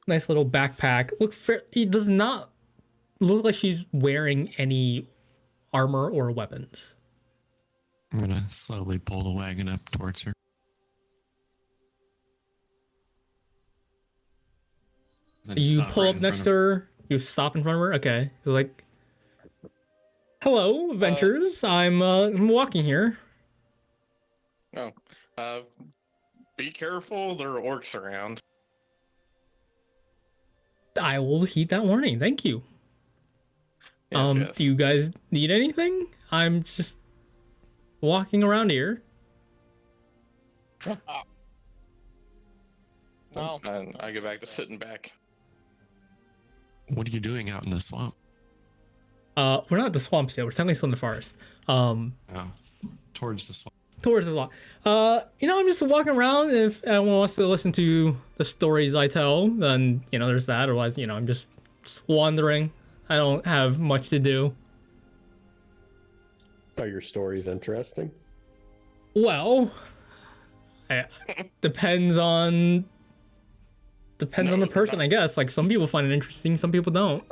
Nice little backpack. It does not look like she's wearing any armor or weapons. I'm gonna slowly pull the wagon up towards her. You pull up next to her. You stop in front of her. Okay. So like, hello, adventurers. I'm walking here. Oh, be careful. There are orcs around. I will heed that warning. Thank you. Yes, yes. Do you guys need anything? I'm just walking around here. Well, And I get back to sitting back. What are you doing out in the swamp? We're not at the swamps yet. We're technically still in the forest. Oh, towards the swamp. Towards the lot. I'm just walking around. If anyone wants to listen to the stories I tell, then there's that. Otherwise, I'm just wandering. I don't have much to do. Are your stories interesting? Well, depends on the person, I guess. Like, some people find it interesting, some people don't.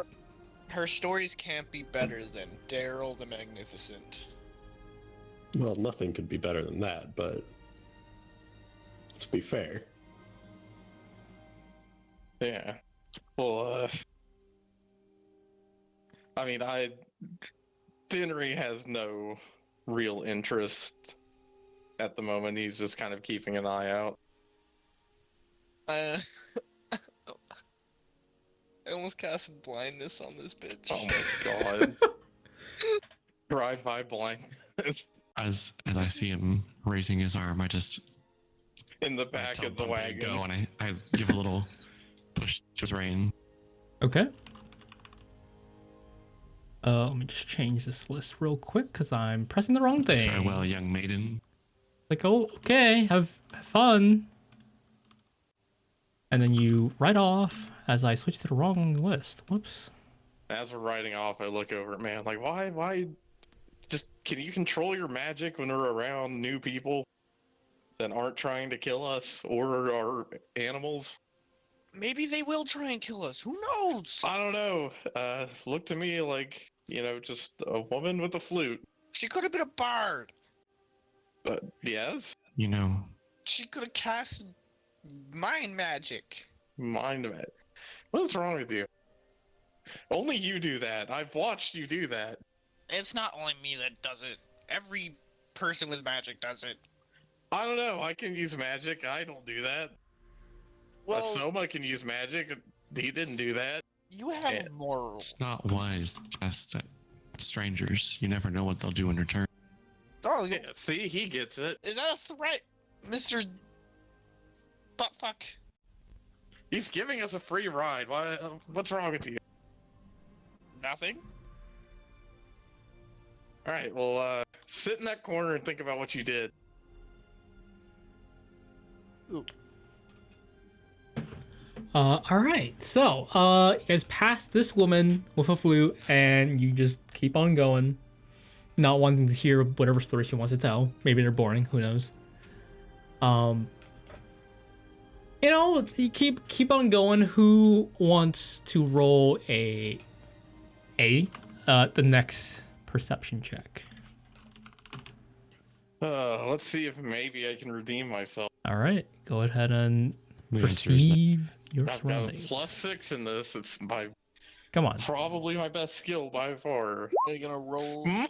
her stories can't be better than Daryl the Magnificent. Well, nothing could be better than that, but let's be fair. Yeah. Well, I mean, Dinnery has no real interest at the moment. He's just kind of keeping an eye out. I almost casted blindness on this bitch. Oh my god. Drive-by blind. As I see him raising his arm, I just In the back tell of the Bumpy to wagon. go, and I give a little push to his rein. Okay. Let me just change this list real quick because I'm pressing the wrong thing. Farewell, young maiden. Like, oh, okay, have fun. And then you write off as I switch to the wrong list. Whoops. As we're riding off, I look over at man, like, why? Just, can you control your magic when we're around new people that aren't trying to kill us or our animals? Maybe they will try and kill us. Who knows? I don't know. Look to me like, just a woman with a flute. She could have been a bard. But, yes? You know, She could have cast mind magic. Mind of it. What's wrong with you? Only you do that. I've watched you do that. It's not only me that does it. Every person with magic does it. I don't know. I can use magic. I don't do that. Well, Soma can use magic. He didn't do that. you have Yeah. morals. it's not wise to test strangers. You never know what they'll do in return. Oh, Yeah, see, he gets it. is that a threat, Mr. Buttfuck? He's giving us a free ride. What's wrong with you? Nothing. All right, well, sit in that corner and think about what you did. All right. So, you guys pass this woman with a flute, and you just keep on going, not wanting to hear whatever story she wants to tell. Maybe they're boring. Who knows? You keep on going. Who wants to roll the next perception check? Let's see if maybe I can redeem myself. All right. Go ahead and The answer is no. perceive your I've got a surroundings. +6 in this. It's Come on. probably my best skill by far. Are you gonna roll? He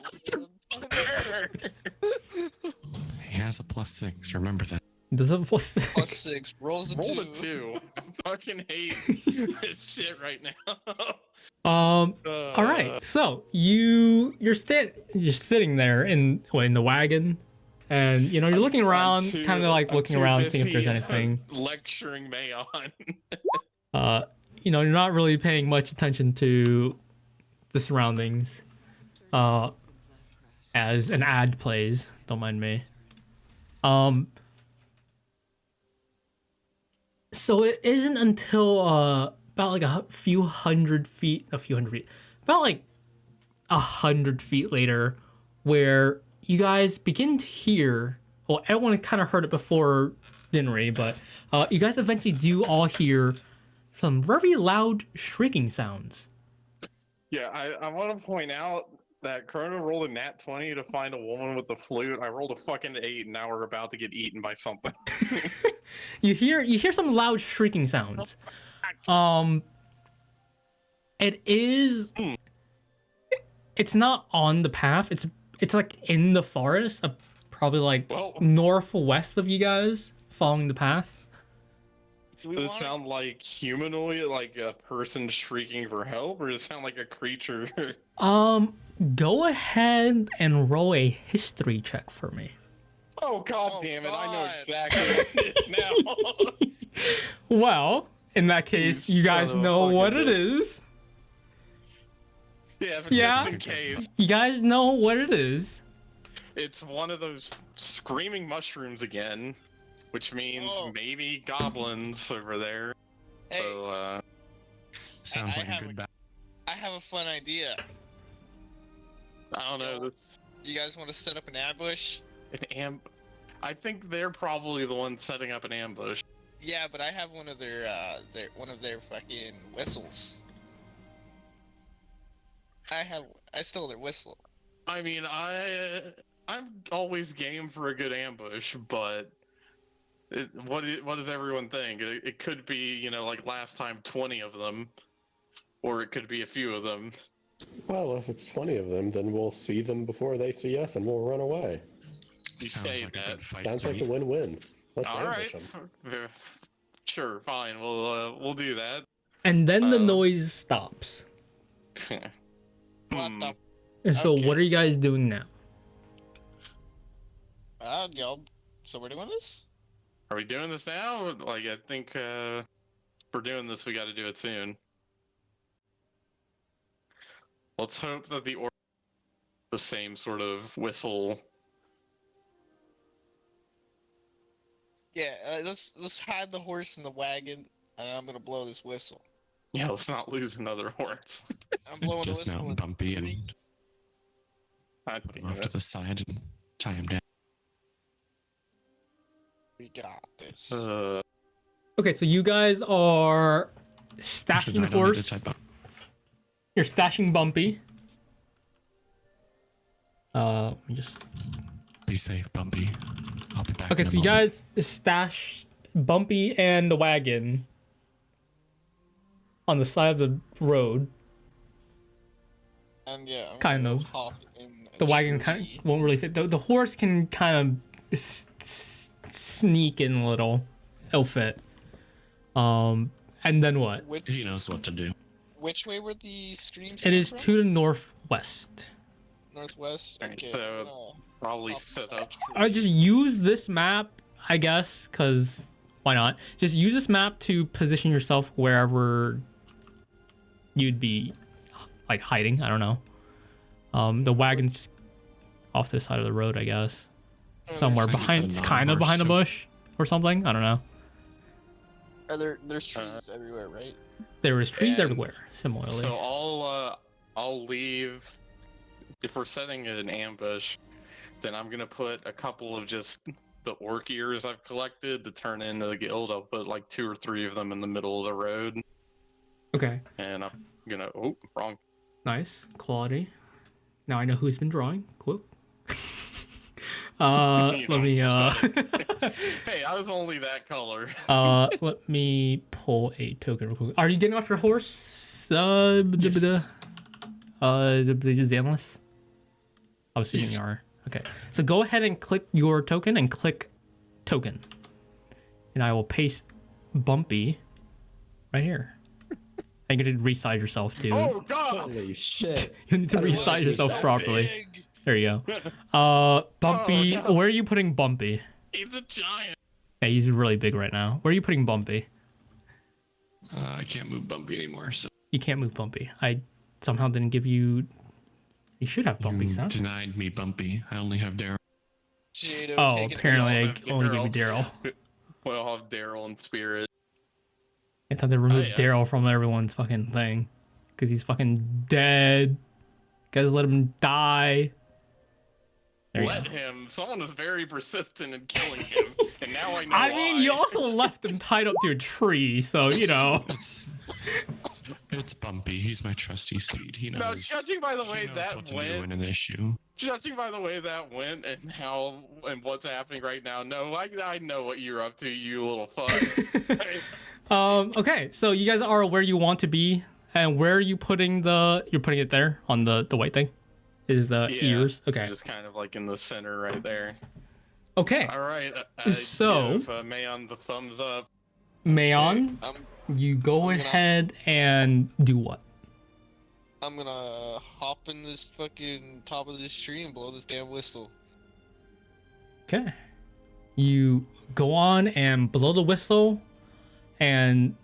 has a +6. Remember that. Does it plus? +6. Rolls a Roll 2. a 2. I fucking hate this shit right now. All right. So you're sitting there in the wagon, and you're looking around, kind of like looking around, seeing if there's anything. Lecturing Mayon. You're not really paying much attention to the surroundings. As an ad plays, don't mind me. So it isn't until about like a few hundred feet, about like 100 feet later, where you guys begin to hear. Well, everyone kind of heard it before Dinnery, but you guys eventually do all hear some very loud shrieking sounds. Yeah, I want to point out that Chrono rolled a nat 20 to find a woman with the flute. I rolled a fucking 8, and now we're about to get eaten by something. You hear some loud shrieking sounds. It is. It's not on the path. It's like in the forest, probably like northwest of you guys, following the path. Does it sound like humanoid, like a person shrieking for help, or does it sound like a creature? go ahead and roll a history check for me. Oh god Oh, damn it! I know God. exactly what it is now. Well, in that case, you guys son of a know fucking what it bitch. is. Yeah, but Yeah. just in case, You guys know what it is. it's one of those screaming mushrooms again, which means Oh. maybe goblins over there. Hey. So, Sounds I like a have good battle. I have a fun idea. I don't know. This You guys want to set up an ambush? I think they're probably the ones setting up an ambush. Yeah, but I have one of their fucking whistles. I stole their whistle. I mean, I'm always game for a good ambush, but what does everyone think? It could be, you know, like last time, 20 of them, or it could be a few of them. Well, if it's 20 of them, then we'll see them before they see us, and we'll run away. You Sounds say like a that. good fight Sounds to like me. a win-win. Let's All ambush right, them. sure, fine. We'll do that. And then the noise stops. What Hmm. the? And so Okay. what are you guys doing now? Y'all. So we're doing this? Are we doing this now? Like, I think if we're doing this, we got to do it soon. Let's hope that the same sort of whistle. Yeah. Let's hide the horse in the wagon, and I'm gonna blow this whistle. Yeah, let's not lose another horse. I'm blowing Just the whistle. mount in Bumpy and 3. I put think him off to the side and tie him down. We got this. Okay, so you guys are stashing Actually, no, I don't need to horse. tie Bumpy. You're stashing Bumpy. Let me just. Be safe, Bumpy. I'll be back. Okay, in a so you moment. guys stash Bumpy and the wagon on the side of the road. And yeah, I'm Kind gonna of. hop in a The wagon tree. kind won't really fit. The horse can kind of sneak in a little. It'll fit. And then what? He knows what to do. Which way were the streams? It coming is from? to the northwest. Northwest. Alright, Okay. so- Probably hop in set that up. I just use this map, I guess, because why not? Just use this map to position yourself wherever you'd be, like, hiding. I don't know. The wagon's just off this side of the road, I guess. Somewhere Maybe behind, the it's kind of behind a non-horse. bush or something. I don't know. There's trees everywhere, right? There is trees And everywhere, similarly. So I'll leave. If we're setting an ambush, then I'm gonna put a couple of just the orc ears I've collected to turn into the guild. I'll put like 2 or 3 of them in the middle of the road, Okay, and I'm gonna. Oh, wrong. nice. Quality. Now I know who's been drawing. Cool. Let me, Hey, I was only that color. let me pull a token real quick. Are you getting off your horse? The Xanless? I'm assuming Yes. you are. Okay. So go ahead and click your token and click token. And I will paste Bumpy right here. And you need to resize yourself too. Oh God! Holy shit. You need to I love resize this yourself so properly. Big. There you go. Bumpy, Oh, no. where are you putting Bumpy? He's a giant. Yeah, he's really big right now. Where are you putting Bumpy? I can't move Bumpy anymore, so You can't move Bumpy. I somehow didn't give you. You should have Bumpy, you son. denied me Bumpy. I only have Daryl. Jadow Oh, taking apparently I have only gave you Daryl. Daryl. Well, I'll have Daryl and Spirit. It's time to remove yeah. Daryl from everyone's fucking thing. Because he's fucking dead. Guys, let him die. There you Let go. him. Someone was very persistent in killing him, and now I know. I mean, you why. also left him tied up to a tree, so, you know. It's Bumpy. He's my trusty steed. He knows. No, judging by the he way knows that what to do went, in an issue. judging by the way that went, and how and what's happening right now, no, I know what you're up to, you little fuck. Okay, so you guys are where you want to be. And where are you putting you're putting it there on the white thing? Is the Yeah, ears? so Okay. just kind of like in the center right there. Okay. All right. So- give Mayon the thumbs up. Mayon, I'm you go I'm gonna- ahead and do what? I'm gonna hop in this fucking top of this tree and blow this damn whistle. Okay. You go on and blow the whistle, and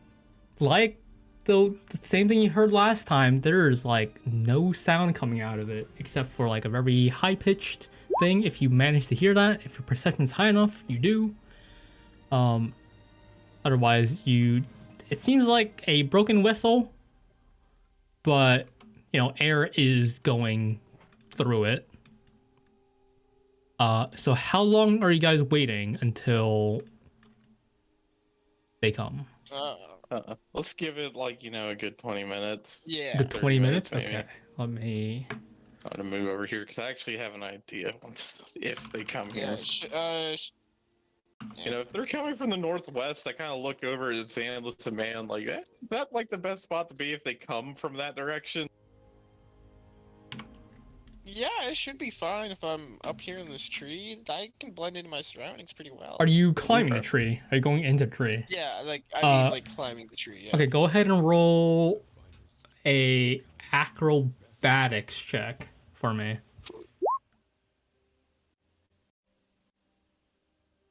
like the same thing you heard last time, there's like no sound coming out of it except for like a very high-pitched thing. If you manage to hear that, if your perception's high enough, you do. Otherwise, it seems like a broken whistle, but air is going through it. So how long are you guys waiting until they come? Let's give it like a good 20 minutes. Yeah. The 20 minutes? maybe. Okay. Let me. I'm gonna move over here because I actually have an idea if they come here. If they're coming from the northwest, I kind of look over at Sandless and Man like that like the best spot to be if they come from that direction. Yeah, it should be fine if I'm up here in this tree. I can blend into my surroundings pretty well. Are you climbing the tree? Are you going into the tree? Yeah, I mean climbing the tree, yeah. Okay, go ahead and roll a acrobatics check for me.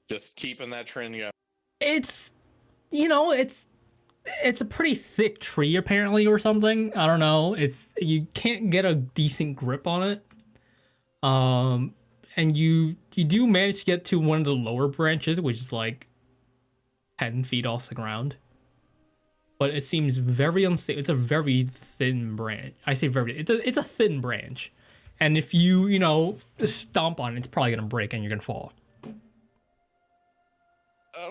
Just keeping that trend going. It's it's a pretty thick tree apparently or something. I don't know. You can't get a decent grip on it. And you do manage to get to one of the lower branches, which is like 10 feet off the ground. But it seems very unstable. It's a very thin branch. I say very. It's a thin branch, and if you just stomp on it, it's probably gonna break and you're gonna fall.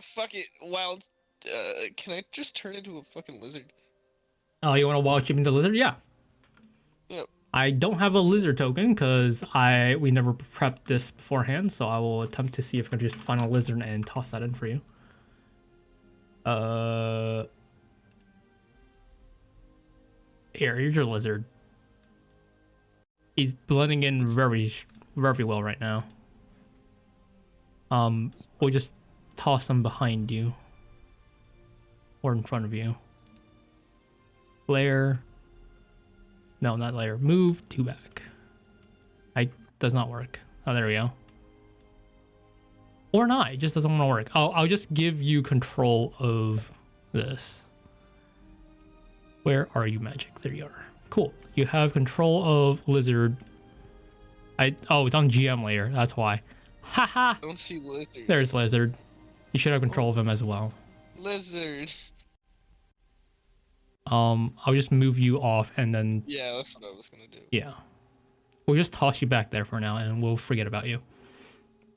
Fuck it, wild. Can I just turn into a fucking lizard? Oh, you want to wild shape into lizard? Yeah. Yep. I don't have a lizard token because we never prepped this beforehand, so I will attempt to see if I can just find a lizard and toss that in for you. Here's your lizard. He's blending in very, very well right now. We'll just toss him behind you. Or in front of you. Layer. No, not layer. Move 2 back. Does not work. Oh, there we go. Or not. It just doesn't want to work. I'll just give you control of this. Where are you, Magic? There you are. Cool. You have control of lizard. It's on GM layer. That's why. Haha. I don't see lizard. There's lizard. You should have control of him as well. Lizard. I'll just move you off and then. Yeah, that's what I was gonna do. Yeah. We'll just toss you back there for now and we'll forget about you.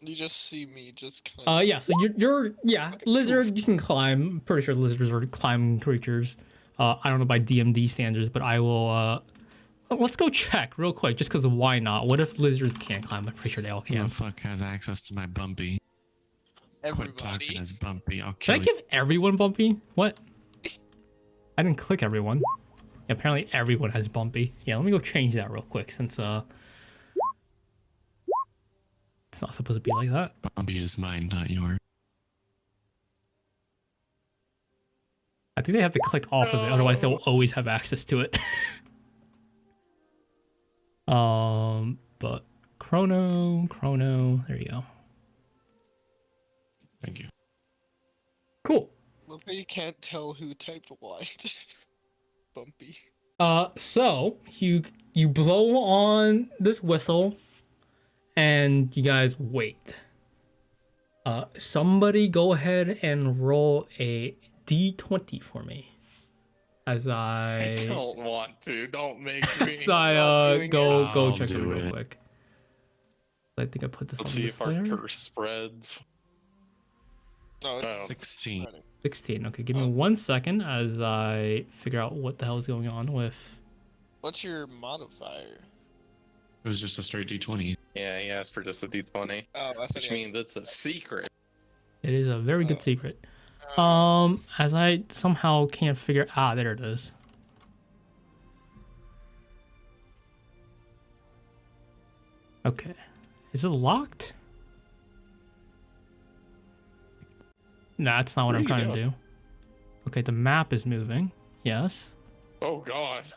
You just see me just kind of. Yeah, so you're lizard, you can climb. I'm pretty sure lizards are climbing creatures. I don't know by DMD standards, but I will let's go check real quick, just because why not? What if lizards can't climb? I'm pretty sure they all Who can. the fuck has access to my Bumpy? Quit talking Everybody. as Bumpy. I'll Can kill I you. give everyone Bumpy? What? I didn't click everyone. Yeah, apparently everyone has Bumpy. Yeah, let me go change that real quick since it's not supposed to be like that. Bumpy is mine, not yours. I think they have to click off of it, otherwise they'll always have access to it. But Chrono, there you go. Thank you. Cool. Bumpy, you can't tell who typed what. Bumpy. So you blow on this whistle, and you guys wait. Somebody go ahead and roll a D20 for me. As I don't want to. Don't make me. as I go I'll check it do real it. quick. I think I put this Let's on see this if our layer. curse spreads. No, Oh. 16. 16. Okay, give me 1 second as I figure out what the hell is going on with. what's your modifier? It was just a straight D20. Yeah, he asked for just a D20, Oh, I thought which you means it's a secret. It is a very good Oh. secret. As I somehow can't figure. There it is. Okay, is it locked? Nah, that's not what I'm Where you trying to do. Okay, the map is moving. Yes. Oh god.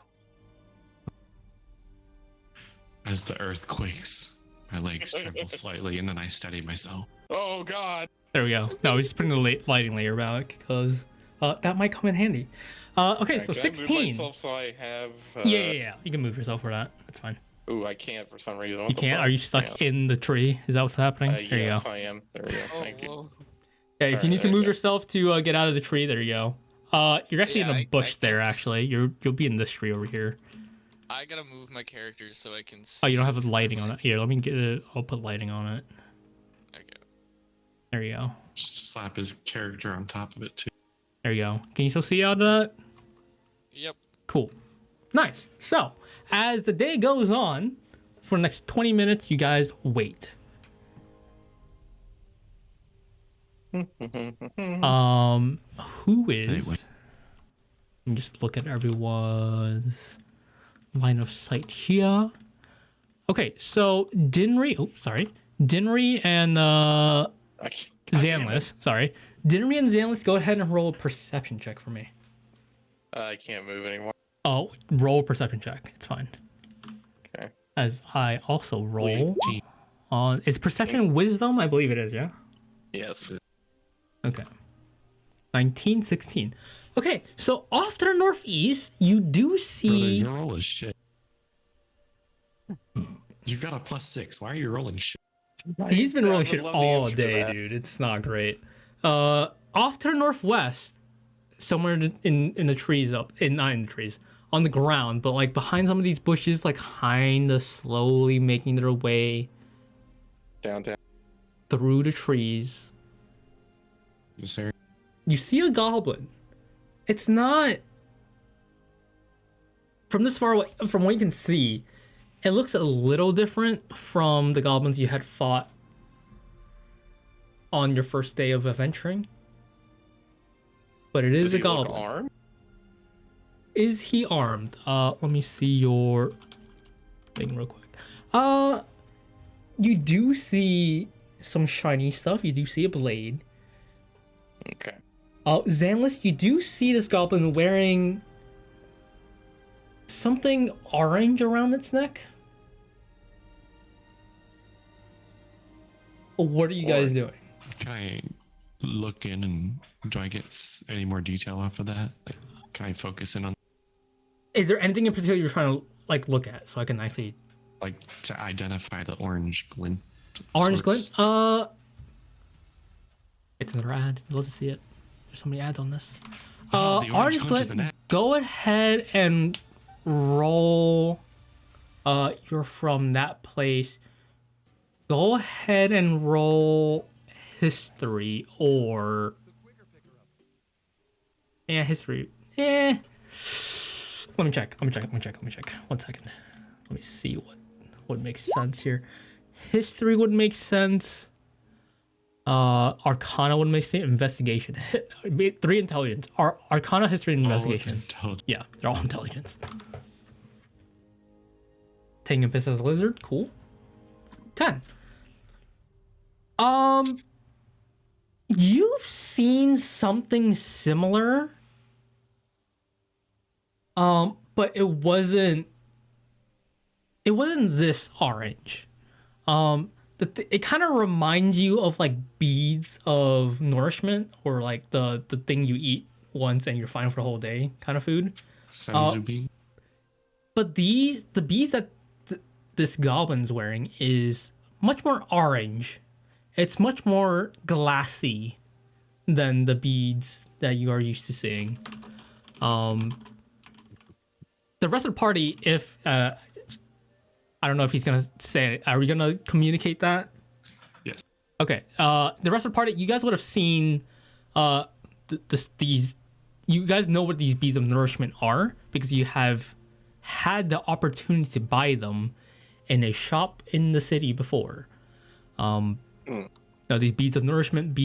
As the earth quakes, my legs tremble slightly, and then I steady myself. Oh God! There we go. No, we're just putting the lighting layer back because that might come in handy. Okay, so Can 16. I move myself so I have. Yeah. You can move yourself for that. That's fine. Ooh, I can't for some reason. What You the can't? fuck? Are you stuck in the tree? Is that what's happening? There Yes, you go. I am. There we go. Thank you. Whoa. Yeah, if you need to Alright, move okay. yourself to get out of the tree, there you go. You're actually in Yeah, a bush I there. guess. Actually, you'll be in this tree over here. I gotta move my character so I can see. Oh, you don't have the lighting on it. Here, let me get it. I'll put lighting on it. Okay. There you go. Just slap his character on top of it too. There you go. Can you still see out of that? Yep. Cool. Nice. So, as the day goes on, for the next 20 minutes, you guys wait. Who is? wait. Let me just look at everyone's line of sight here. Okay, so Dinri. Oh, sorry. Dinri and Zanlis. Sorry. Dinri and Zanlis, go ahead and roll a perception check for me. I can't move anymore. Oh, roll a perception check. It's fine. Okay. As I also roll 18. on. It's perception wisdom? I believe it is, yeah? Yes. Okay. 19, 16. Okay, so off to the northeast, you do Brother, see. you're rolling shit. You've got a +6. Why are you rolling shit? He's been I rolling would shit love the all answer to day, that. dude. It's not great. Off to the northwest, somewhere in the trees not in the trees, on the ground, but like behind some of these bushes, like kinda slowly making their way Downtown. through the trees. Yes, sir. You see a goblin. It's not from this far away, from what you can see, it looks a little different from the goblins you had fought on your first day of adventuring. But it is Does a he look goblin. armed? Is he armed? Let me see your thing real quick. You do see some shiny stuff. You do see a blade. Okay. Zanlis, you do see this goblin wearing something orange around its neck. What are you guys doing? Can I look in and do I get any more detail off of that? Like, can I focus in on Is there anything in particular you're trying to like look at so I can actually like to identify the orange glint? of orange sorts? glint? It's another ad. You'd love to see it. There's so many ads on this. Oh, the Orange glint is glint. an ad. Go ahead and roll. You're from that place. Go ahead and roll history or history. Let me check. 1 second. Let me see what makes sense here. History would make sense. Arcana would make sense. Investigation. 3 intelligence. Arcana, history, and investigation. Yeah, they're all intelligence. Taking a piss as a lizard. Cool. 10. You've seen something similar. But it wasn't this orange. It kind of reminds you of like beads of nourishment, or like the thing you eat once and you're fine for the whole day kind of food. Senzu bean. But the beads that this goblin's wearing is much more orange. It's much more glassy than the beads that you are used to seeing. The rest of the party, if I don't know if he's gonna say it. Are we gonna communicate that? Yes. Okay. The rest of the party, you guys would have seen these. You guys know what these beads of nourishment are because you have had the opportunity to buy them in a shop in the city before. Now these beads of nourishment,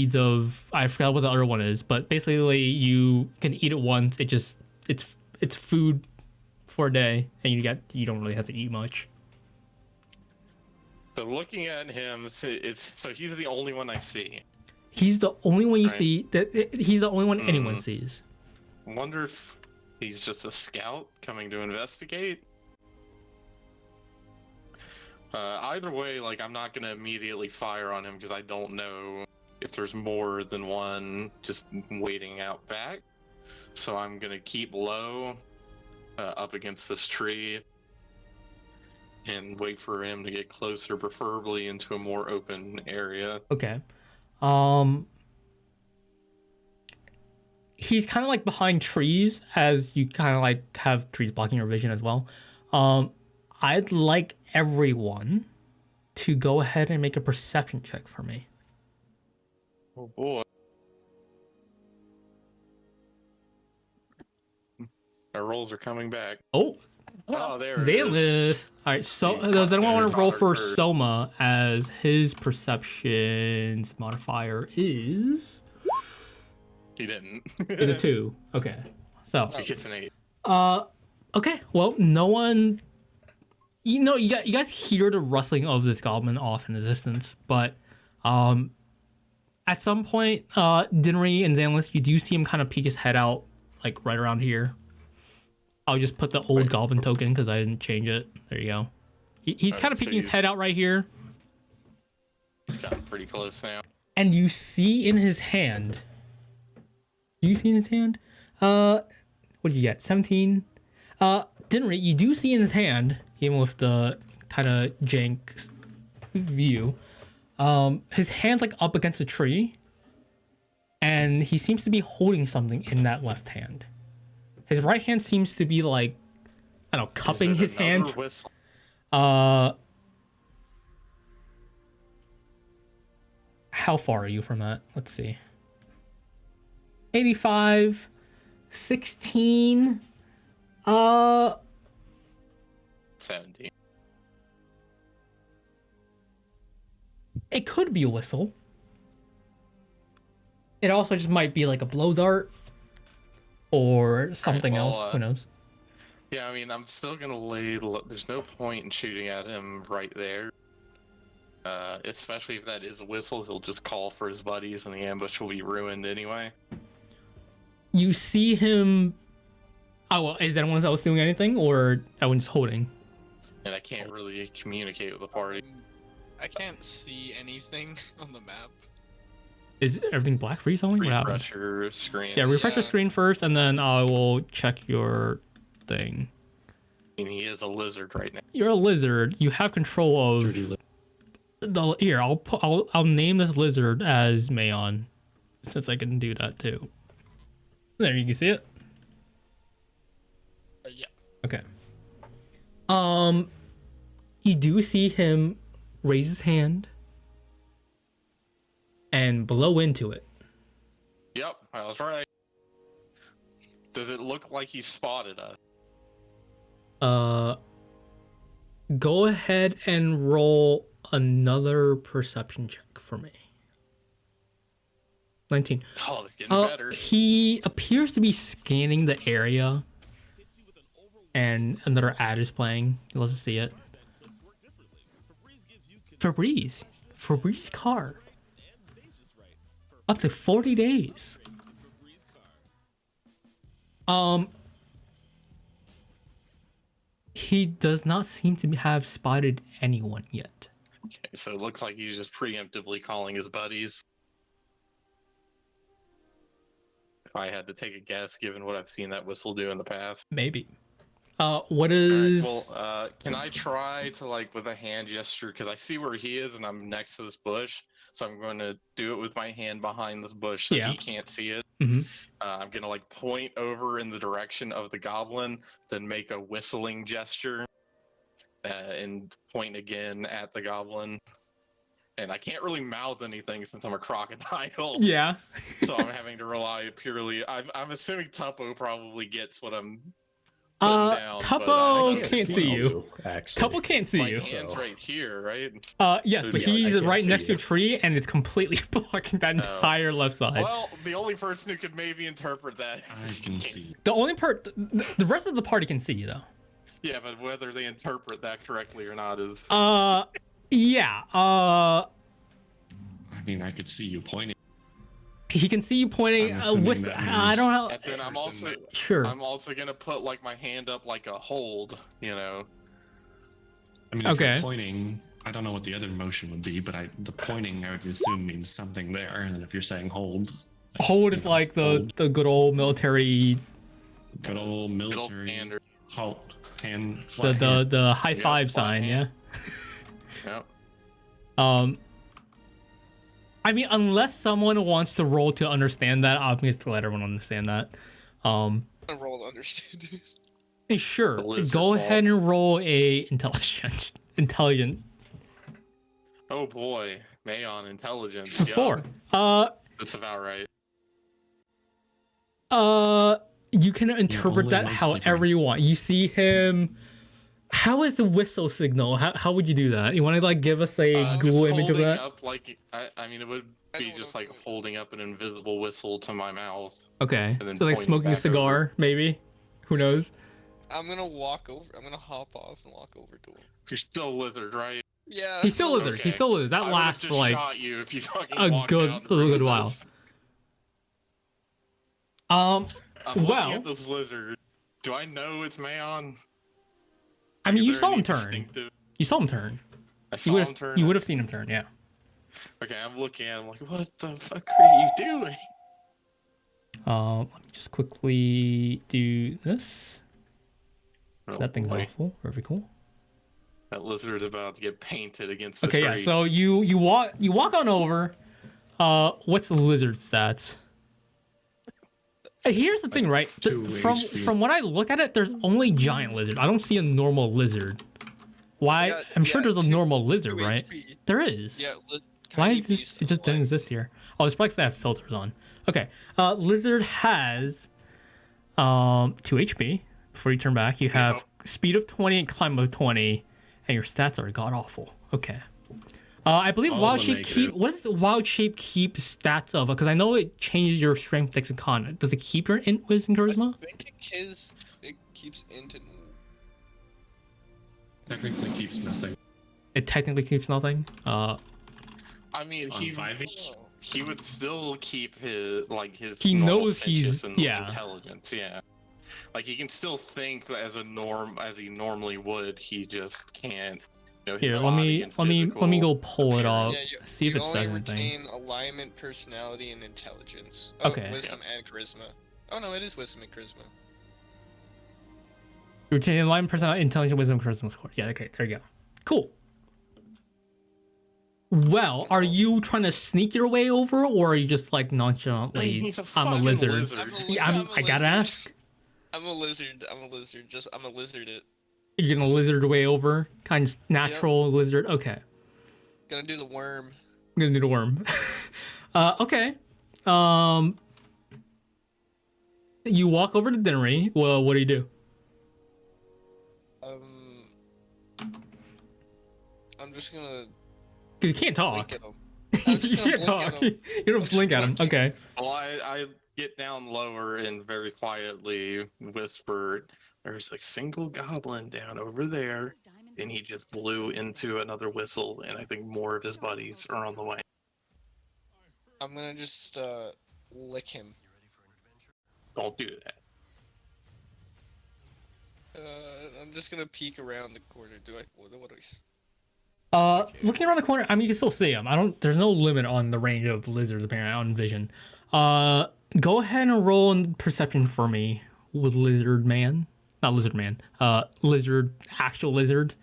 I forgot what the other one is, but basically you can eat it once. It's food for a day, and you don't really have to eat much. So looking at him, so he's the only one I see. He's the only one you Right. see. He's the only one anyone sees. Wonder if he's just a scout coming to investigate. Either way, like, I'm not gonna immediately fire on him because I don't know if there's more than one just waiting out back. So I'm gonna keep low, up against this tree, and wait for him to get closer, preferably into a more open area. Okay. He's kind of like behind trees, as you kind of like have trees blocking your vision as well. I'd like everyone to go ahead and make a perception check for me. Oh boy. Our rolls are coming back. Oh, there it is. Zaylus. All right, so does anyone want to roll for Soma, as his perceptions modifier is... He didn't. Is it 2? Okay. So He gets an 8. okay, well, no one... You know, you guys hear the rustling of this goblin off in the distance, but at some point, Dinnery and Zanlis, you do see him kind of peek his head out, like right around here. I'll just put the old goblin token because I didn't change it. There you go. He's kind of peeking his head out right here. He's gotten pretty close now. And you see in his hand... Do you see in his hand? What did you get? 17? Dinnery, you do see in his hand, even with the kind of jank view, his hand's like up against a tree, and he seems to be holding something in that left hand. His right hand seems to be like, I don't know, cupping his hand. Whistle? How far are you from that? Let's see. 85, 16, 17. It could be a whistle. It also just might be like a blow dart or something else. Who knows? Yeah, I mean, I'm still gonna lay. There's no point in shooting at him right there. Especially if that is a whistle, he'll just call for his buddies, and the ambush will be ruined anyway. You see him. Oh, well, is anyone else doing anything, or everyone's holding? And I can't really communicate with the party. I can't see anything on the map. Is everything black for you? Something? What happened? Refresh your screen. Yeah, refresh your screen first, and then I will check your thing. I mean, he is a lizard right now. You're a lizard. You have control of the. Here, I'll name this lizard as Mayon, since I can do that too. There, you can see it. Yeah. Okay. You do see him raise his hand and blow into it. Yep, I was right. Does it look like he spotted us? Go ahead and roll another perception check for me. 19. Oh, they're getting better. He appears to be scanning the area, and another ad is playing. You'll love to see it. Febreze car. Up to 40 days. He does not seem to have spotted anyone yet. Okay, so it looks like he's just preemptively calling his buddies. If I had to take a guess, given what I've seen that whistle do in the past. Maybe. What is... Right, well, can I try to, like, with a hand gesture, because I see where he is and I'm next to this bush, so I'm going to do it with my hand behind this bush so he can't see it. Mm-hmm. I'm going to, like, point over in the direction of the goblin, then make a whistling gesture, and point again at the goblin. And I can't really mouth anything since I'm a crocodile. Yeah. So I'm having to rely purely... I'm assuming Tuppo probably gets what I'm... down, Tuppo can't see you. Actually, Tuppo can't see my you. hand's right here, right? Yes, but Yeah, he's I can't right see next to a you. tree, and it's completely blocking that entire left side. Well, the only person who could maybe interpret that. I can see. The only part, the rest of the party can see you though. Yeah, but whether they interpret that correctly or not is. Yeah. I mean, I could see you pointing. He can see you pointing. I'm assuming With, that I don't know. And then I'm also Sure. I'm also gonna put like my hand up like a hold, you know. I mean, if Okay. you're pointing, I don't know what the other motion would be, but the pointing I would assume means something there. And then if you're saying hold, Hold is like the good old military, good old military standard. halt, hand, flat hand. the high Yeah, five flat sign, hand. yeah. Yep. I mean, unless someone wants to roll to understand that, I'm going to let everyone understand that. A roll to understand it. Sure, The lizard go ball. ahead and roll a intelligent. Oh boy, Mayon intelligence. 4. That's about right. You can interpret only that one however sleeper. you want. You see him. How is the whistle signal? How would you do that? You want to like give us a Just Google image of holding that? up, like, I mean, it would I be don't just know. like holding up an invisible whistle to my mouth. Okay, and then so like pointing smoking a back cigar, over. maybe. Who knows? I'm gonna walk over. I'm gonna hop off and walk over to him. You're still lizard, right? Yeah. He's still a lizard. Okay. He's still a lizard. That I would've lasts just for like shot you if you fucking a walked good- out and a good ruined while. this. um. I'm Well- looking at this lizard. Do I know it's Mayon? I mean, you Is there saw him any turn. distinctive- You saw him turn. I You saw would him have. turn. You would have seen him turn. Yeah. Okay, I'm looking at him like, what the fuck are you doing? Let me just quickly do this. Oh, That thing's boy. awful. Very cool. That lizard about to get painted against the Okay, yeah. tree. So you walk on over. What's the lizard stats? Here's the thing, right? 2 From HP. what I look at it, there's only giant lizard. I don't see a normal lizard. Why? Yeah, I'm sure yeah, there's a two- normal lizard, 2 right? HP. There is. Yeah. Why tiny is this? piece It just of didn't light. exist here. Oh, it's probably 'cause they have filters on. Okay. Lizard has 2 HP. Before you turn back, you have speed of 20 and climb of 20, and your stats are god awful. Okay. I believe All wild the shape negative. keep. What does the wild shape keep stats of? Because I know it changes your strength, dex, and con. Does it keep your wisdom, charisma? I think it keeps into. Technically keeps nothing. It technically keeps nothing. I mean, On 5e? he would still keep his He normal knows he's- sentience and yeah. intelligence. Yeah, like he can still think as he normally would. He just can't. You know, his Here, let body me and let me physical pull it up. appearance. Yeah, See if you it only says anything. retain alignment, personality, and intelligence. Okay. Wisdom and charisma. Oh no, it is wisdom and charisma. Retain alignment, personality, intelligence, wisdom, charisma score. Yeah, okay, there you go. Cool. Well, are you trying to sneak your way over, or are you just like nonchalantly? He's a I'm a fucking lizard. lizard. Yeah, I gotta ask. I'm a lizard. I'm a lizard. I'm a lizard. You're gonna lizard your way over, kind of natural lizard. Okay, Gonna do the worm. I'm gonna do the worm. Okay. You walk over to Dinnery. Well, what do you do? I'm just gonna 'Cause you can't talk. blink at him. I'm You just gonna can't blink at talk. him. You don't just blink at him. blinking. Okay. Well, I get down lower and very quietly whisper, "There's a single goblin down over there," and he just blew into another whistle, and I think more of his buddies are on the way. I'm gonna just lick him. Don't do that. I'm just gonna peek around the corner. What do I? Looking around the corner, I mean, you can still see him. There's no limit on the range of lizards apparently on vision. Go ahead and roll in perception for me with lizard man. Not lizard man. Actual lizard.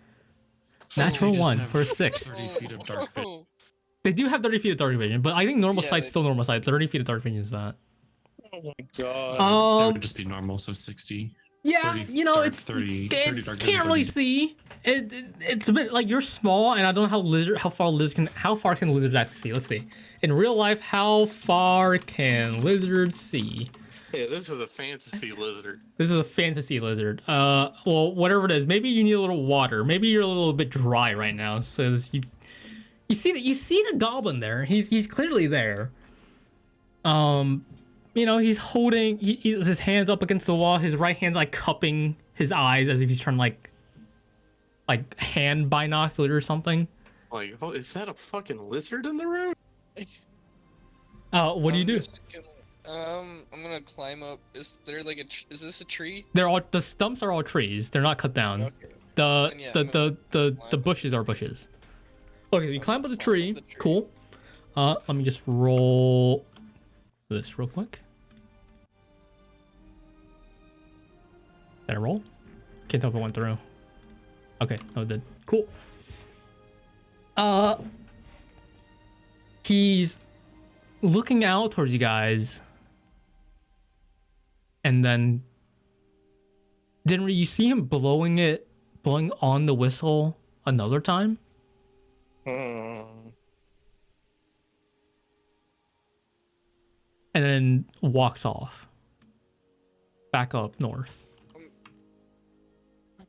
Natural They just 1 have for 6. 30 feet of dark vision. Oh, They do have 30 feet of dark vision, but I think normal Yeah, sight's they- still normal sight. 30 feet of dark vision is that. Oh my god. It Um, would just be normal, so 60. yeah, 30 you know, dark, it's 30 it dark can't really 30. see. It's a bit like you're small, and I don't know how far can lizards actually see. Let's see. In real life, how far can lizards see? Yeah, this is a fantasy lizard. This is a fantasy lizard. Well, whatever it is, maybe you need a little water. Maybe you're a little bit dry right now, so you see the goblin there. He's clearly there. You know, he's holding his hands up against the wall. His right hand's like cupping his eyes as if he's trying to like hand binocular or something. Like, oh, is that a fucking lizard in the room? What do you do? I'm gonna climb up. Is there like is this a tree? The stumps are all trees. They're not cut down. Okay. The bushes are bushes. Okay, so you climb up the tree. Cool. Let me just roll this real quick. Did I roll? Can't tell if it went through. Okay, no, it did. Cool. He's looking out towards you guys, and then didn't you see him blowing on the whistle another time? And then walks off. Back up north.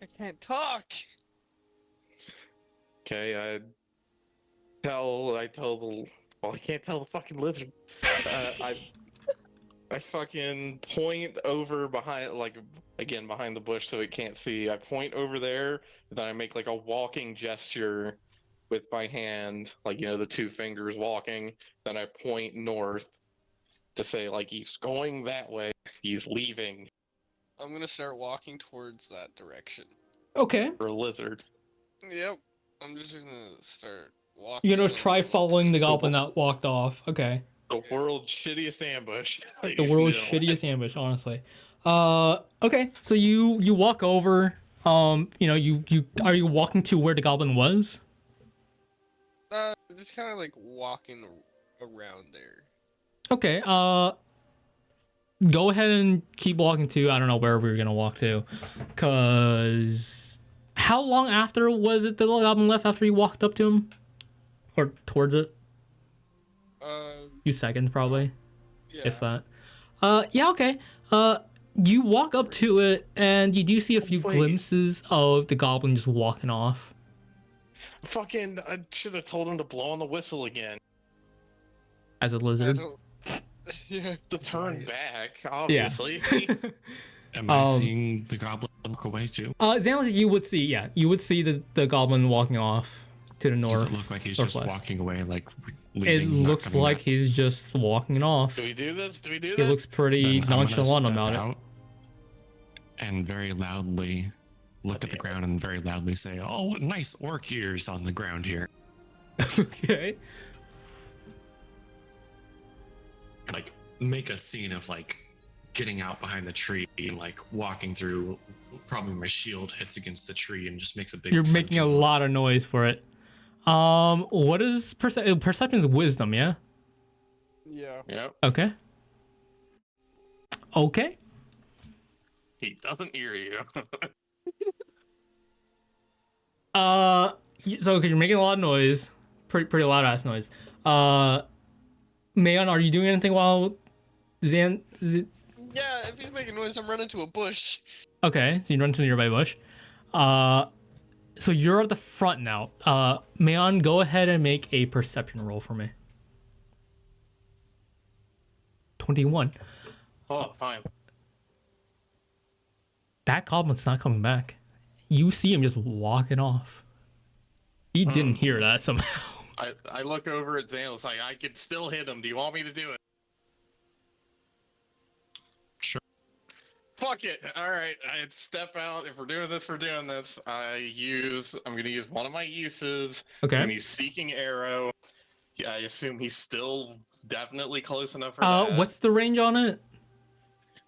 I can't talk. Okay, I tell the well, I can't tell the fucking lizard. I fucking point over behind, like again behind the bush so it can't see. I point over there, then I make like a walking gesture with my hand, like the two fingers walking. Then I point north to say like he's going that way. He's leaving. I'm gonna start walking towards that direction. Okay. For a lizard. Yep. I'm just gonna start walking. You're gonna try following the goblin that walked off. Okay. The world's shittiest ambush. The world's shittiest ambush, honestly. Okay. So you walk over. You are you walking to where the goblin was? Just kind of like walking around there. Okay. Go ahead and keep walking to, I don't know, wherever you're gonna walk to, cause how long after was it the little goblin left after you walked up to him, or towards it? Few seconds probably, yeah. If that. Yeah, okay. You walk up to it and you do see a few glimpses of the goblin just walking off. Fucking, I should have told him to blow on the whistle again. As a lizard. Yeah. To turn back, obviously. Yeah. Am I seeing the goblin look away too? Xanless, you would see the goblin walking off to the north. Does it look like he's just walking away, like leaving? It looks like he's just walking off. Do we do this? He looks pretty nonchalant about it. And very loudly look at the ground and very loudly say, "Oh, what nice orc ears on the ground here." Okay. Like make a scene of like getting out behind the tree and like walking through. Probably my shield hits against the tree and just makes a big. You're making a lot of noise for it. What is perception's wisdom? Yeah. Yeah. Yep. Okay. Okay. He doesn't hear you. So you're making a lot of noise, pretty loud ass noise. Mayon, are you doing anything while Yeah, if he's making noise, I'm running to a bush. Okay, so you run to a nearby bush. So you're at the front now. Mayon, go ahead and make a perception roll for me. 21. Oh, fine. That goblin's not coming back. You see him just walking off. He didn't hear that somehow. I look over at Xanless like, I could still hit him. Do you want me to do it? Sure. Fuck it. All right. I'd step out. If we're doing this, we're doing this. I'm going to use one of my uses. Okay. When he's seeking arrow. Yeah, I assume he's still definitely close enough for that. What's the range on it?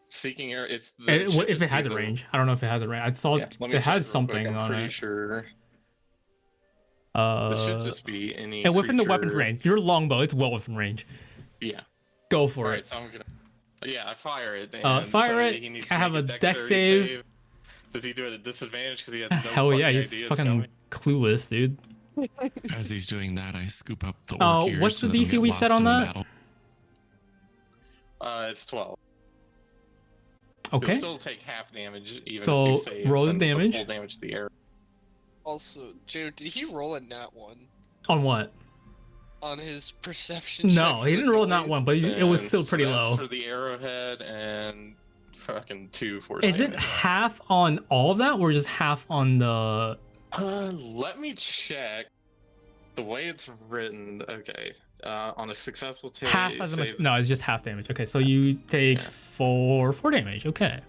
Seeking arrow. It's if it has a range. I don't know if it has a range. I saw it has something on it. I'm pretty sure. This should just be any. And within creature. the weapon's range. Your longbow, it's well within range. Yeah. Go for All it. right, so I'm gonna. Yeah, I fire it. Fire it. He needs to I have a make dex save. Does he do it at disadvantage because he has no Hell yeah, he's idea fucking clueless, dude. As he's doing that, I scoop up the orc ears. What's the so they don't DC get we lost set on in the that? battle. It's 12. Okay. You'll still take half damage even So, if you save. roll the damage. Full damage to the arrow. Also, Jadow, did he roll a nat 1 On what? on his perception? No, check he for didn't roll that noise? one, but it was still And pretty so that's low. for the arrowhead and fucking 2 for. Is it half on all of that, or just half on the? Let me check. The way it's written, okay. On a successful take, Half as much. No, it's just half damage. Okay, so you take four damage. Okay.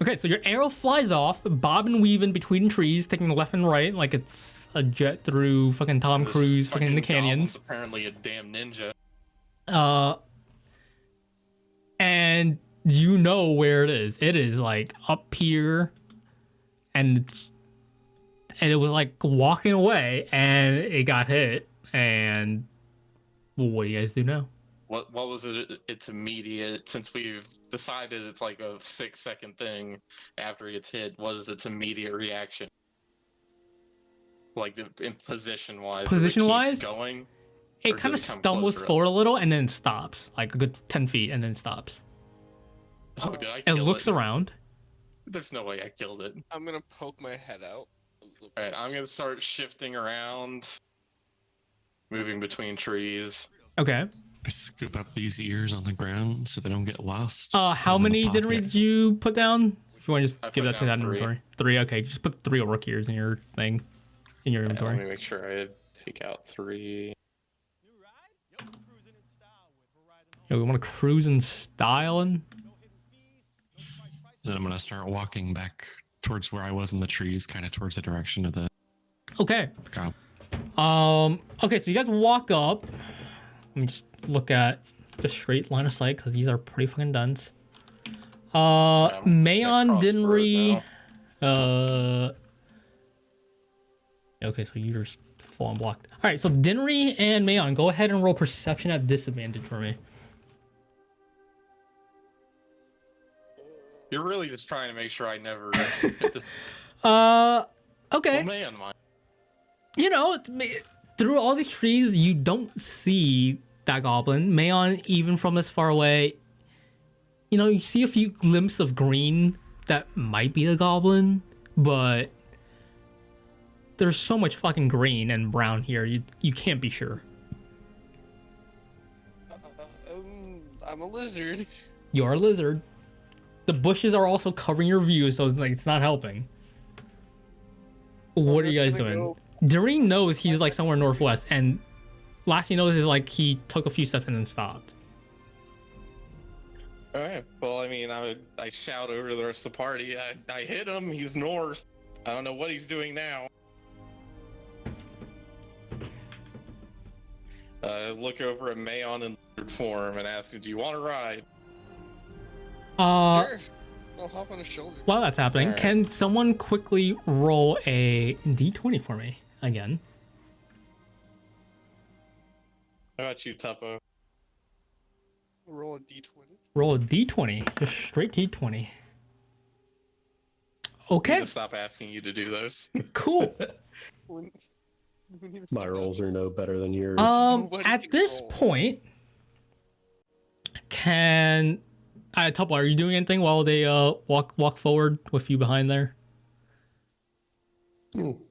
Okay, so your arrow flies off, bob and weaving between trees, taking left and right like it's a jet through fucking Tom This Cruise, fucking in the goblin's canyons. apparently a damn ninja. And you know where it is. It is like up here, and it was like walking away, and it got hit. And what do you guys do now? What was it? It's immediate. Since we've decided it's like a 6-second thing after it gets hit, what is its immediate reaction? Like in position wise. Position wise, going. It kind of stumbles forward a little and then stops, like a good 10 feet, and then stops. Oh, did I It kill looks around. There's no way I killed it. I'm gonna poke my head out. Alright, I'm gonna start shifting around, moving between trees. Okay. I scoop up these ears on the ground so they don't get lost. How many did you put down? If you want to just give that to that 3. inventory. 3, okay. Just put 3 orc ears in your thing, in your inventory. Let me make sure I take out 3. Yeah, we want to cruise in style. And then I'm gonna start walking back towards where I was in the trees, kind of towards the direction of the okay. goblin. Okay, so you guys walk up. Let me just look at the straight line of sight because these are pretty fucking dense. Mayon, Dinry. Okay, so you're just full on blocked. All right, so Dinry and Mayon, go ahead and roll perception at disadvantage for me. You're really just trying to make sure I never. Okay. Well, man, mine. You know, through all these trees, you don't see that goblin. Mayon, even from this far away, you know, you see a few glimpses of green that might be the goblin, but there's so much fucking green and brown here, you can't be sure. I'm a lizard. You're a lizard. The bushes are also covering your view, so like it's not helping. What are you guys doing? Doreen knows he's like somewhere northwest, and last he knows is like he took a few steps and then stopped. Alright, well, I mean, I shout over to the rest of the party. I hit him, he was north. I don't know what he's doing now. Look over at Mayon in lizard form and ask him, do you want to ride? Sure. I'll hop on his shoulder. While that's happening, All right. Can someone quickly roll a d20 for me again? How about you, Tuppo? Roll a d20. Roll a d20, just straight d20. Okay, To stop asking you to do those. cool. My rolls are no better than yours. What At did you this roll? point, can Tuppo, are you doing anything while they walk forward with you behind there?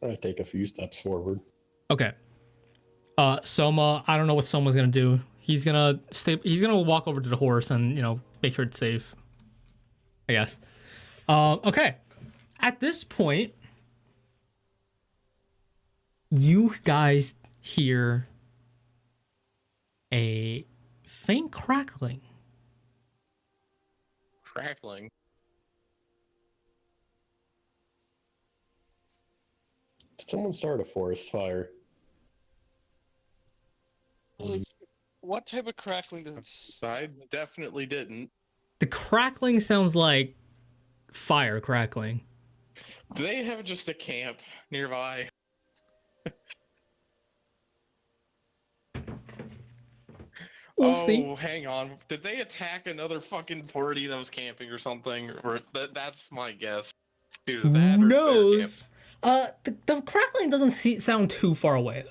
I take a few steps forward. Okay. Soma, I don't know what Soma's gonna do. He's gonna walk over to the horse and, you know, make sure it's safe, I guess. Okay. At this point, you guys hear a faint crackling. Crackling. Did someone start a forest fire? What type of crackling does? I definitely didn't. The crackling sounds like fire crackling. Do they have just a camp nearby? We'll see. Hang on. Did they attack another fucking party that was camping or something? Or that's my guess. Either that or Who it's their knows? The crackling doesn't sound too far away.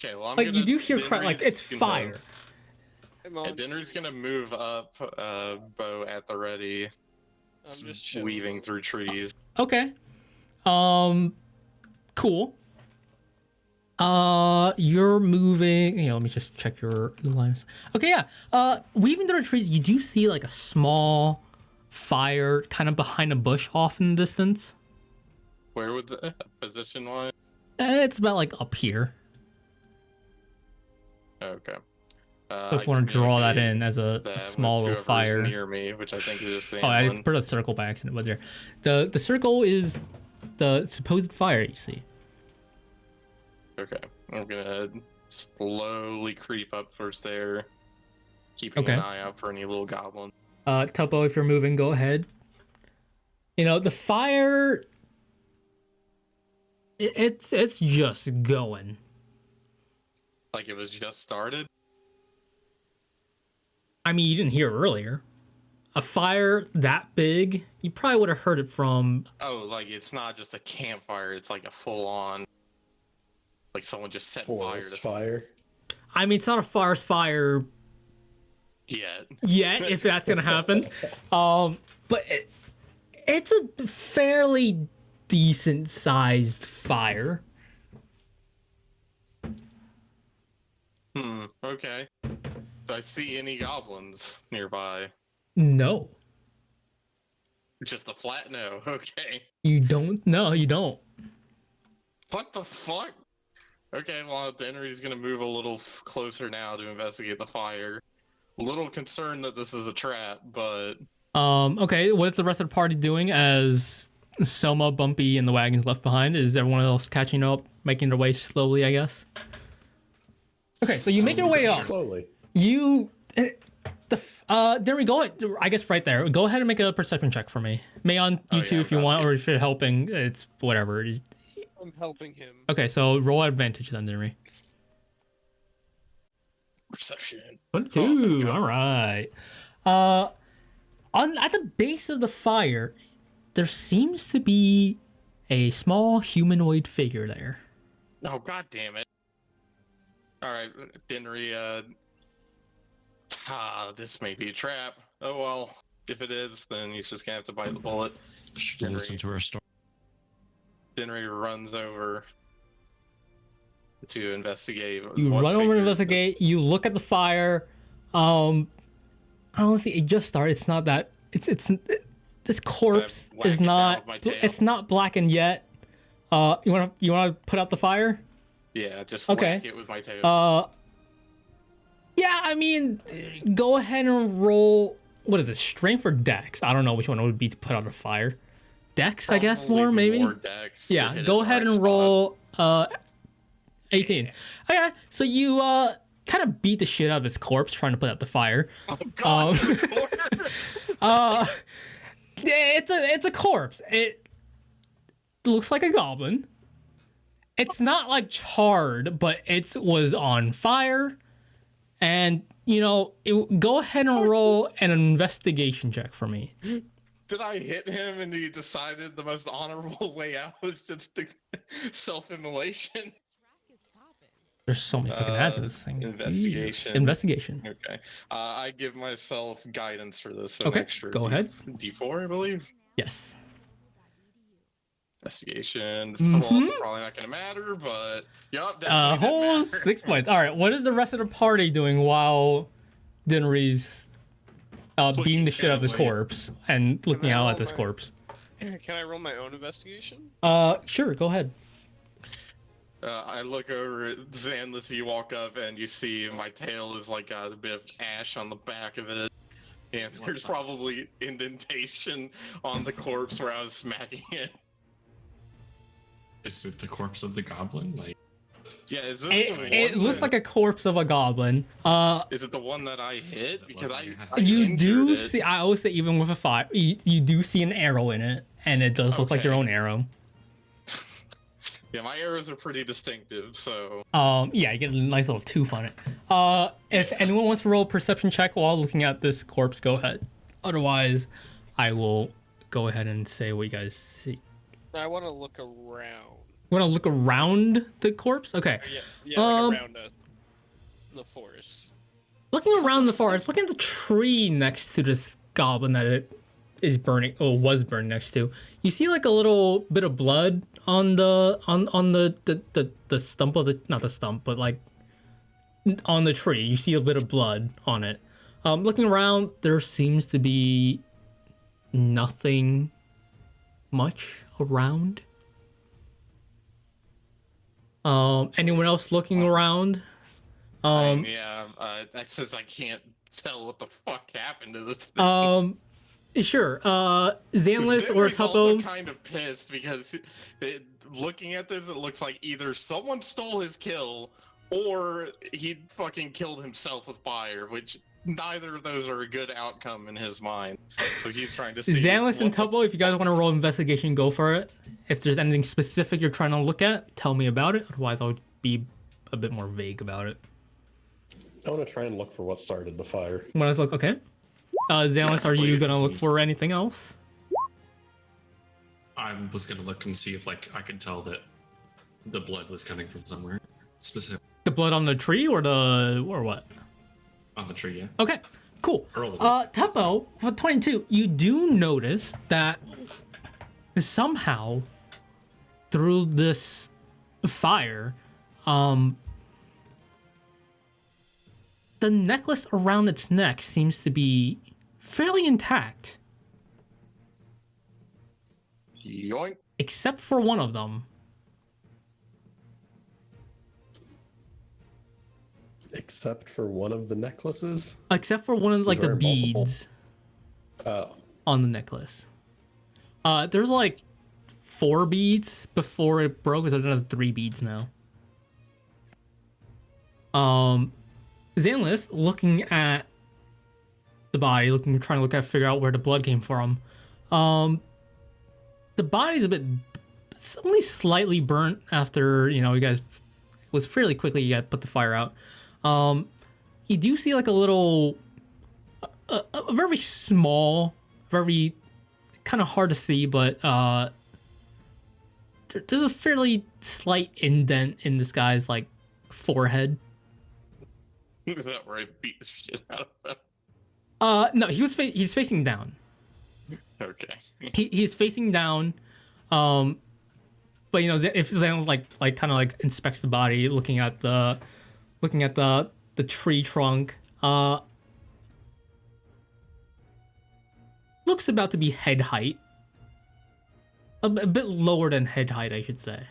Okay, well, I'm Like you gonna- do hear crack, like it's Dinry's fire. Come Yeah, on. Dinner's gonna move up, bow at the ready, I'm just chilling. weaving through trees. Okay. Cool. You're moving. Yeah, let me just check your lines. Okay, yeah. Weaving through the trees, you do see like a small fire kind of behind a bush off in the distance. Where would the position was? It's about like up here. Okay. So if you want to draw that in as a small little fire near me, which I think is just oh, I put a circle by accident, but there. The circle is the supposed fire. You see. Okay, I'm gonna slowly creep up towards there, keeping an eye out for any little goblins. Topo, if you're moving, go ahead. You know, the fire, it's just going. Like it was just started? I mean, you didn't hear it earlier. A fire that big, you probably would have heard it from... Oh, like it's not just a campfire, it's like a full-on... Like someone just set fire to fire. I mean, it's not a forest fire... Yet, if that's gonna happen. But it's a fairly decent-sized fire. Okay. Do I see any goblins nearby? No. Just a flat no. Okay. You don't? No, you don't. What the fuck? Okay, well, Henry's gonna move a little closer now to investigate the fire. A little concerned that this is a trap, but... Okay, what is the rest of the party doing as Selma, Bumpy, and the wagon's left behind? Is everyone else catching up, making their way slowly, I guess? Okay, so you make your way up. Slowly. You... there we go. I guess right there. Go ahead and make a perception check for me. May on you two if you want, or if you're helping, it's whatever. I'm helping him. Okay, so roll advantage then, Henry. Perception. 22. All right. At the base of the fire, there seems to be a small humanoid figure there. Oh, god damn it. Alright, Henry, this may be a trap. Oh well, if it is, then he's just gonna have to bite the bullet. Should listen to our story. Henry runs over to investigate. You run over to investigate. You look at the fire. Honestly, it just started. It's not that. This corpse is not. It's not blackened yet. You wanna put out the fire? Yeah, just whack it with my tail. Yeah, I mean, go ahead and roll. What is this? Strength or Dex? I don't know which one it would be to put out a fire. Dex, I guess more maybe. More Dex yeah, go ahead and roll 18. Okay, so you kind of beat the shit out of this corpse trying to put out the fire. Oh god. It's a corpse. It looks like a goblin. It's not like charred, but it was on fire. And, go ahead and roll an investigation check for me. Did I hit him and he decided the most honorable way out was just self-immolation? There's so many fucking ads to this thing. Investigation. Jeez. Investigation. Okay. I give myself guidance for this. So okay, an extra go ahead. D4, I believe. Yes. Investigation. It's probably not going to matter, but yup. Whole 6 points. All right. What is the rest of the party doing while Dinnery's beating the shit out of this corpse and looking out at this corpse? Can I roll my own investigation? Sure. Go ahead. I look over at Xandless, you walk up and you see my tail is like got a bit of ash on the back of it. And there's probably indentation on the corpse where I was smacking it. Is it the corpse of the goblin? Yeah, is this it looks like a corpse of a goblin. Is it the one that I hit? Because I you do see. I always say even with a fire, you do see an arrow in it, and it does look like your own arrow. Yeah, my arrows are pretty distinctive, so. Yeah, you get a nice little tooth on it. If anyone wants to roll a perception check while looking at this corpse, go ahead. Otherwise, I will go ahead and say what you guys see. I want to look around. You want to look around the corpse? Okay. Yeah, like around the forest. Looking around the forest, looking at the tree next to this goblin that it is burning, or was burned next to. You see like a little bit of blood on the stump of the, not the stump, but like on the tree. You see a bit of blood on it. Looking around, there seems to be nothing much around. Anyone else looking around? That's since I can't tell what the fuck happened to this thing. Sure. Zanlis or Denry's also Tuppo. kind of pissed because looking at this, it looks like either someone stole his kill or he fucking killed himself with fire, which neither of those are a good outcome in his mind. So he's trying to see. Zanlis and Tuppo, if you guys want to roll investigation, go for it. If there's anything specific you're trying to look at, tell me about it. Otherwise, I'll be a bit more vague about it. I want to try and look for what started the fire. When I was like, okay. Zanlis, are you gonna look for anything else? I was gonna look and see if like I could tell that the blood was coming from somewhere specific. The blood on the tree or what? On the tree, yeah. Okay, cool. Early. Tuppo, for 22, you do notice that somehow through this fire, the necklace around its neck seems to be fairly intact. Yoink. Except for one of them. Except for one of the necklaces? Except for one of like the beads on the necklace. There's like 4 beads before it broke, so there's 3 beads now. Zanlis, looking at the body, trying to figure out where the blood came from. The body's it's only slightly burnt after, you guys, it was fairly quickly you guys put the fire out. You do see like a little, a very small, very kind of hard to see, but there's a fairly slight indent in this guy's like forehead. Is that where I beat the shit out of him? No, he's facing down. Okay. He's facing down. But if Zan like kind of like inspects the body, looking at the tree trunk, looks about to be head height. A bit lower than head height, I should say.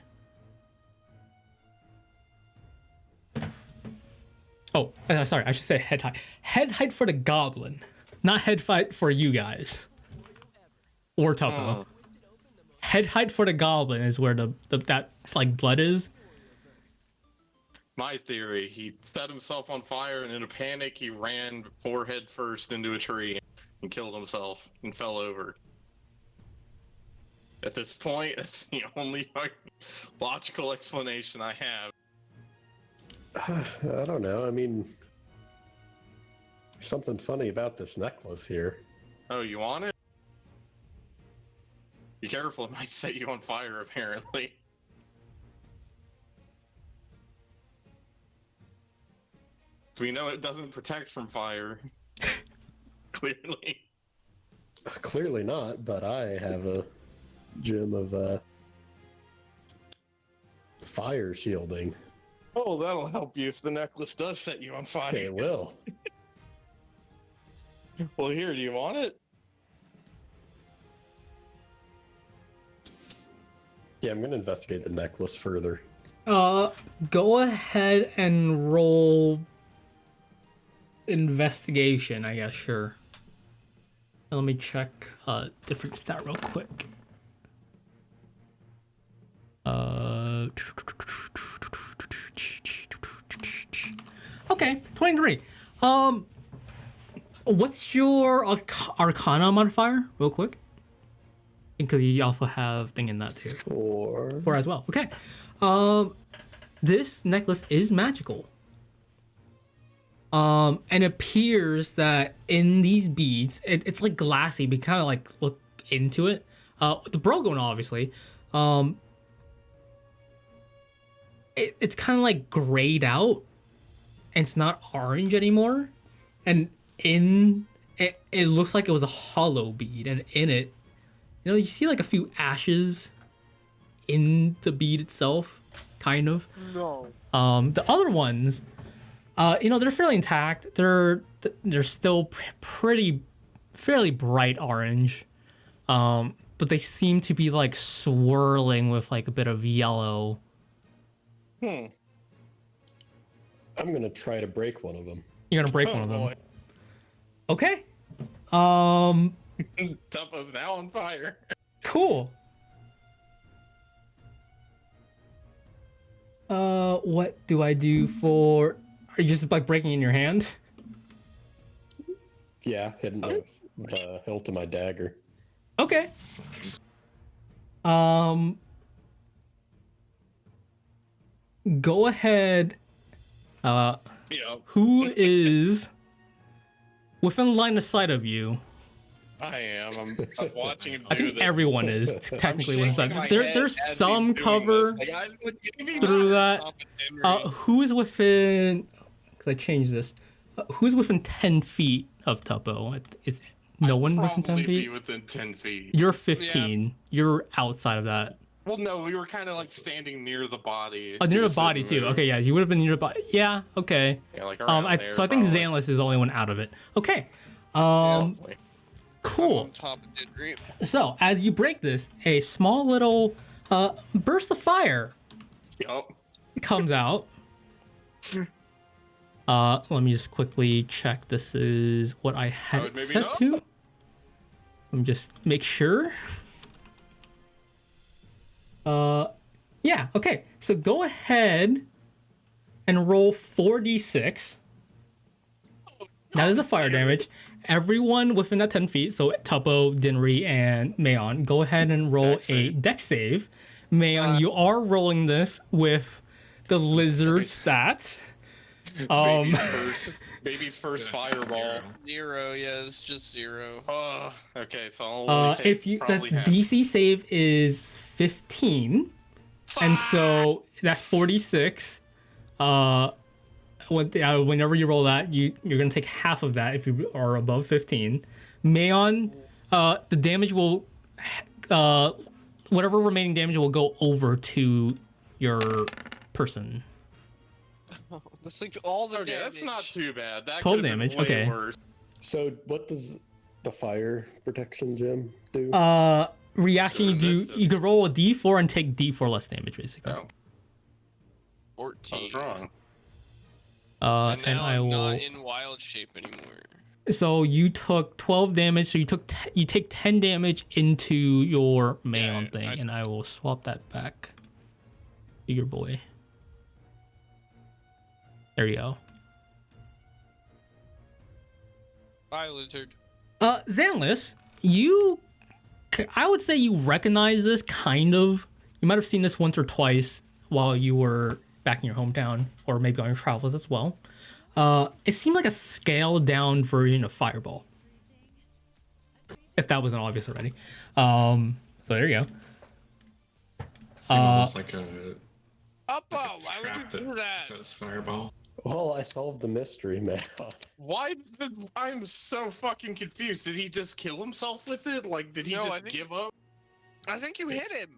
Oh, sorry, I should say head height. Head height for the goblin, not head height for you guys. Or Tuppo. Head height for the goblin is where that like blood is. My theory, he set himself on fire and in a panic he ran forehead first into a tree and killed himself and fell over. At this point, that's the only logical explanation I have. I don't know. I mean, something funny about this necklace here. Oh, you want it? Be careful, it might set you on fire, apparently. We know it doesn't protect from fire. Clearly. Clearly not, but I have a gem of fire shielding. Oh, that'll help you if the necklace does set you on fire. It will. Well, here, do you want it? Yeah, I'm going to investigate the necklace further. Go ahead and roll investigation, I guess, sure. Let me check a different stat real quick. Okay, 23. What's your Arcana modifier, real quick? Because you also have thing in that too. 4 as well. Okay. This necklace is magical. And it appears that in these beads, it's like glassy, but kind of like look into it. The Brogon, obviously. It's kind of like grayed out. And it's not orange anymore. And in it, it looks like it was a hollow bead. And in it, you see like a few ashes in the bead itself, kind of. No. The other ones, they're fairly intact. They're still fairly bright orange, but they seem to be like swirling with like a bit of yellow. I'm gonna try to break one of them. You're gonna break one of them. Boy. Okay. Tuppo's now on fire. Cool. What do I do for? Are you just like breaking in your hand? Yeah, hitting the hilt of my dagger. Okay. Go ahead. Yeah. Who is within line of sight of you? I am. I'm watching him do I think this. everyone is technically within Shaking sight. my There's head as some he's doing cover this. Like, maybe through that. Top of Henry. Who is within? Because I changed this. Who's within 10 feet of Tuppo? Is no I'd one within 10 probably be feet? within 10 feet. You're 15. You're outside of that. Well, no, we were kind of like standing near the body. Oh, near He the just body didn't too. move. Okay, yeah, you would have been near the body. Yeah, okay. Yeah, like around there, So I think probably. Xanless is the only one out of it. Okay. Yeah. Cool. On top of Didri. So as you break this, a small little burst of fire Yup. comes out. Let me just quickly check. This is what I had it maybe set not. to. Let me just make sure. Yeah, okay. So go ahead and roll 4d6. That is the fire damage. Everyone within that 10 feet, so Tuppo, Dinri, and Mayon, go ahead and roll Dex a save. dex save. Mayon, you are rolling this with the lizard stats. Baby's first fireball. 0, yeah, it's just 0. Okay, so I'll only take If you the probably half. DC save is 15, and so that 46. Whenever you roll that, you're gonna take half of that if you are above 15. Mayon, the damage will, whatever remaining damage will go over to your person. That's like all the Okay, damage. that's not too bad. That 12 could've been damage, way okay. worse. So what does the fire protection gem do? Reaction you do, Resistance. you can roll a d4 and take d4 less damage basically. Oh, I 14. was wrong. And And now I I'm will. not in wild shape anymore. So you took 12 damage. So you take 10 damage into your Mayon thing, and I will swap that back to your boy. There you go. Bye, lizard. Xanless, I would say you recognize this kind of. You might have seen this once or twice while you were back in your hometown, or maybe on your travels as well. It seemed like a scaled down version of Fireball. If that wasn't obvious already. So there you go. It's almost like a Uppo, why why would trap you do that? does fireball. Well, I solved the mystery, man. Why? I'm so fucking confused. Did he just kill himself with it? Like, did he No, I just think- give up? I think you hit him.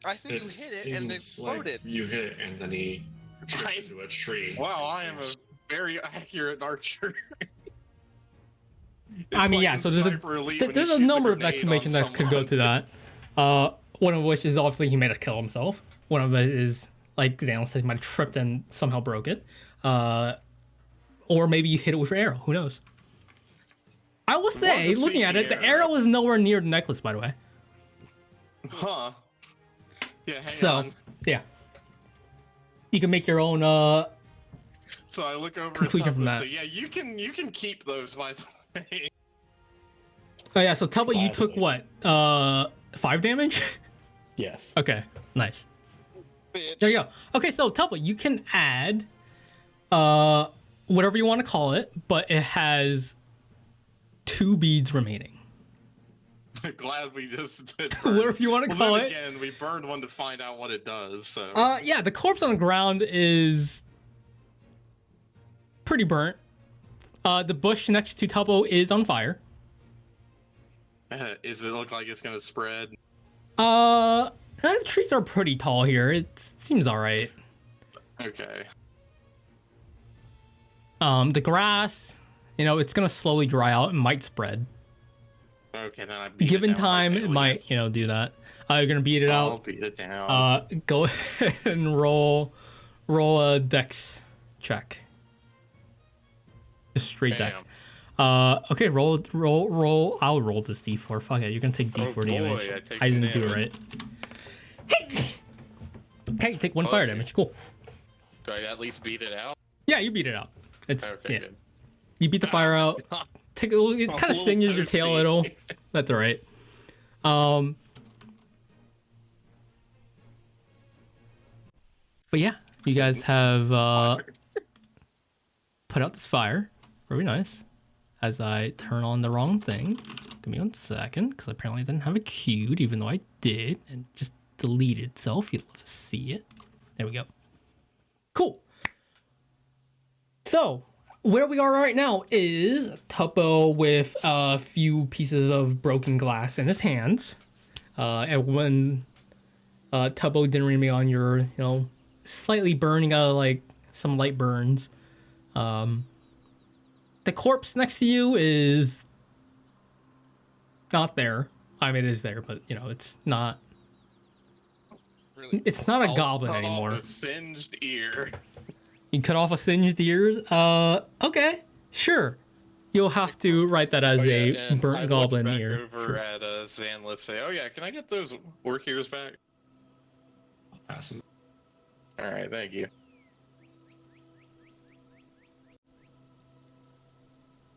I think you hit it and it seems like exploded. you hit it and then he tripped Right. into a tree. Wow, and I am a smashed. very accurate archer. I mean, It's yeah. like So in there's Sniper Elite when there's you a shoot the number of grenade explanations on that could go someone. to that. One of which is obviously he made a kill himself. One of it is like Xanless said, he might have tripped and somehow broke it. Or maybe you hit it with your arrow. Who knows? I will say, to looking see at the it, the arrow. arrow is nowhere near the necklace, by the way. Huh. Yeah, hang So on. yeah, you can make your own. So I look over at conclusion Tuppo from and that. say, yeah, you can keep those, by the way. Oh yeah. So tell me, you took what? 5 damage. Yes. Okay, nice. Bitch. There you go. Okay, so Tuppa, you can add whatever you want to call it, but it has 2 beads remaining. Glad we just did. Whatever you wanna call then it. Again, we burned one to find out what it does. So Yeah, the corpse on the ground is pretty burnt. The bush next to Tuppo is on fire. Does it look like it's gonna spread? The trees are pretty tall here. It seems all right. Okay. The grass, it's gonna slowly dry out and might spread. Okay, then I beat Given it down with my time, tail it might, again. do that. You're gonna beat it I'll out. beat it down. Go ahead and roll a dex check. Just straight Damn. dex. Okay, roll. I'll roll this d4. Fuck it, you're gonna take d4 damage. I didn't do it right. Okay, you take 1 fire damage. Cool. Do I at least beat it out? Yeah, you beat it out. It's Okay, yeah. good. You beat the fire out. Take a little. It kind of singes your tail a little. That's all right. But yeah, you guys have put out this fire. Very nice. As I turn on the wrong thing. Give me 1 second, because apparently I didn't have it queued, even though I did, and just deleted itself. You'd love to see it. There we go. Cool. So, where we are right now is Tuppo with a few pieces of broken glass in his hands. And when Tuppo didn't remain on your, slightly burning out of like some light burns. The corpse next to you is not there. I mean, it is there, but it's not. Really? It's not a goblin anymore. A singed ear. You cut off a singed ears. Okay, sure. You'll have to write that as a burnt goblin ear. Over Sure. at Zanless, say, "Oh yeah, can I get those work ears back?" Pass it. All right, thank you.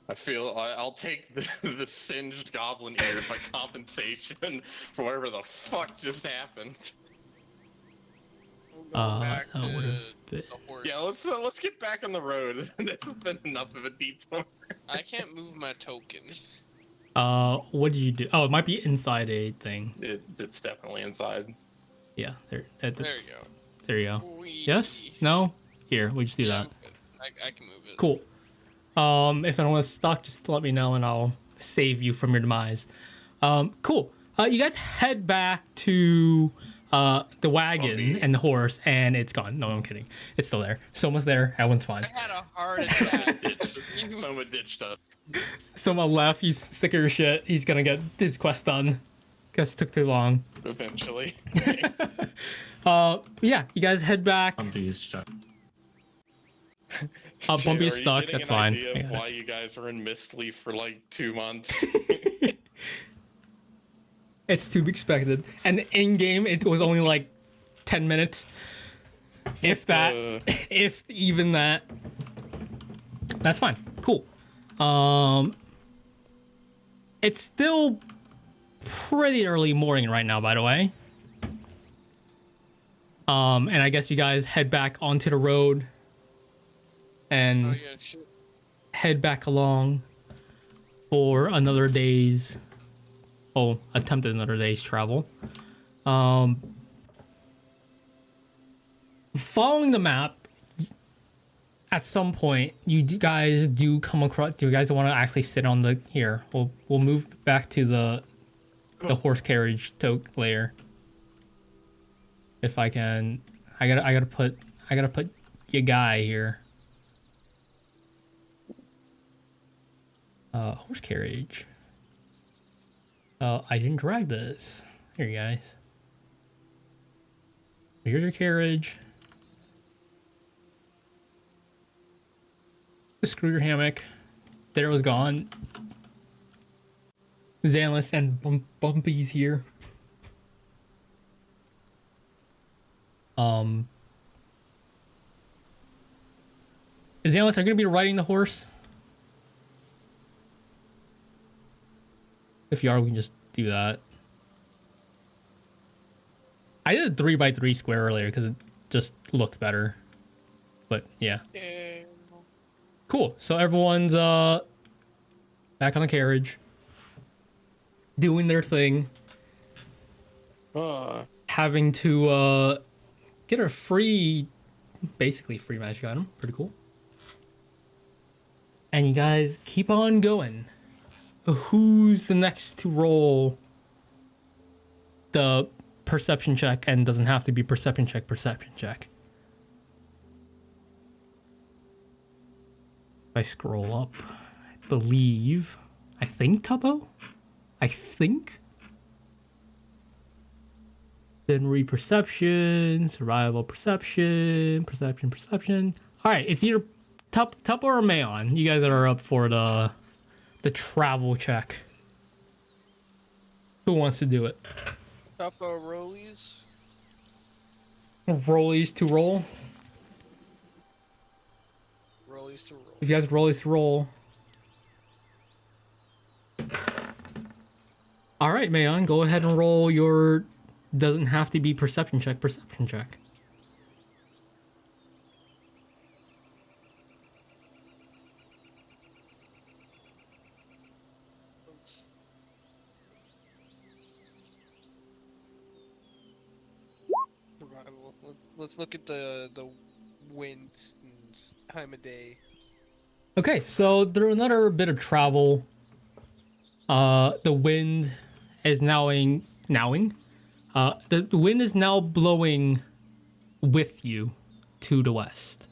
I feel I'll take the singed goblin ear as my compensation for whatever the fuck just happened. Back that to would've been- the horse. Yeah, let's get back on the road. This has been enough of a detour. I can't move my token. What did you do? Oh, it might be inside a thing. It's definitely inside. Yeah, there. There you go. There you go. Whee. Yes? No? Here, we just do Yeah, that. I can move it. Cool. If anyone's stuck, just let me know and I'll save you from your demise. Cool. You guys head back to the wagon Bumpy. and the horse, and it's gone. No, I'm kidding. It's still there. Someone's there. Everyone's fine. I had a heart attack. Soma ditched us. Someone left. He's sick of your shit. He's gonna get his quest done. Guess it took too long. Eventually. Yeah, you guys head back. Bumpy is stuck. Bumpy is Are you stuck. getting That's an fine. idea I of got it. why you guys are in Mistleaf for like 2 months? It's to be expected. And in game, it was only like 10 minutes, if that, if even that. That's fine. Cool. It's still pretty early morning right now, by the way. And I guess you guys head back onto the road and Oh yeah, shit. head back along for another day's, attempted another day's travel. Following the map, at some point, you guys do come across. Do you guys want to actually sit on the here? We'll move back to the horse carriage layer. If I can, I gotta put your guy here. Horse carriage. I didn't drag this. Here, you guys. Here's your carriage. Screw your hammock. There it was gone. Zanless and Bumpy's here. Zanless, are you gonna be riding the horse? If you are, we can just do that. I did a 3x3 square earlier because it just looked better. But yeah. Yeah. Cool. So everyone's back on the carriage. Doing their thing. Having to get a basically free magic item. Pretty cool. And you guys keep on going. Who's the next to roll the perception check, and doesn't have to be perception check. If I scroll up, I think Tuppo? Then read perception, survival perception. Alright, it's either Tup or Mayon, you guys are up for the travel check. Who wants to do it? Tuppo rollies. Rollies to roll. Rollies to roll. If you guys rollies to roll. All right, Mayon, go ahead and roll your. Doesn't have to be perception check. Perception check. Survival. Let's look at the wind and time of day. Okay, so through another bit of travel, the wind is the wind is now blowing with you to the west.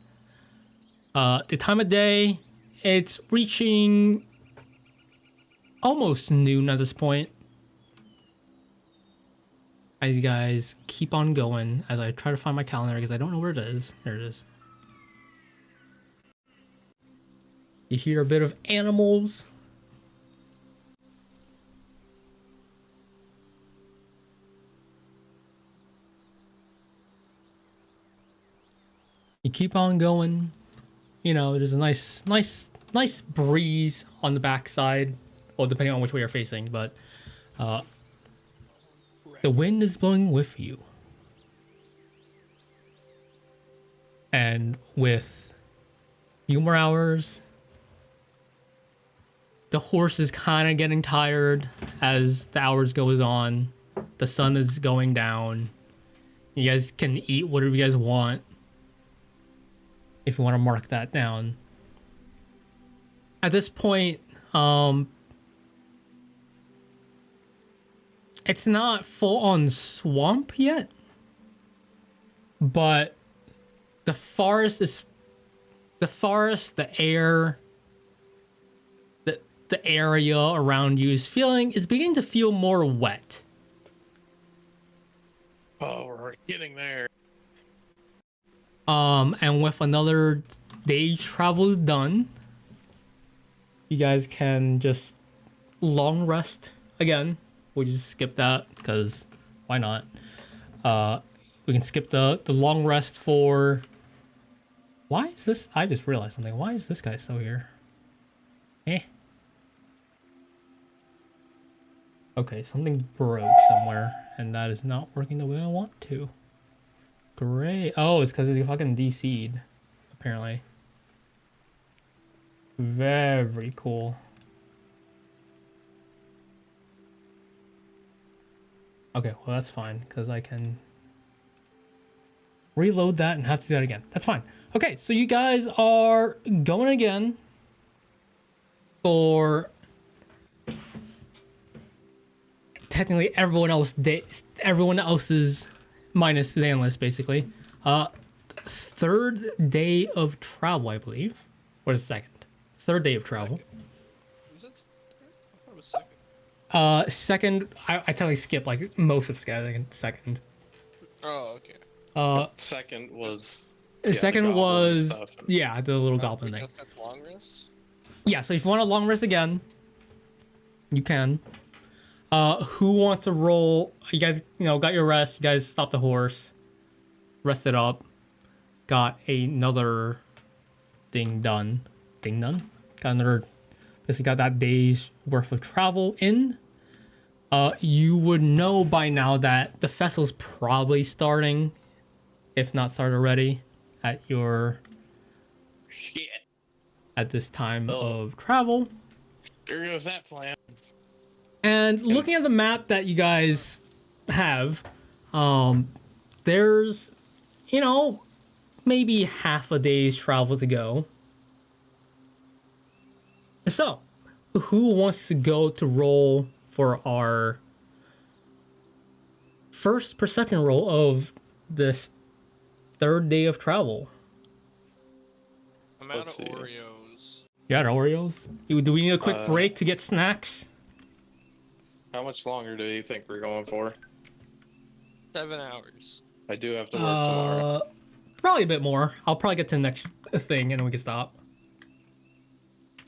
The time of day, it's reaching almost noon at this point. As you guys keep on going, as I try to find my calendar because I don't know where it is. There it is. You hear a bit of animals. You keep on going. You know, there's a nice breeze on the backside. Well, depending on which way you're facing, but the wind is blowing with you. And with a few more hours, the horse is kind of getting tired as the hours goes on. The sun is going down. You guys can eat whatever you guys want. If you want to mark that down. At this point, it's not full on swamp yet, but the forest, the air, the area around you is beginning to feel more wet. Oh, we're getting there. And with another day travel done, you guys can just long rest again. We'll just skip that because why not? We can skip the long rest for. Why is this? I just realized something. Why is this guy still here? Okay, something broke somewhere, and that is not working the way I want to. Great. Oh, it's because he fucking DC'd, apparently. Very cool. Okay, well that's fine, because I can reload that and have to do that again. That's fine. Okay, so you guys are going again for technically everyone else's minus the analyst, basically. Third day of travel, I believe. Or is it second? Third day of travel. Was it? I thought it was second. Second, I totally skipped like most of second. Oh, okay. Second was. The second was the little goblin thing. Just a long rest? Yeah, so if you want a long rest again, you can. Who wants to roll? You guys, got your rest. You guys stopped the horse, rested up, got another thing done. Got another. Basically, got that day's worth of travel in. You would know by now that the festival's probably starting, if not started already, at your. Shit. At this time of travel. There goes that plan. And looking at the map that you guys have, there's, maybe half a day's travel to go. So, who wants to go to roll for our first perception roll of this third day of travel? I'm out of Oreos. You out of Oreos? Do we need a quick break to get snacks? How much longer do you think we're going for? 7 hours. I do have to work tomorrow. Probably a bit more. I'll probably get to the next thing and we can stop.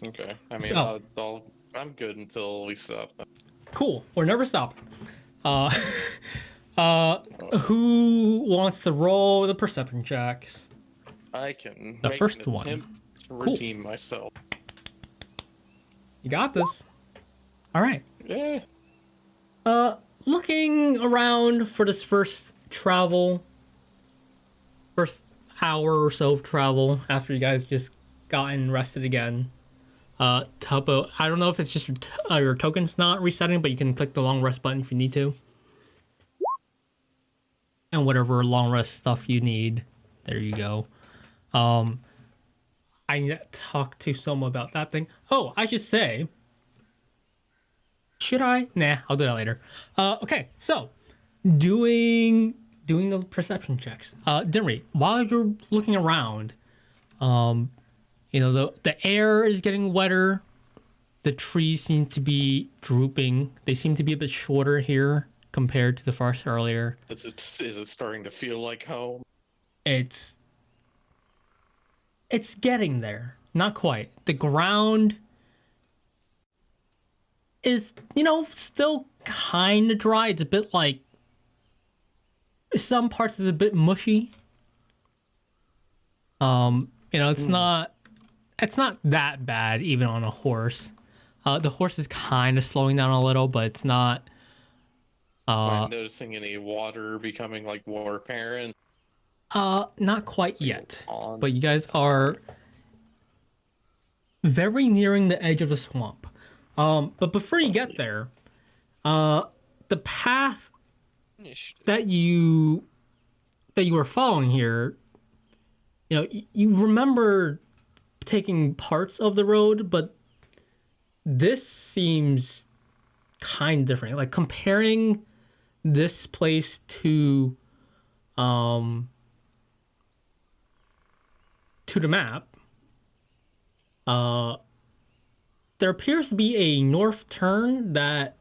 Okay. I mean, So- I'm good until we stop. Cool. We're never stopping. Who wants to roll the perception checks? I can The make first an one. attempt to Cool. redeem myself. You got this. All right. Yeah. Looking around for this first hour or so of travel after you guys just gotten rested again. Tuppo, I don't know if it's just your token's not resetting, but you can click the long rest button if you need to. And whatever long rest stuff you need, there you go. I need to talk to Soma about that thing. Oh, I should say, should I? Nah, I'll do that later. Okay, so doing the perception checks. Dimri, while you're looking around, the air is getting wetter. The trees seem to be drooping. They seem to be a bit shorter here compared to the forest earlier. Is it starting to feel like home? It's getting there. Not quite. The ground is, still kind of dry. It's a bit like some parts is a bit mushy. It's not that bad even on a horse. The horse is kind of slowing down a little, but it's not. Am I noticing any water becoming like more apparent? Not quite yet. But you guys are very nearing the edge of the swamp. But before you get there, the path that you were following here, you remember taking parts of the road, but this seems kind of different. Like comparing this place to the map, there appears to be a north turn that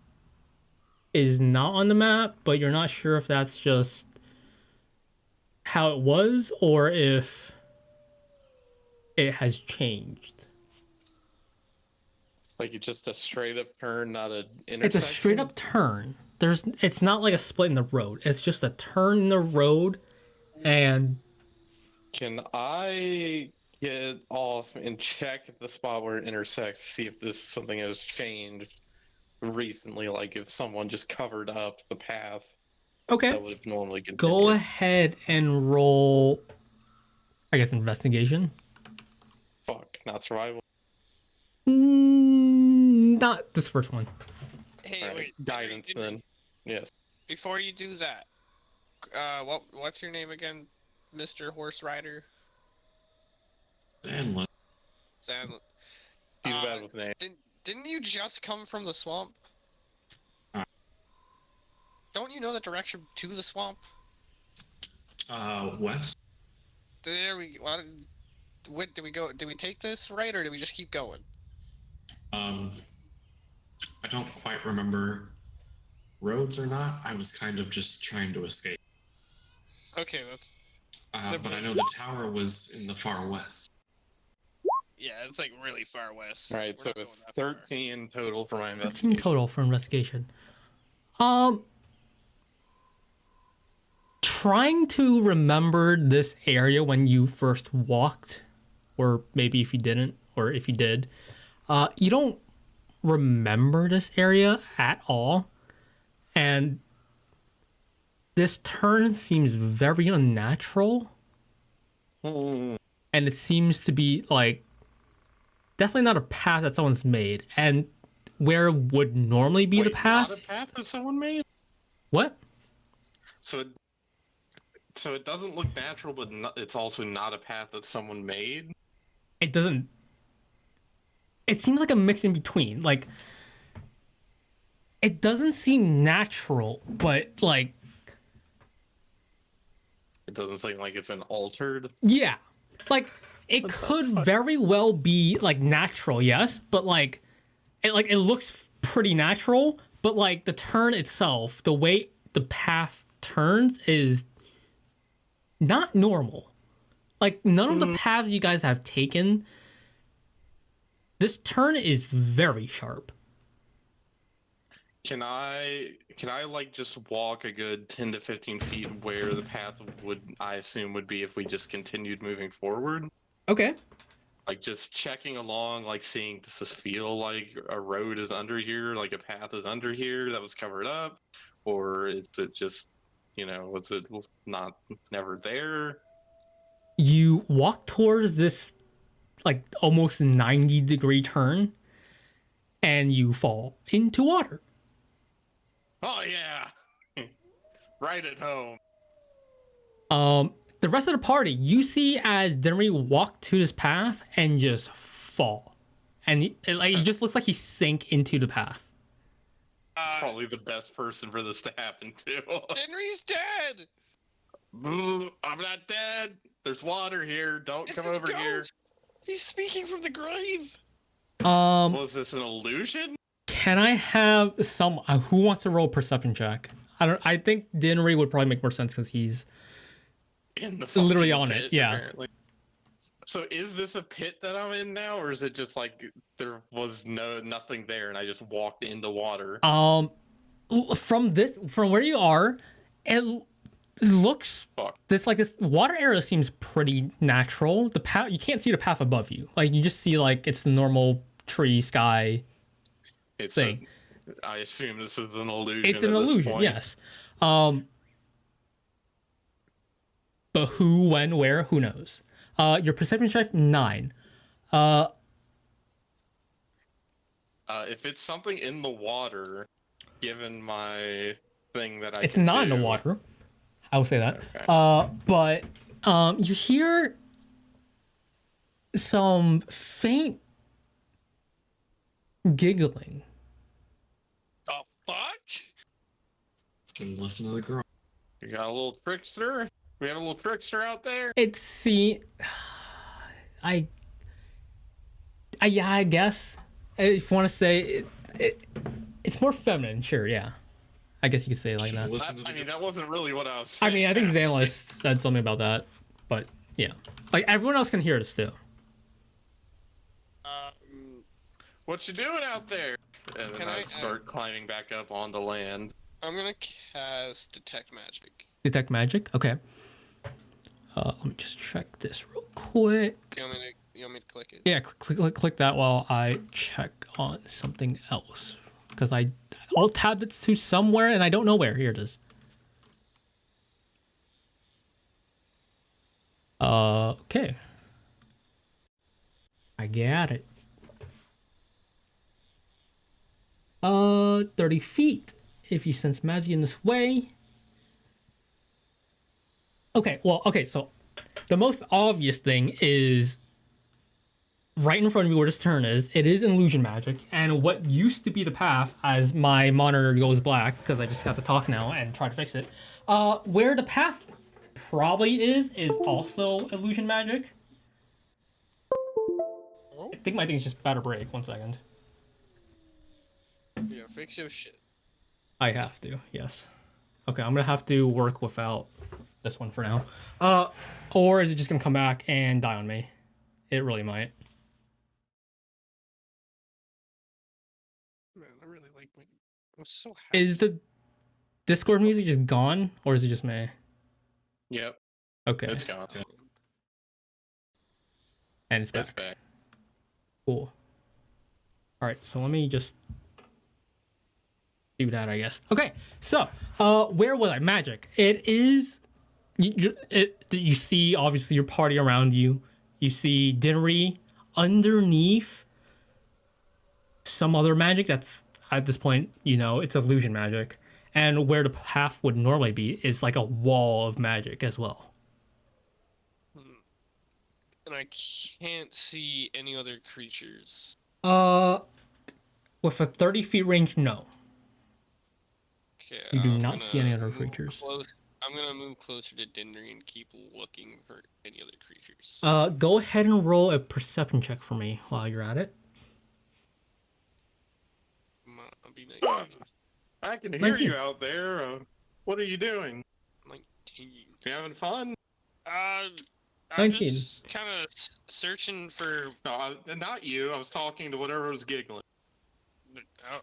is not on the map, but you're not sure if that's just how it was or if it has changed. Like it's just a straight up turn, not an intersection? It's a straight up turn. It's not like a split in the road. It's just a turn in the road. And can I get off and check the spot where it intersects to see if this something has changed recently, like if someone just covered up the path that would have normally continued? Go ahead and roll, I guess, investigation. Fuck, not survival. Not this first one. Hey, Right, wait. guidance then. Yes. Before you do that, what's your name again, Mr. Horse Rider? And Sandlin. He's bad with names. Didn't you just come from the swamp? Don't you know the direction to the swamp? west. There we go. What do we go? Do we take this right, or do we just keep going? I don't quite remember roads or not. I was kind of just trying to escape. Okay, that's. But I know the tower was in the far west. Yeah, it's like really far west. Right, We're so not it's going that far. 13 total for my 15 investigation. total for investigation. Trying to remember this area when you first walked, or maybe if you didn't, or if you did, you don't remember this area at all. And this turn seems very unnatural. Hmm. And it seems to be like definitely not a path that someone's made. And where would normally be the path? Not a path that someone made? What? So it doesn't look natural, but it's also not a path that someone made? It doesn't. It seems like a mix in between. Like, it doesn't seem natural, but like. It doesn't seem like it's been altered? Yeah. Like, it could very well be like natural, yes, but like it looks pretty natural, but like the turn itself, the way the path turns is not normal. Like none of the paths you guys have taken This turn is very sharp. Can I like just walk a good 10 to 15 feet where the path would, I assume, would be if we just continued moving forward? Okay. Like just checking along, like seeing, does this feel like a road is under here, like a path is under here that was covered up, or is it just, was it not never there? You walk towards this like almost 90-degree turn, and you fall into water. Oh yeah, right at home. The rest of the party, you see as Denry walk to this path and just fall, and he just looks like he sank into the path. It's probably the best person for this to happen to. Henry's dead. I'm not dead. There's water here. Don't come over here. He's speaking from the grave. Was this an illusion? Can I have some? Who wants to roll a perception check? I think Denry would probably make more sense because he's in the literally on pit, it. Yeah. Apparently. So is this a pit that I'm in now, or is it just like there was nothing there and I just walked in the water? From where you are, it looks this water area seems pretty natural. The path, you can't see the path above you. Like you just see like it's the normal tree sky thing. I assume this is an illusion. It's an illusion, yes. But who, when, where, who knows? Your perception check 9. If it's something in the water, given my thing that it's not in the water. I will say that. Okay. But you hear some faint giggling. The fuck? Can listen to the girl. You got a little trickster? We have a little trickster out there? I guess. If you want to say it's more feminine, sure, yeah. I guess you could say it like that. I mean, that wasn't really what I was saying. I mean, I think Xanalis said something about that, but yeah. Like, everyone else can hear it still. What you doing out there? And then I start climbing back up on the land. I'm gonna cast Detect Magic. Detect Magic? Okay. Let me just check this real quick. You want me to click it? Yeah, click that while I check on something else. Because I alt tabbed it to somewhere and I don't know where. Here it is. Okay. I got it. 30 feet. If you sense magic in this way. Okay, so the most obvious thing is right in front of you where this turn is. It is an illusion magic, and what used to be the path, as my monitor goes black, because I just have to talk now and try to fix it, where the path probably is also illusion magic. I think my thing is just about to break. 1 second. Yeah, fix your shit. I have to, yes. Okay, I'm gonna have to work without this one for now. Or is it just gonna come back and die on me? It really might. Man, I really like my... I'm so happy. Is the Discord music just gone, or is it just me? Yep. Okay. It's gone. And it's back. It's back. Cool. Alright, so let me just do that, I guess. Okay, so, where was I? Magic. It is... You see, obviously, your party around you. You see Dinnery underneath some other magic that's, at this point, it's illusion magic. And where the path would normally be is like a wall of magic as well. And I can't see any other creatures. With a 30 feet range, no. Okay, You do not see any other creatures. I'm gonna move closer to Dindry and keep looking for any other creatures. Go ahead and roll a perception check for me while you're at it. I'll be nice. I can hear 19. you out there. What are you doing? 19. You having fun? I'm 19. just kind of searching for. No, not you. I was talking to whatever was giggling. Oh,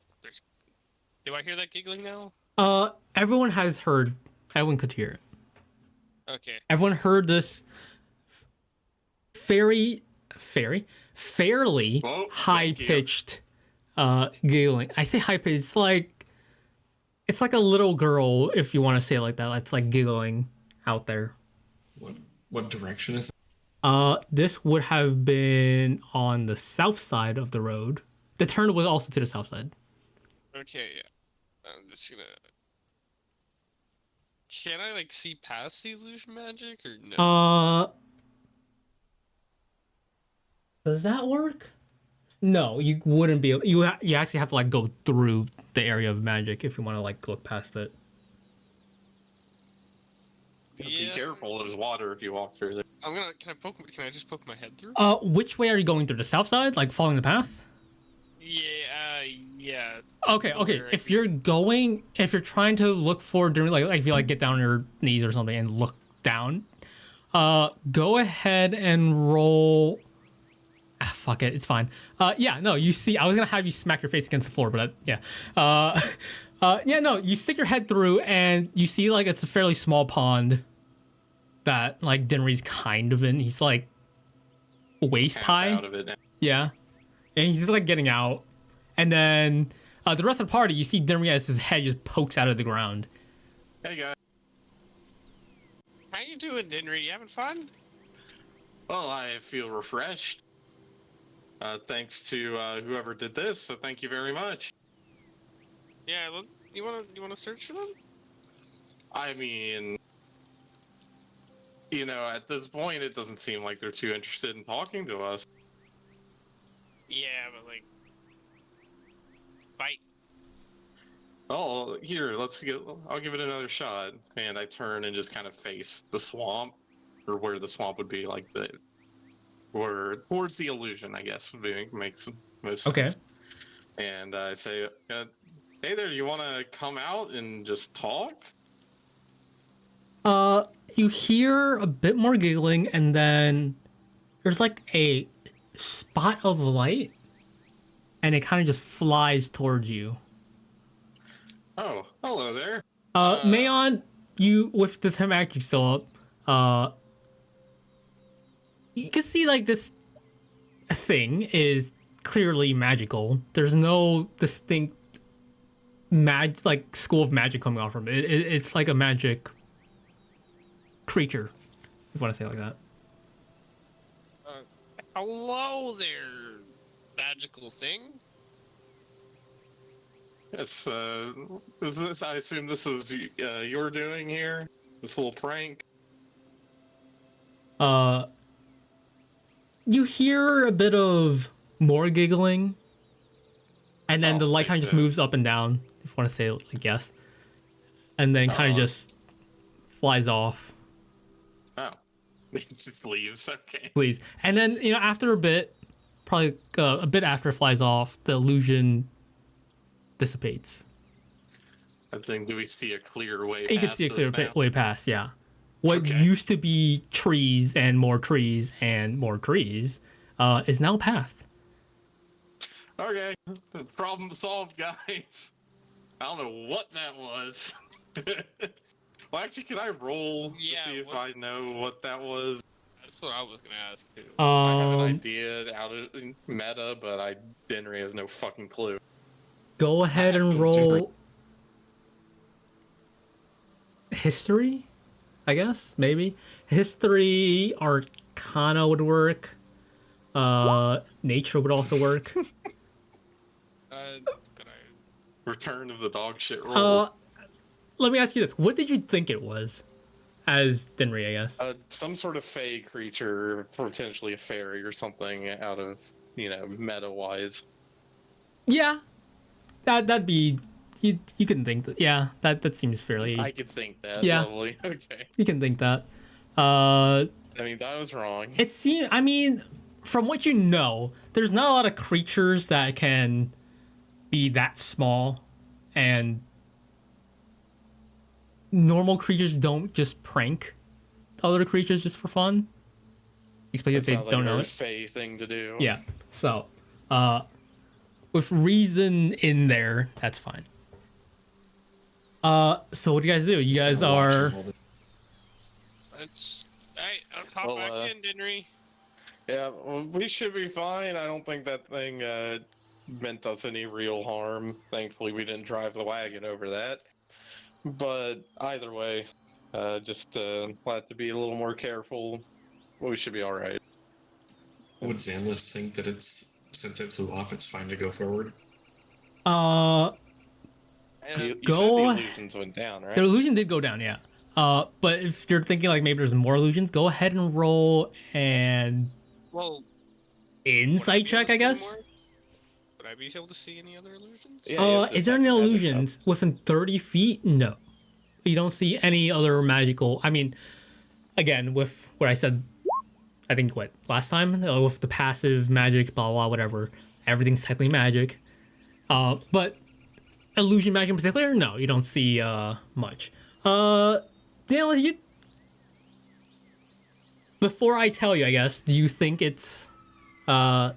do I hear that giggling now? Everyone has heard. Everyone could hear it. Okay. Everyone heard this fairly Well, high pitched giggling. I say high pitched. It's like a little girl, if you want to say it like that. It's like giggling out there. What direction is it? This would have been on the south side of the road. The turn was also to the south side. Okay, yeah. I'm just gonna. Can I like see past the illusion magic or no? Does that work? No, you wouldn't be. You actually have to like go through the area of magic if you want to like look past it. Be careful. There's water if you walk through there. Can I just poke my head through? Which way are you going through? The south side, like following the path? Yeah. Okay. If you're trying to look for during like if you like get down on your knees or something and look down, go ahead and roll. Fuck it, it's fine. You see, I was gonna have you smack your face against the floor, but you stick your head through and you see like it's a fairly small pond that like Dinry's kind of in. He's like waist high. Out of it now. Yeah, and he's just like getting out, and then the rest of the party, you see Dinry as his head just pokes out of the ground. Hey guys. How you doing, Dinry? You having fun? Well, I feel refreshed. Thanks to whoever did this, so thank you very much. Yeah, look, you wanna search for them? I mean, at this point, it doesn't seem like they're too interested in talking to us. Yeah, but like, fight. Oh, here, I'll give it another shot. And I turn and just kind of face the swamp, or where the swamp would be, like or towards the illusion, I guess, makes most sense. Okay. And I say, hey there, do you want to come out and just talk? You hear a bit more giggling, and then there's like a spot of light, and it kind of just flies towards you. Oh, hello there. Mayon, you with the time actually still up, you can see like this thing is clearly magical. There's no distinct school of magic coming off from it. It's like a magic creature, if you want to say it like that. Hello there, magical thing. It's is this? I assume this is you're doing here. This little prank. You hear a bit of more giggling, and then the light kind of just moves up and down, if you want to say it, I guess, and then kind of just flies off. Oh, it just leaves. Okay. Please, and then after a bit, probably a bit after it flies off, the illusion dissipates. I think, do we see a clear way? You can see a clear way past. Yeah. What used to be trees and more trees and more trees is now path. Okay, problem solved, guys. I don't know what that was. Well, actually, can I roll to see if I know what that was? That's what I was gonna ask too. I have an idea out of meta, but Dinry has no fucking clue. Go ahead and roll history. I guess, maybe. History, Arcana would work. Nature would also work. Return of the dog shit roll. Let me ask you this. What did you think it was? As Dinry, I guess. Some sort of fey creature, potentially a fairy or something out of, meta-wise. Yeah. That'd be... You can think that. Yeah, that seems fairly... I could think that. Yeah. Lovely. Okay. You can think that. I mean, that was wrong. It seems... I mean, from what you know, there's not a lot of creatures that can be that small, and normal creatures don't just prank other creatures just for fun. especially if they sounds like don't a know very it. Fey thing to do. Yeah. So, with reason in there, that's fine. So what do you guys do? You Just guys kinda watch are. him hold it. I'll hop back in, Henry. Yeah, well, we should be fine. I don't think that thing meant us any real harm. Thankfully, we didn't drive the wagon over that. But either way, just we'll have to be a little more careful. We should be all right. Would Zanlis think that it's since it flew off, it's fine to go forward? You Go- said the illusions went down, right? The illusion did go down, yeah. But if you're thinking like maybe there's more illusions, go ahead and roll an Well, insight check, I guess. Would I be able to see any other illusions? Yeah, you have to Is there any detect magic illusions within 30 feet? No. You don't see any other magical. I mean, again, with what I said, I think last time with the passive magic, blah blah whatever, everything's technically magic. But illusion magic in particular, no, you don't see much. Daniel, you. Before I tell you, I guess, do you think it's do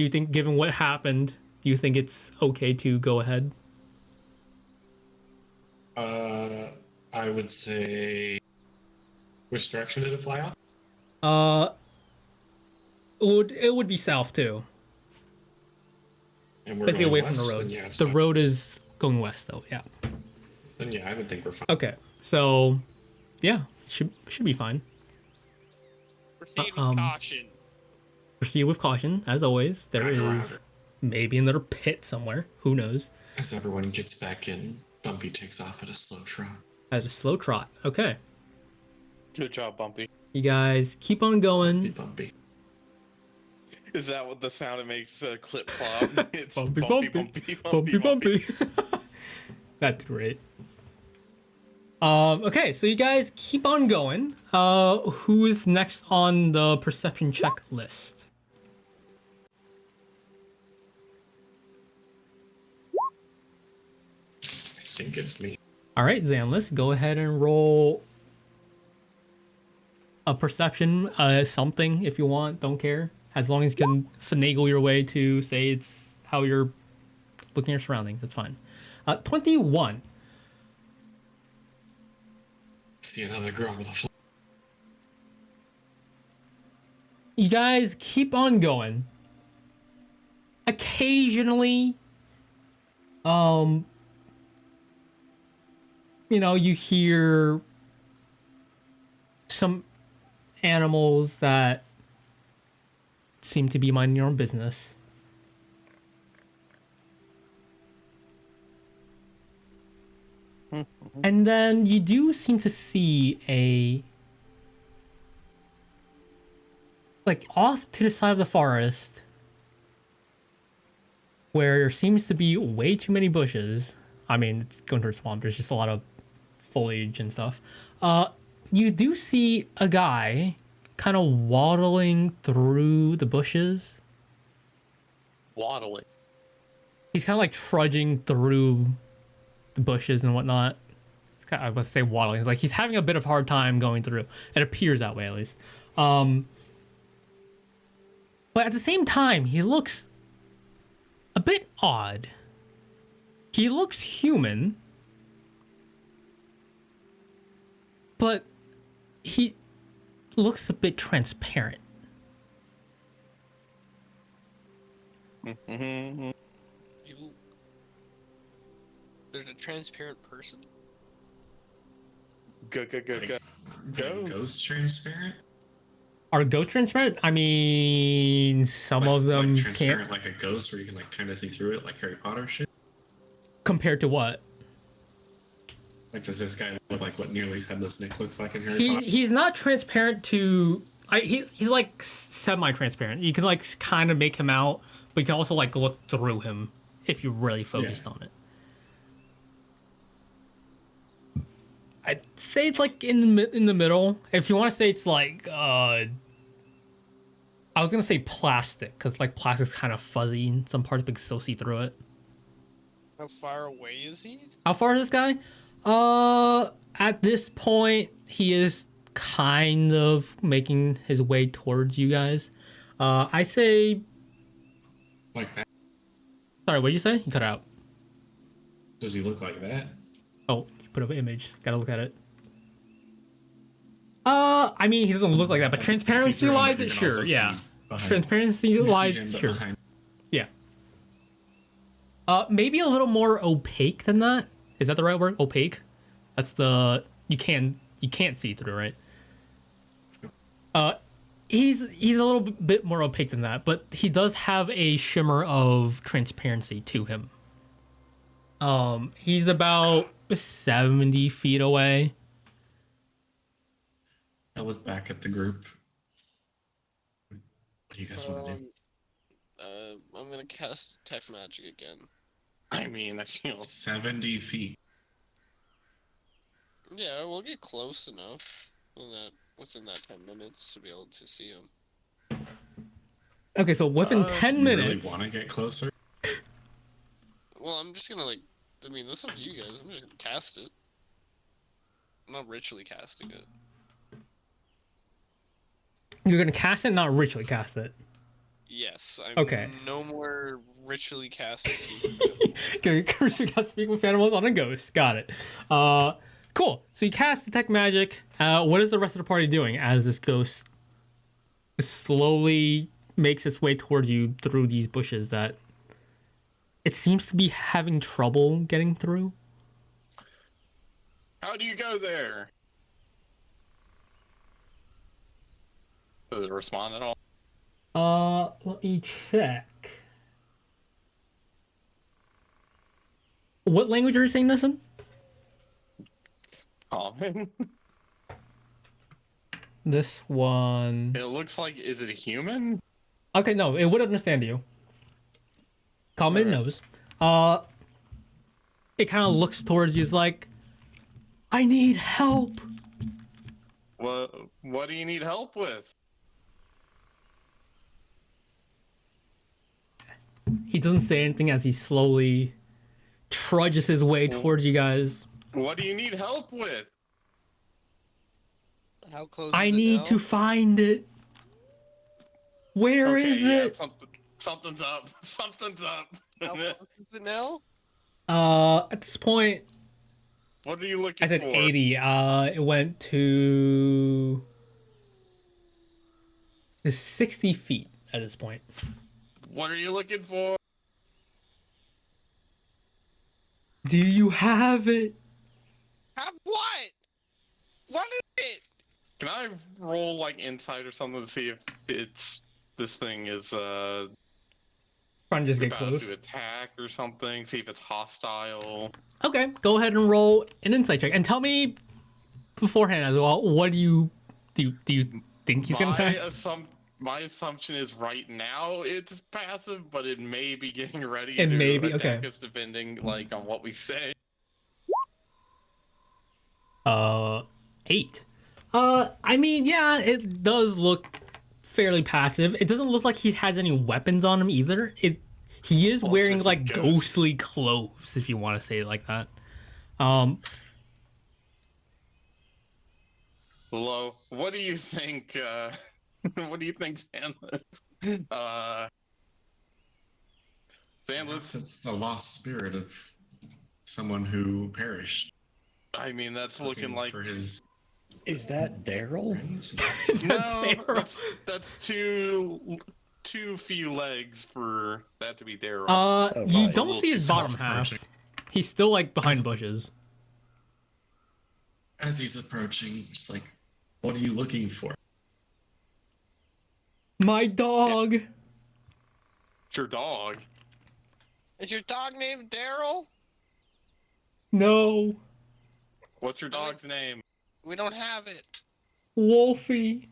you think, given what happened, do you think it's okay to go ahead? I would say. Which direction did it fly off? It would be south too. And we're Basically going away west, from the road. then yeah, it's The fine. road is going west though. Yeah. Then yeah, I would think we're fine. Okay. So, yeah, should be fine. Proceed with caution. Proceed with caution, as always. There Roger, is roger. maybe another pit somewhere. Who knows? As everyone gets back in, Bumpy takes off at a slow trot. At a slow trot. Okay. Good job, Bumpy. You guys keep on going. Bumpy. Is that what the sound it makes clip flop? It's Bumpy, bumpy, bumpy. bumpy, bumpy. That's great. Okay, so you guys keep on going. Who is next on the perception check list? I think it's me. All right, Zanlis, go ahead and roll a perception, something if you want. Don't care, as long as you can finagle your way to say it's how you're looking at your surroundings. That's fine. 21. See another girl with a fly. You guys keep on going. Occasionally, you hear some animals that seem to be minding their own business. And then you do seem to see off to the side of the forest, where there seems to be way too many bushes. I mean, it's going to a swamp. There's just a lot of foliage and stuff. You do see a guy kind of waddling through the bushes. Waddling. He's kind of like trudging through the bushes and whatnot. It's kind of, I must say waddling. It's like he's having a bit of hard time going through. It appears that way, at least. But at the same time, he looks a bit odd. He looks human, but he looks a bit transparent. Mm-hmm. There's a transparent person. Go. Ghost transparent? Are ghosts transparent? I mean, some of them like transparent, can't. like a ghost, where you can like kind of see through it, like Harry Potter shit. Compared to what? Like, does this guy look like what Nearly's headless Nick looks like in Harry He's Potter? he's not transparent to. He's like semi-transparent. You can like kind of make him out, but you can also like look through him if you really focused on it. I'd say it's like in the middle. If you want to say it's like, I was gonna say plastic because like plastic's kind of fuzzy in some parts, but you can still see through it. How far away is he? How far is this guy? At this point, he is kind of making his way towards you guys. I say. Like that? Sorry, what did you say? You cut out. Does he look like that? Oh, you put up an image. Gotta look at it. I mean, he doesn't look like that, but transparency-wise, sure, yeah. Transparency-wise, sure. Yeah. Maybe a little more opaque than that. Is that the right word? Opaque? That's the you can't see through, right? He's a little bit more opaque than that, but he does have a shimmer of transparency to him. He's about 70 feet away. I look back at the group. What do you guys want to do? I'm gonna cast Detect Magic again. I mean, I feel 70 feet. Yeah, we'll get close enough within that 10 minutes to be able to see him. Okay, so within 10 minutes. Do you really want to get closer? Well, I'm just gonna I mean, that's up to you guys. I'm just gonna cast it. I'm not ritually casting it. You're gonna cast it, not ritually cast it. Yes. Okay. No more ritually casting. Okay, ritually cast Speak with Animals on a ghost. Got it. Cool. So you cast Detect Magic. What is the rest of the party doing as this ghost slowly makes its way toward you through these bushes that it seems to be having trouble getting through? How do you go there? Does it respond at all? Let me check. What language are you saying this in? Common. This one. It looks like, is it a human? Okay, no, it would understand you. Common knows. It kind of looks towards you, is like, I need help. What do you need help with? He doesn't say anything as he slowly trudges his way towards you guys. What do you need help with? How close? I is it need now? to find it. Where is it? Something's up. Something's up. How close is it now? At this point, What are you looking for? I said 80. It went to 60 feet at this point. What are you looking for? Do you have it? Have what? What is it? Can I roll like insight or something to see if this thing is Trying to just get about close. to attack or something? See if it's hostile. Okay, go ahead and roll an insight check and tell me beforehand as well. What do you think he's gonna attack? My assumption is right now it's passive, but it may be getting ready It to may be, attack okay. us depending like on what we say. 8. I mean, yeah, it does look fairly passive. It doesn't look like he has any weapons on him either. He is Well, wearing it's just a like ghost. ghostly clothes, if you want to say it like that. Hello, what do you think? What do you think, Sandless? Sandless. It's the lost spirit of someone who perished. I mean, that's looking like for his. Is that Daryl? no. That's too few legs for that to be Daryl. You right. don't see his bottom half. He's still like behind bushes. As he's approaching, just like, what are you looking for? My dog. It's your dog. Is your dog named Daryl? No. What's your dog's name? We don't have it. Wolfie.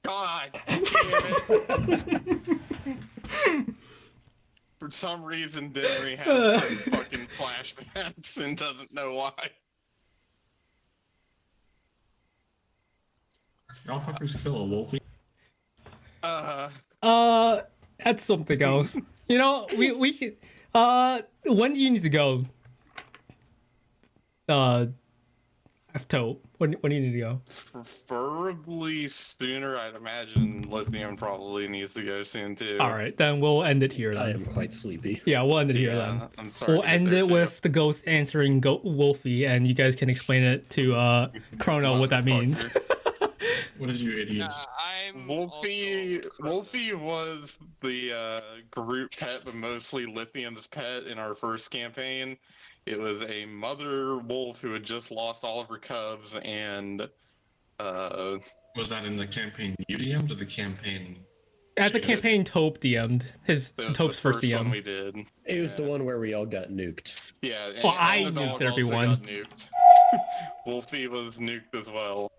God damn it. For some reason, Denry has some fucking flashbacks and doesn't know why. Y'all fuckers kill a wolfie? That's something else. You know, we should. When do you need to go? Taupe. When do you need to go? Preferably sooner. I'd imagine Lithium probably needs to go soon too. All right, then we'll end it here. Then. I am quite sleepy. Yeah, we'll end it here then. I'm sorry. We'll end it with the ghost answering Wolfie, and you guys can explain it to Chrono what that means. What did you idiots? Wolfie was the group pet, but mostly Lithium's pet in our first campaign. It was a mother wolf who had just lost all of her cubs, and was that in the campaign you DM'd or the campaign? That's a campaign Taupe DM'd. Taupe's first DM. One we did. It was the one where we all got nuked. Yeah. Well, I nuked everyone. Got nuked. Wolfie was nuked as well.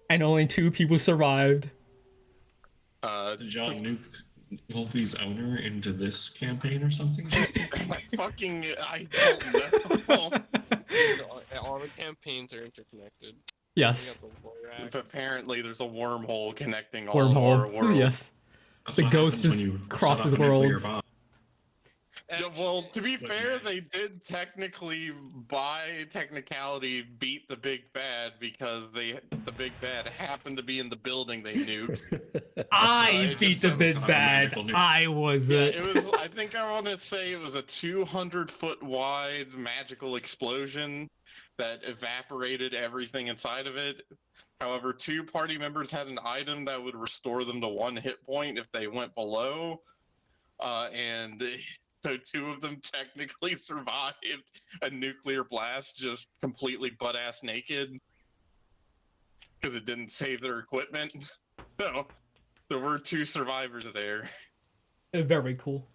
And only 2 people survived. Did y'all nuke Wolfie's owner into this campaign or something? I don't know. All the campaigns are interconnected. Yes. Apparently, there's a wormhole connecting all of our worlds. Yes. The ghost just crosses worlds. Yeah, well, to be fair, they did technically, by technicality, beat the big bad because the big bad happened to be in the building they nuked. I beat the big bad. I was it. It was. I think I want to say it was a 200-foot wide magical explosion that evaporated everything inside of it. However, 2 party members had an item that would restore them to 1 hit point if they went below, and. So 2 of them technically survived a nuclear blast just completely butt-ass naked because it didn't save their equipment. So there were 2 survivors there. Very cool.